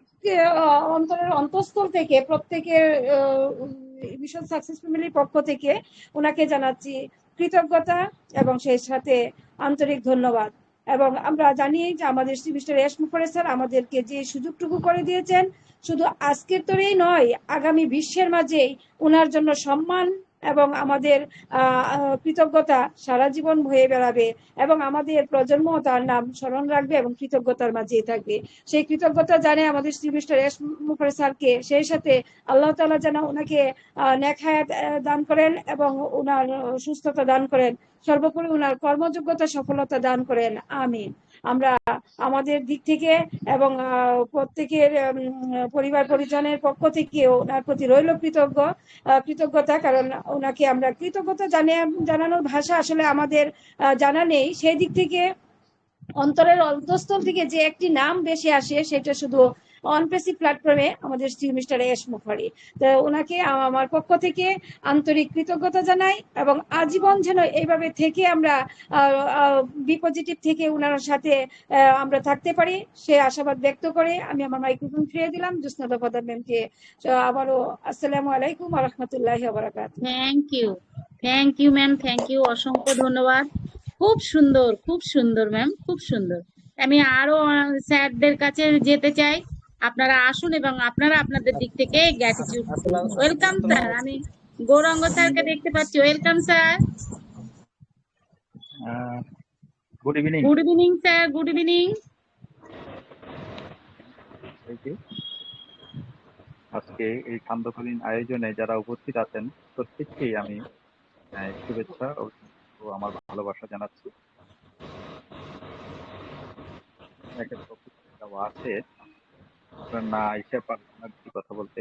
অন্তরের অন্তঃস্থল থেকে প্রত্যেকের মিশন সাকসেস ফ্যামিলির পক্ষ থেকে ওনাকে জানাচ্ছি কৃতজ্ঞতা এবং সেই সাথে আন্তরিক ধন্যবাদ। এবং আমরা জানি যে আমাদের সেমিস্টার এস মুফারে স্যার আমাদেরকে যে সুযোগটুকু করে দিয়েছেন, শুধু আজকের তরেই নয়, আগামী বিশ্বের মাঝেই ওনার জন্য সম্মান এবং আমাদের কৃতজ্ঞতা সারা জীবন বয়ে বেড়াবে এবং আমাদের প্রজন্ম তার নাম স্মরণ রাখবে এবং কৃতজ্ঞতার মাঝেই থাকবে। সেই কৃতজ্ঞতা জানে আমাদের সেমিস্টার এস মুফারে স্যারকে, সেই সাথে আল্লাহ তাআলা যেন ওনাকে নেক হায়াত দান করেন এবং ওনার সুস্থতা দান করেন, সর্বোপরি ওনার কর্মযোগ্যতা সফলতা দান করেন, আমিন। আমরা আমাদের দিক থেকে এবং প্রত্যেকের পরিবার পরিজনের পক্ষ থেকে ওনার প্রতি রইল কৃতজ্ঞতা, কারণ ওনাকে আমরা কৃতজ্ঞতা জানানোর ভাষা আসলে আমাদের জানা নেই। সেই দিক থেকে অন্তরের অন্তঃস্থল থেকে যে একটি নাম বেশি আসে সেটা শুধু অনপেসি প্ল্যাটফর্মে আমাদের মিস্টার এস মুখারি। তো ওনাকে আমার পক্ষ থেকে আন্তরিক কৃতজ্ঞতা জানাই এবং আজীবন যেন এইভাবে থেকে আমরা বি পজিটিভ থেকে ওনার সাথে আমরা থাকতে পারি সে আশাবাদ ব্যক্ত করে আমি আমার মাইক্রোফোন ফিরিয়ে দিলাম জ্যোৎস্না দফাদার ম্যামকে। আবারও আসসালামু আলাইকুম ওয়া রাহমাতুল্লাহি ওয়া বারাকাতুহু। Thank you ma'am, thank you, অসংখ্য ধন্যবাদ। খুব সুন্দর ম্যাম, খুব সুন্দর। আমি আরো স্যারদের কাছে যেতে চাই, আপনারা আসুন এবং আপনারা আপনাদের দিক থেকে গ্র্যাটিটিউড। ওয়েলকাম স্যার, আমি গৌরাঙ্গ স্যারকে দেখতে পাচ্ছি। Welcome sir. Good evening. Good evening sir, good evening. আজকে এই সান্ধ্যকালীন আয়োজনে যারা উপস্থিত আছেন প্রত্যেককেই আমি শুভেচ্ছা ও আমার ভালোবাসা জানাচ্ছি। একটা টপিক দেওয়া আছে, আপনার না এসে পারলাম না বেশি কথা বলতে।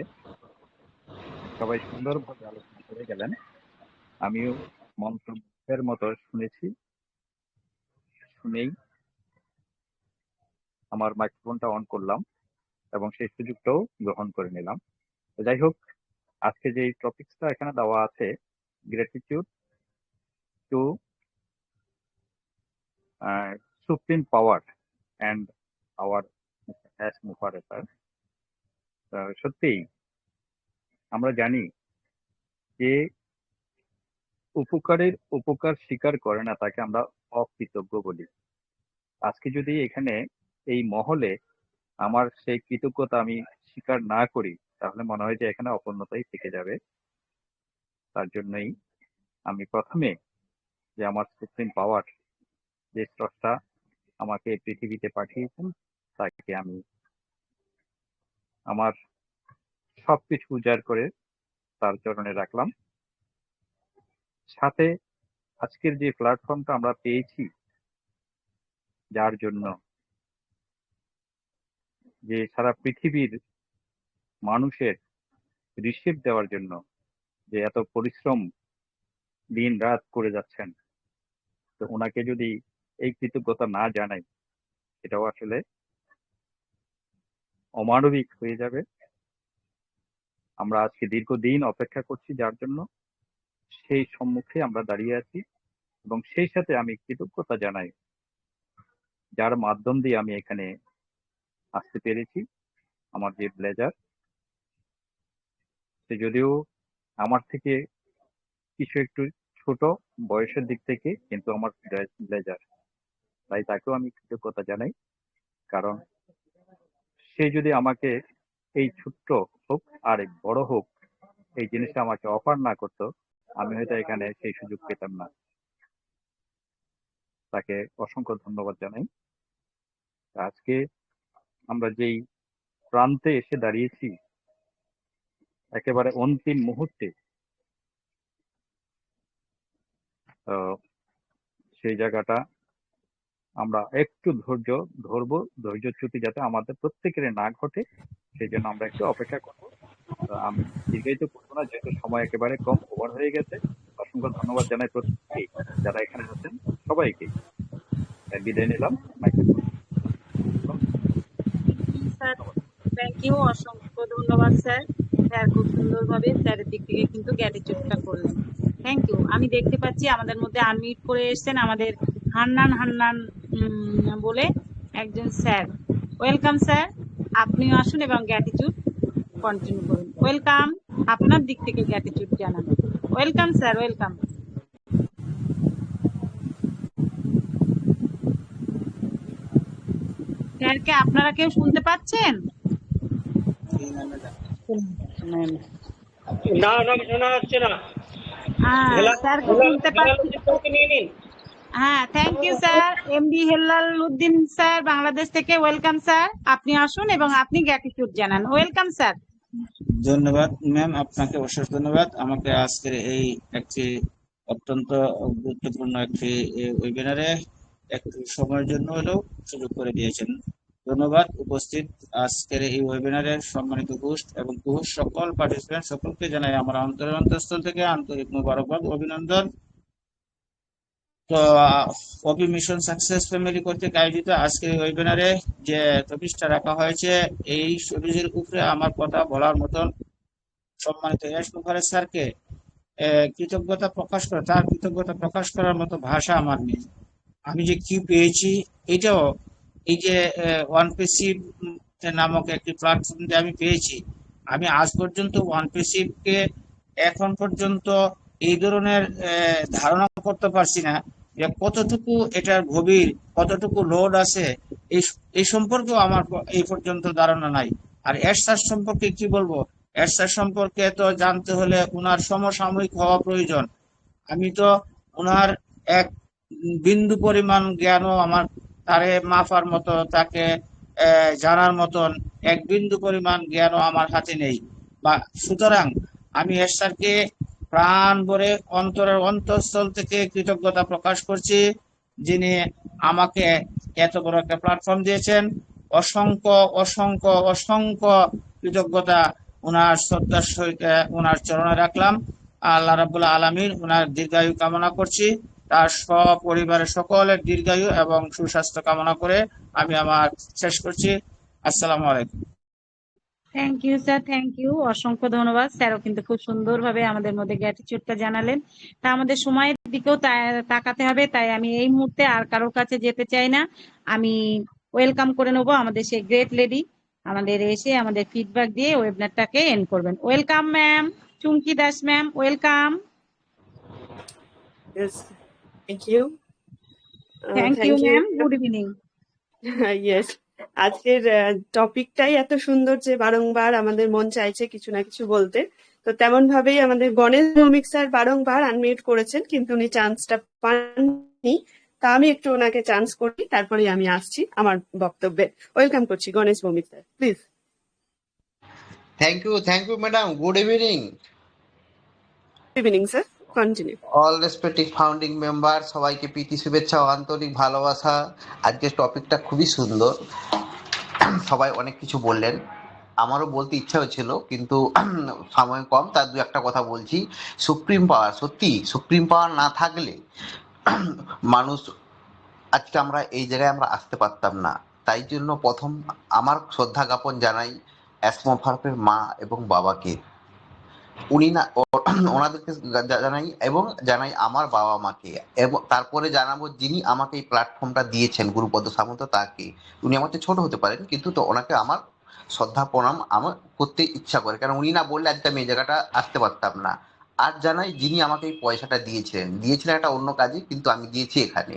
সবাই সুন্দরভাবে আলোচনা করে গেলেন, আমিও মন্ত্রের মতো শুনেছি। শুনেই আমার মাইক্রোফোনটা অন করলাম এবং সেই সুযোগটাও গ্রহণ করে নিলাম। তো যাই হোক, আজকে যে টপিকসটা এখানে দেওয়া আছে, gratitude to supreme power and our এস মুফারের স্যার। সত্যিই আমরা জানি যে উপকারের উপকার স্বীকার করে না তাকে আমরা অকৃতজ্ঞ বলি। আজকে যদি এখানে এই মহলে আমার সেই কৃতজ্ঞতা আমি স্বীকার না করি, তাহলে মনে হয় যে এখানে অপূর্ণতাই থেকে যাবে। তার জন্যই আমি প্রথমে যে আমার সুপ্রিম পাওয়ার, যে স্রষ্টা আমাকে পৃথিবীতে পাঠিয়েছেন, তাকে আমি আমার সবকিছু উজাড় করে তার চরণে রাখলাম। সাথে আজকের যে প্ল্যাটফর্মটা আমরা পেয়েছি, যার জন্য যে সারা পৃথিবীর মানুষের রিসিভ দেওয়ার জন্য যে এত পরিশ্রম দিন রাত করে যাচ্ছেন, তো ওনাকে যদি এই কৃতজ্ঞতা না জানাই, এটাও আসলে অমানবিক হয়ে যাবে। আমরা আজকে দীর্ঘদিন অপেক্ষা করছি যার জন্য, সেই সম্মুখে আমরা দাঁড়িয়ে আছি এবং সেই সাথে আমি কৃতজ্ঞতা জানাই যার মাধ্যম দিয়ে আমি এখানে আসতে পেরেছি। আমার যে ব্লেজার, সে যদিও আমার থেকে কিছু একটু ছোট বয়সের দিক থেকে, কিন্তু আমার ব্লেজার, তাই তাকেও আমি কৃতজ্ঞতা জানাই। কারণ সে যদি আমাকে এই ছোট্ট হোক আর বড় হোক, এই জিনিসটা আমাকে অফার না করতো, আমি হয়তো এখানে সেই সুযোগ পেতাম না। তাকে অসংখ্য ধন্যবাদ জানাই। আজকে আমরা যেই প্রান্তে এসে দাঁড়িয়েছি, একেবারে অন্তিম মুহূর্তে, সেই জায়গাটা আমরা একটু ধৈর্য ধরবো, ধৈর্যচ্যুতি যাতে আমাদের প্রত্যেকের না ঘটে, সেই জন্য আমরা একটু অপেক্ষা করবো। আমি দীর্ঘায়িত করবো না, যেহেতু সময় একেবারে কম ওভার হয়ে গেছে। অসংখ্য ধন্যবাদ জানাই প্রত্যেককেই যারা এখানে আছেন, সবাইকে বিদায় নিলাম। স্যার, থ্যাংক ইউ, অসংখ্য ধন্যবাদ স্যার। স্যার খুব সুন্দরভাবে স্যারের দিক থেকে কিন্তু গ্র্যাটিটিউডটা করলেন। Thank you. আমি দেখতে পাচ্ছি আমাদের মধ্যে আনমিউট করে এসেছেন আমাদের হান্নান বলে একজন স্যার। ওয়েলকাম স্যার, আপনিও আসুন এবং গ্র্যাটিটিউড কন্টিনিউ করুন। ওয়েলকাম, আপনার দিক থেকে গ্র্যাটিটিউড জানান। Welcome sir, welcome. স্যারকে আপনারা কেউ শুনতে পাচ্ছেন? না না, শোনা যাচ্ছে না। স্যারকে শুনতে পাচ্ছি। হ্যাঁ, thank you sir. MD Helal Uddin sir Bangladesh থেকে, ওয়েলকাম স্যার। আপনি আসুন এবং আপনি গ্র্যাটিটিউড জানান। Welcome sir. ধন্যবাদ ম্যাম, আপনাকে অশেষ ধন্যবাদ আমাকে আজকের এই একটি অত্যন্ত গুরুত্বপূর্ণ একটি ওয়েবিনারে একটু সময়ের জন্য হলেও সুযোগ করে দিয়েছেন। ধন্যবাদ উপস্থিত আজকের এই ওয়েবিনারের সম্মানিত হোস্ট এবং সকল পার্টিসিপেন্ট সকলকে জানাই আমার অন্তরের অন্তঃস্থল থেকে আন্তরিক মোবারকবাদ, অভিনন্দন। তো অপি মিশন সাকসেস ফ্যামিলি কর্তৃক আয়োজিত আজকের ওয়েবিনারে যে টপিকটা রাখা হয়েছে, এই টপিকের উপরে আমার কথা বলার মতন সম্মানিত এস মুখার্জি স্যারকে কৃতজ্ঞতা প্রকাশ করে, তার কৃতজ্ঞতা প্রকাশ করার মতো ভাষা আমার নেই। আমি যে কি পেয়েছি, এটাও এই যে ওয়ান পেসিভ নামক একটি প্ল্যাটফর্ম যে আমি পেয়েছি, আমি আজ পর্যন্ত ওয়ান পেসিভকে এখন পর্যন্ত এই ধরনের ধারণা করতে পারছি না যে কতটুকু এটার গভীর, কতটুকু লোড আছে, এই সম্পর্কেও আমার এই পর্যন্ত ধারণা নাই। আর এরশাদ সম্পর্কে কি বলবো, এরশাদ সম্পর্কে তো জানতে হলে ওনার সমসাময়িক হওয়া প্রয়োজন। আমি তো ওনার এক বিন্দু পরিমাণ জ্ঞানও আমার তারে মাফার মতো, তাকে জানার মতন এক বিন্দু পরিমাণ জ্ঞানও আমার হাতে নেই। বা সুতরাং আমি এরশাদকে প্রাণ ভরে অন্তরের অন্তঃস্থল থেকে কৃতজ্ঞতা প্রকাশ করছি, যিনি আমাকে এত বড় একটা প্ল্যাটফর্ম দিয়েছেন। অসংখ্য অসংখ্য অসংখ্য কৃতজ্ঞতা ওনার শ্রদ্ধার সহিত ওনার চরণে রাখলাম। আল্লাহ রাব্বুল আলামিন ওনার দীর্ঘায়ু কামনা করছি, তার সপরিবারের সকলের দীর্ঘায়ু এবং সুস্বাস্থ্য কামনা করে আমি আমার শেষ করছি। আসসালামু আলাইকুম। Thank you sir, thank you, অসংখ্য ধন্যবাদ। স্যারও কিন্তু খুব সুন্দরভাবে আমাদের মধ্যে গ্র্যাটিটিউডটা জানালেন। তা আমাদের সময়ের দিকেও তাকাতে হবে, তাই আমি এই মুহূর্তে আর কারোর কাছে যেতে চাই না। আমি ওয়েলকাম করে নেবো আমাদের সেই গ্রেট লেডি, আমাদের এসে আমাদের ফিডব্যাক দিয়ে ওয়েবিনারটাকে এন্ড করবেন। Welcome ma'am, Chumki Das ma'am, welcome. Yes, thank you. Thank you ma'am, good evening. Yes, আজকের টপিকটাই এত সুন্দর যে বারংবার আমাদের মন চাইছে কিছু না কিছু বলতে। তো তেমন ভাবেই আমাদের গণেশ ভৌমিক স্যার বারংবার আনমিউট করেছেন, কিন্তু উনি চান্সটা পাননি। তা আমি একটু ওনাকে চান্স করি, তারপরে আমি আসছি আমার বক্তব্যে। ওয়েলকাম করছি Ganesh Bhowmik sir, please. Thank you madam. Good evening. Good evening sir, continue. All respective founding member, সবাইকে প্রীতি শুভেচ্ছা ও আন্তরিক ভালোবাসা। আজকের টপিকটা খুবই সুন্দর, সবাই অনেক কিছু বললেন, আমারও বলতে ইচ্ছা হচ্ছিল কিন্তু সময় কম, তার দু একটা কথা বলছি। সুপ্রিম পাওয়ার, সত্যি সুপ্রিম পাওয়ার না থাকলে মানুষ আজকে আমরা এই জায়গায় আমরা আসতে পারতাম না। তাই জন্য প্রথম আমার শ্রদ্ধা জ্ঞাপন জানাই অ্যাসমা ফারুকের মা এবং বাবাকে, উনি না ওনাদেরকে জানাই এবং জানাই আমার বাবা মাকে, এবং তারপরে জানাবো যিনি আমাকে এই প্ল্যাটফর্মটা দিয়েছেন গুরুপদ সামন্ত তাকে। উনি আমার ছোট হতে পারেন কিন্তু তো ওনাকে আমার শ্রদ্ধা প্রণাম আমার করতে ইচ্ছা করে, কারণ উনি না বললে আজকে আমি এই জায়গাটা আসতে পারতাম না। আর জানাই যিনি আমাকে এই পয়সাটা দিয়েছিলেন একটা অন্য কাজে, কিন্তু আমি দিয়েছি এখানে,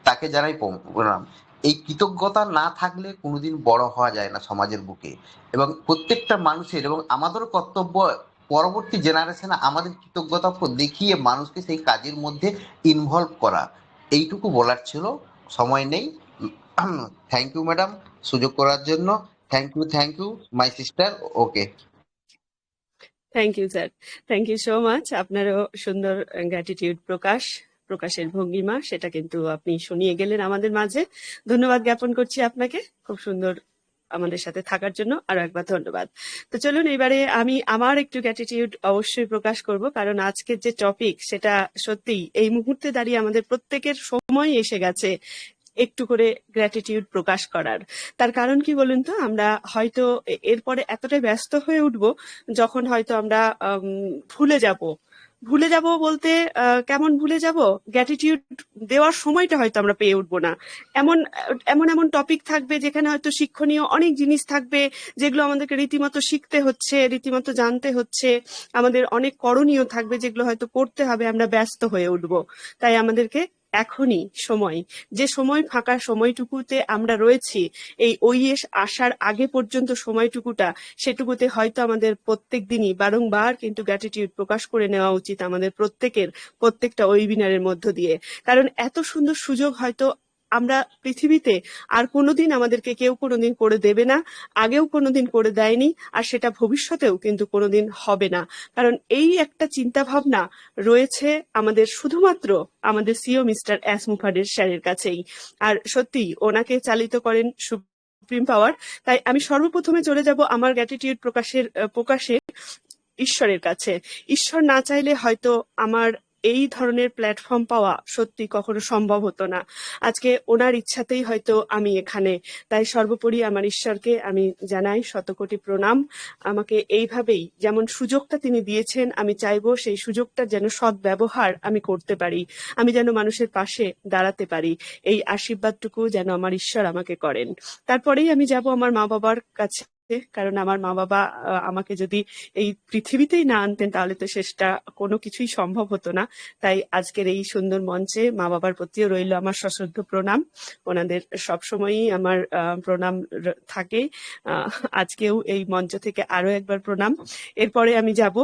তাকে জানাই প্রণাম। এই কৃতজ্ঞতা না থাকলে কোনোদিন বড় হওয়া যায় না সমাজের বুকে, এবং প্রত্যেকটা মানুষের এবং আমাদেরও কর্তব্য পরবর্তী জেনারেশনে আমাদের কৃতজ্ঞতা দেখিয়ে মানুষকে সেই কাজের মধ্যে ইনভলভ করা। এইটুকু বলার ছিল, সময় নেই। থ্যাংক ইউ ম্যাডাম সুযোগ করার জন্য। Thank you my sister. Okay, thank you sir, thank you so much. আপনারও সুন্দর গ্র্যাটিটিউড প্রকাশের ভঙ্গিমা, সেটা কিন্তু আপনি শুনিয়ে গেলেন আমাদের মাঝে। ধন্যবাদ জ্ঞাপন করছি আপনাকে খুব সুন্দর আমাদের সাথে থাকার জন্য, আরো একবার ধন্যবাদ। তো চলুন এবারে আমি আমার একটু গ্র্যাটিটিউড অবশ্যই প্রকাশ করব, কারণ আজকের যে টপিক সেটা সত্যি এই মুহূর্তে দাঁড়িয়ে আমাদের প্রত্যেকের সময় এসে গেছে একটু করে গ্র্যাটিটিউড প্রকাশ করার। তার কারণ কি বলুন তো, আমরা হয়তো এরপরে এতটাই ব্যস্ত হয়ে উঠবো যখন হয়তো আমরা ভুলে যাব বলতে কেমন ভুলে যাব, গ্র্যাটিটিউড দেওয়ার সময়টা হয়তো আমরা পেয়ে উঠবো না। এমন টপিক থাকবে যেখানে হয়তো শিক্ষণীয় অনেক জিনিস থাকবে, যেগুলো আমাদেরকে রীতিমতো শিখতে হচ্ছে, রীতিমতো জানতে হচ্ছে, আমাদের অনেক করণীয় থাকবে যেগুলো হয়তো করতে হবে, আমরা ব্যস্ত হয়ে উঠবো। তাই আমাদেরকে এখনই যে সময় ফাঁকা সময়টুকুতে আমরা রয়েছি, এই ওইএস আসার আগে পর্যন্ত সময়টুকুটা, সেটুকুতে হয়তো আমাদের প্রত্যেক দিনই বারংবার কিন্তু গ্র্যাটিটিউড প্রকাশ করে নেওয়া উচিত আমাদের প্রত্যেকটা ওয়েবিনারের মধ্য দিয়ে। কারণ এত সুন্দর সুযোগ হয়তো আমরা পৃথিবীতে আর কোনোদিন আমাদেরকে কেউ কোনোদিন করে দেবে না, আগেও কোনোদিন করে দেয়নি, আর সেটা ভবিষ্যতেও কিন্তু কোনোদিন হবে না। কারণ এই একটা চিন্তা ভাবনা রয়েছে আমাদের শুধুমাত্র আমাদের সিও মিস্টার অ্যাসমুফারের স্যারের কাছেই, আর সত্যি ওনাকে চালিত করেন সুপ্রিম পাওয়ার। তাই আমি সর্বপ্রথমে চলে যাব আমার গ্র্যাটিটিউড প্রকাশে ঈশ্বরের কাছে। ঈশ্বর না চাইলে হয়তো আমার এই ধরনের প্ল্যাটফর্ম পাওয়া সত্যি কখনো সম্ভব হতো না। আজকে ওনার ইচ্ছাতেই হয়তো আমি এখানে। তাই সর্বোপরি আমার ঈশ্বরকে আমি জানাই শতকোটি প্রণাম। আমাকে এইভাবেই যেমন সুযোগটা তিনি দিয়েছেন, আমি চাইবো সেই সুযোগটার যেন সদ্ব্যবহার আমি করতে পারি, আমি যেন মানুষের পাশে দাঁড়াতে পারি। এই আশীর্বাদটুকু যেন আমার ঈশ্বর আমাকে করেন। তারপরেই আমি যাব আমার মা বাবার কাছে, কারণ আমার মা বাবা আমাকে যদি এই পৃথিবীতেই না আনতেন তাহলে তো সেটা কোনো কিছুই সম্ভব হতো না। তাই আজকের এই সুন্দর মঞ্চে মা বাবার প্রতিও রইল আমার সশ্রদ্ধ প্রণাম। ওনাদের সবসময়ই আমার প্রণাম থাকে, আজকেও এই মঞ্চ থেকে আরো একবার প্রণাম। এরপরে আমি যাব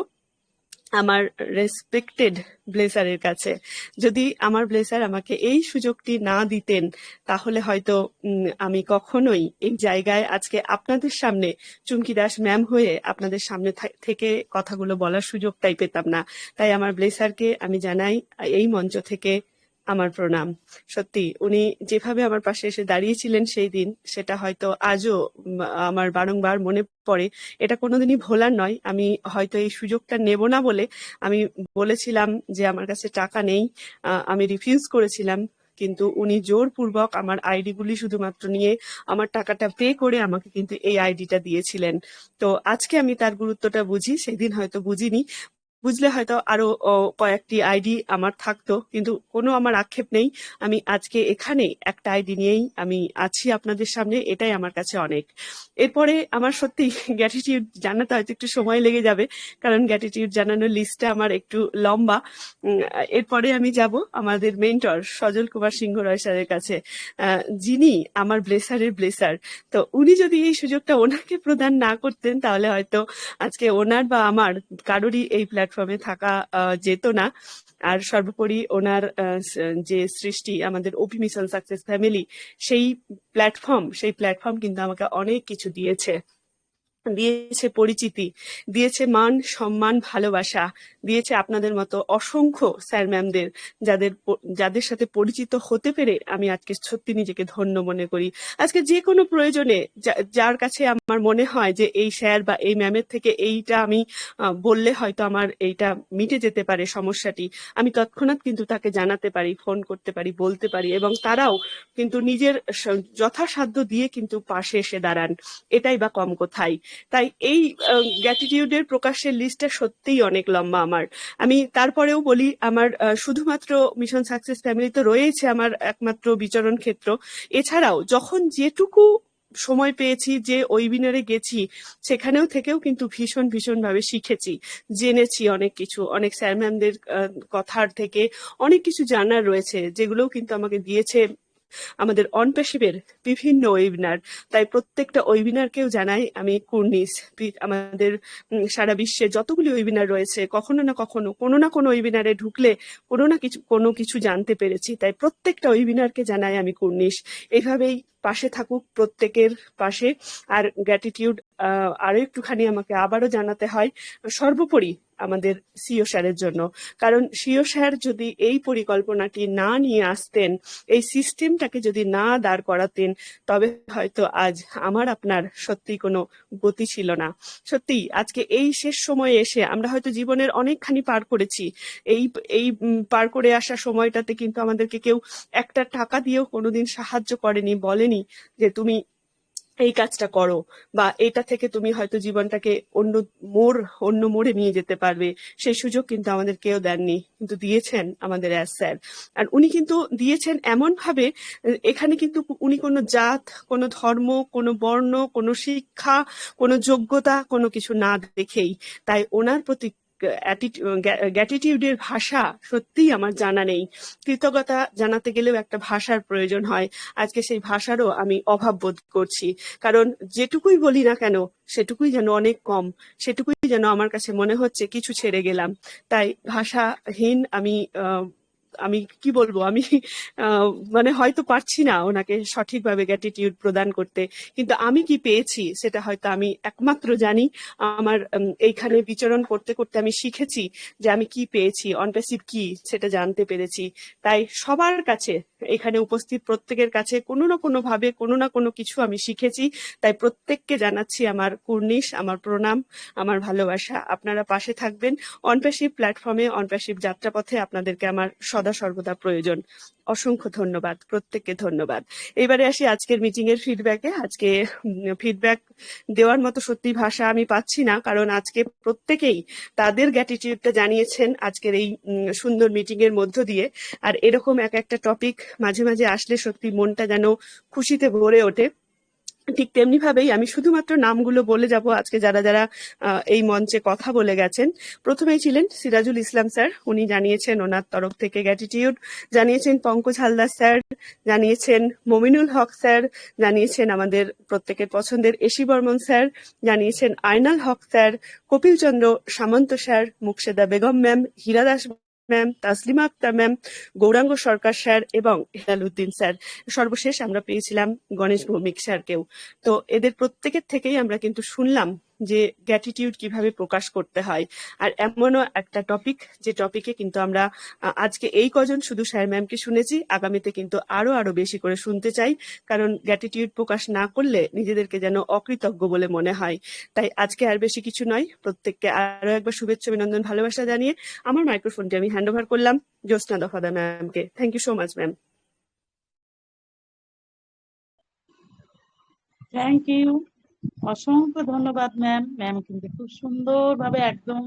আমার রেসপেক্টেড ব্লেসারের কাছে। যদি আমার ব্লেসার আমাকে এই সুযোগটি না দিতেন তাহলে হয়তো আমি কখনোই এই জায়গায় আজকে আপনাদের সামনে চুমকি দাস ম্যাম হয়ে আপনাদের সামনে থেকে কথাগুলো বলার সুযোগটাই পেতাম না। তাই আমার ব্লেসারকে আমি জানাই এই মঞ্চ থেকে আমার প্রণাম। সত্যি উনি যেভাবে আমার পাশে এসে দাঁড়িয়েছিলেন সেই দিন, সেটা হয়তো আজও আমার বারংবার মনে পড়ে। এটা কোনোদিনই ভোলার নয়। আমি হয়তো এই সুযোগটা নেব না বলে আমি বলেছিলাম যে আমার কাছে টাকা নেই, আমি রিফিউজ করেছিলাম, কিন্তু উনি জোরপূর্বক আমার আইডি গুলি শুধুমাত্র নিয়ে আমার টাকাটা পে করে আমাকে কিন্তু এই আইডিটা দিয়েছিলেন। তো আজকে আমি তার গুরুত্বটা বুঝি, সেদিন হয়তো বুঝিনি। বুঝলে হয়তো আরো কয়েকটি আইডি আমার থাকতো, কিন্তু কোনো আমার আক্ষেপ নেই। আমি আজকে এখানে একটা আইডি নিয়েই আমি আছি আপনাদের সামনে, এটাই আমার কাছে অনেক। এরপরে আমার সত্যি গ্র্যাটিটিউড জানাতে হয়তো একটু সময় লেগে যাবে, কারণ গ্র্যাটিটিউড জানানোর লিস্টটা আমার একটু লম্বা। এরপরে আমি যাব আমাদের মেন্টর সজল কুমার সিংহ রয় স্যারের কাছে, যিনি আমার ব্লেসারের ব্লেসার। তো উনি যদি এই সুযোগটা ওনাকে প্রদান না করতেন তাহলে হয়তো আজকে ওনার বা আমার কারোরই এই প্ল্যাটফর্মে থাকা যেত না। আর সর্বোপরি ওনার যে সৃষ্টি আমাদের ওপি মিশন সাকসেস ফ্যামিলি, সেই প্ল্যাটফর্ম কিন্তু আমাকে অনেক কিছু দিয়েছে। পরিচিতি, দিয়েছে মান সম্মান ভালোবাসা, দিয়েছে আপনাদের মতো অসংখ্য স্যার ম্যামদের, যাদের সাথে পরিচিত হতে পেরে আমি আজকে সত্যি নিজেকে ধন্য মনে করি। আজকে যে কোনো প্রয়োজনে যার কাছে আমার মনে হয় যে এই স্যার বা এই ম্যামের থেকে এইটা আমি বললে হয়তো আমার এইটা মিটে যেতে পারে সমস্যাটি, আমি তৎক্ষণাৎ কিন্তু তাকে জানাতে পারি, ফোন করতে পারি, বলতে পারি, এবং তারাও কিন্তু নিজের যথাসাধ্য দিয়ে কিন্তু পাশে এসে দাঁড়ান। এটাই বা কম কোথায়। তাই এই গ্র্যাটিটিউডের প্রকাশের লিস্টটা সত্যিই অনেক লম্বা আমার। আমি তারপরেও বলি, আমার শুধুমাত্র মিশন সাকসেস ফ্যামিলি তো রয়েছে আমার একমাত্র বিচরণ ক্ষেত্র, এছাড়াও যখন যেটুকু সময় পেয়েছি, যে ওয়েবিনারে গেছি, সেখানেও থেকেও কিন্তু ভীষণ ভাবে শিখেছি, জেনেছি অনেক কিছু। অনেক স্যার ম্যামদের কথার থেকে অনেক কিছু জানার রয়েছে, যেগুলোও কিন্তু আমাকে দিয়েছে আমাদের অনপ্যাসিভের বিভিন্ন ওয়েবিনার। তাই প্রত্যেকটা ওয়েবিনারকেও জানাই আমি কুর্নিশ। আমাদের সারা বিশ্বে যতগুলি ওয়েবিনার রয়েছে, কখনো না কখনো কোনো না কোনো ওয়েবিনারে ঢুকলে কোনো কিছু জানতে পেরেছি। তাই প্রত্যেকটা ওয়েবিনারকে জানাই আমি কুর্নিশ। এইভাবেই পাশে থাকুক, প্রত্যেকের পাশে। আর গ্র্যাটিটিউড আরো একটুখানি আমাকে আবারও জানাতে হয় সর্বোপরি আমাদের সিও স্যারের জন্য, কারণ সিও স্যার যদি এই পরিকল্পনাটি না নিয়ে আসতেন, এই সিস্টেমটাকে যদি না দাঁড় করাতেন, তবে হয়তো আজ আমার আপনার সত্যি কোনো গতি ছিল না। সত্যি আজকে এই শেষ সময়ে এসে আমরা হয়তো জীবনের অনেকখানি পার করেছি। এই পার করে আসা সময়টাতে কিন্তু আমাদেরকে কেউ একটা টাকা দিয়েও কোনোদিন সাহায্য করেনি, বলেনি যে তুমি এই কাজটা করো, বা এটা থেকে তুমি হয়তো জীবনটাকে অন্য মোড়ে নিয়ে যেতে পারবে। সেই সুযোগ কিন্তু আমাদের কেউ দেননি, কিন্তু দিয়েছেন আমাদের স্যার। আর উনি কিন্তু দিয়েছেন এমন ভাবে, এখানে কিন্তু উনি কোনো জাত, কোনো ধর্ম, কোনো বর্ণ, কোনো শিক্ষা, কোনো যোগ্যতা, কোনো কিছু না দেখেই, তাই ওনার প্রতি গ্র্যাটিটিউডের ভাষা সত্যিই আমার জানা নেই। কৃতজ্ঞতা জানাতে গেলেও একটা ভাষার প্রয়োজন হয়। আজকে সেই ভাষারও আমি অভাব বোধ করছি, কারণ যেটুকুই বলি না কেন সেটুকুই যেন অনেক কম, সেটুকুই যেন আমার কাছে মনে হচ্ছে কিছু ছেড়ে গেলাম। তাই ভাষাহীন আমি কি বলবো, আমি মানে হয়তো পারছি না ওনাকে সঠিকভাবে গ্র্যাটিটিউড প্রদান করতে, কিন্তু আমি কি পেয়েছি সেটা হয়তো আমি একমাত্র জানি। আমার এইখানে বিচরণ করতে করতে আমি শিখেছি যে আমি কি পেয়েছি, অনপ্যাসিভ কি সেটা জানতে পেরেছি। তাই সবার কাছে, এখানে উপস্থিত প্রত্যেকের কাছে কোনো না কোনো ভাবে কোনো না কোনো কিছু আমি শিখেছি। তাই প্রত্যেককে জানাচ্ছি আমার কুর্নিশ, আমার প্রণাম, আমার ভালোবাসা। আপনারা পাশে থাকবেন। অনপ্যাসিভ প্ল্যাটফর্মে, অনপ্যাসিভ যাত্রাপথে আপনাদেরকে আমার সদা সর্বদা প্রয়োজন। অসংখ্য ধন্যবাদ, প্রত্যেককে ধন্যবাদ। এবারে আসি আজকের মিটিং এর ফিডব্যাকে। আজকে ফিডব্যাক দেওয়ার মতো সত্যি ভাষা আমি পাচ্ছি না, কারণ আজকে প্রত্যেকেই তাদের গ্র্যাটিটিউডটা জানিয়েছেন আজকের এই সুন্দর মিটিং এর মধ্য দিয়ে। আর এরকম একটা টপিক মাঝে মাঝে আসলে সত্যি মনটা যেন খুশিতে ভরে ওঠে। ঠিক তেমনি ভাবেই আমি শুধুমাত্র নামগুলো বলে যাব আজকে যারা যারা এই মঞ্চে কথা বলে গেছেন। প্রথমেই ছিলেন সিরাজুল ইসলাম স্যার, উনি জানিয়েছেন ওনার তরফ থেকে গ্র্যাটিটিউড। জানিয়েছেন পঙ্কজ হালদার স্যার, জানিয়েছেন মমিনুল হক স্যার, জানিয়েছেন আমাদের প্রত্যেকের পছন্দের এসি বর্মন স্যার, জানিয়েছেন আয়নাল হক স্যার, কপিল চন্দ্র সামন্ত স্যার, মুকশেদা বেগম ম্যাম, হীরা দাস ম্যাম, তাসলিমা আক্তার ম্যাম, গৌরাঙ্গ সরকার স্যার এবং হেলাল উদ্দিন স্যার। সর্বশেষ আমরা পেয়েছিলাম গণেশ ভৌমিক স্যারকেও। তো এদের প্রত্যেকের থেকেই আমরা কিন্তু শুনলাম যে গ্র্যাটিটিউড কিভাবে প্রকাশ করতে হয়। আর এমনও একটা টপিক যে টপিকে কিন্তু আমরা আজকে এই কজন শুধু স্যার ম্যামকে শুনেছি, আগামীতে কিন্তু আরো বেশি করে শুনতে চাই, কারণ গ্র্যাটিটিউড প্রকাশ না করলে নিজেদেরকে যেন অকৃতজ্ঞ বলে মনে হয়। তাই আজকে আর বেশি কিছু নয়, প্রত্যেককে আরো একবার শুভেচ্ছা, অভিনন্দন, ভালোবাসা জানিয়ে আমার মাইক্রোফোনটি আমি হ্যান্ড ওভার করলাম জ্যোৎস্না দফাদার ম্যামকে। Thank you so much ma'am. Thank you, অসংখ্য ধন্যবাদ ম্যাম। ম্যাম কিন্তু খুব সুন্দরভাবে একদম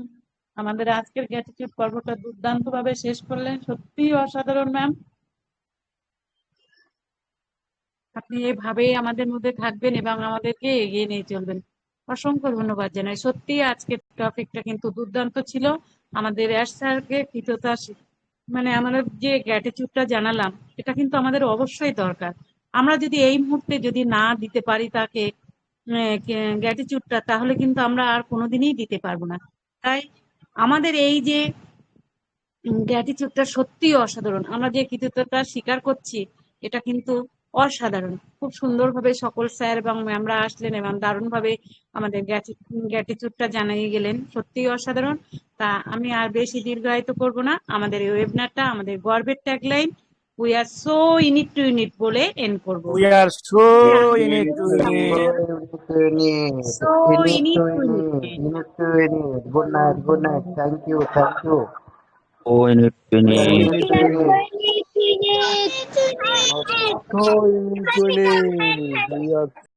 আমাদের আজকের গ্র্যাটিটিউড পর্বটা দুর্দান্ত ভাবে শেষ করলেন। সত্যি অসাধারণ ম্যাম। আপনি এভাবে আমাদের মধ্যে থাকবেন এবং আমাদেরকে এগিয়ে নিয়ে চলবেন। অসংখ্য ধন্যবাদ জানাই। সত্যি আজকের টপিকটা কিন্তু দুর্দান্ত ছিল। আমাদের অ্যাশ স্যারকে কৃতজ্ঞতা, মানে আমাদের যে গ্র্যাটিটিউডটা জানালাম, এটা কিন্তু আমাদের অবশ্যই দরকার। আমরা যদি এই মুহূর্তে যদি না দিতে পারি তাকে গ্র্যাটিটিউডটা, তাহলে কিন্তু আমরা আর কোনোদিনই দিতে পারবো না। তাই আমাদের এই যে গ্র্যাটিটিউডটা সত্যি অসাধারণ। আমরা যে কৃতজ্ঞতা স্বীকার করছি, এটা কিন্তু অসাধারণ। খুব সুন্দরভাবে সকল স্যার এবং ম্যামরা আসলেন এবং দারুণভাবে আমাদের গ্র্যাটিটিউডটা জানিয়ে গেলেন। সত্যিই অসাধারণ। তা আমি আর বেশি দীর্ঘায়িত করব না। আমাদের এই ওয়েবিনারটা আমাদের গর্বের tagline we are so init two unit বলে এন্ড করব। We are so in it to it. So init two unit. Good night. Thank you. Oh, in it, in it. We are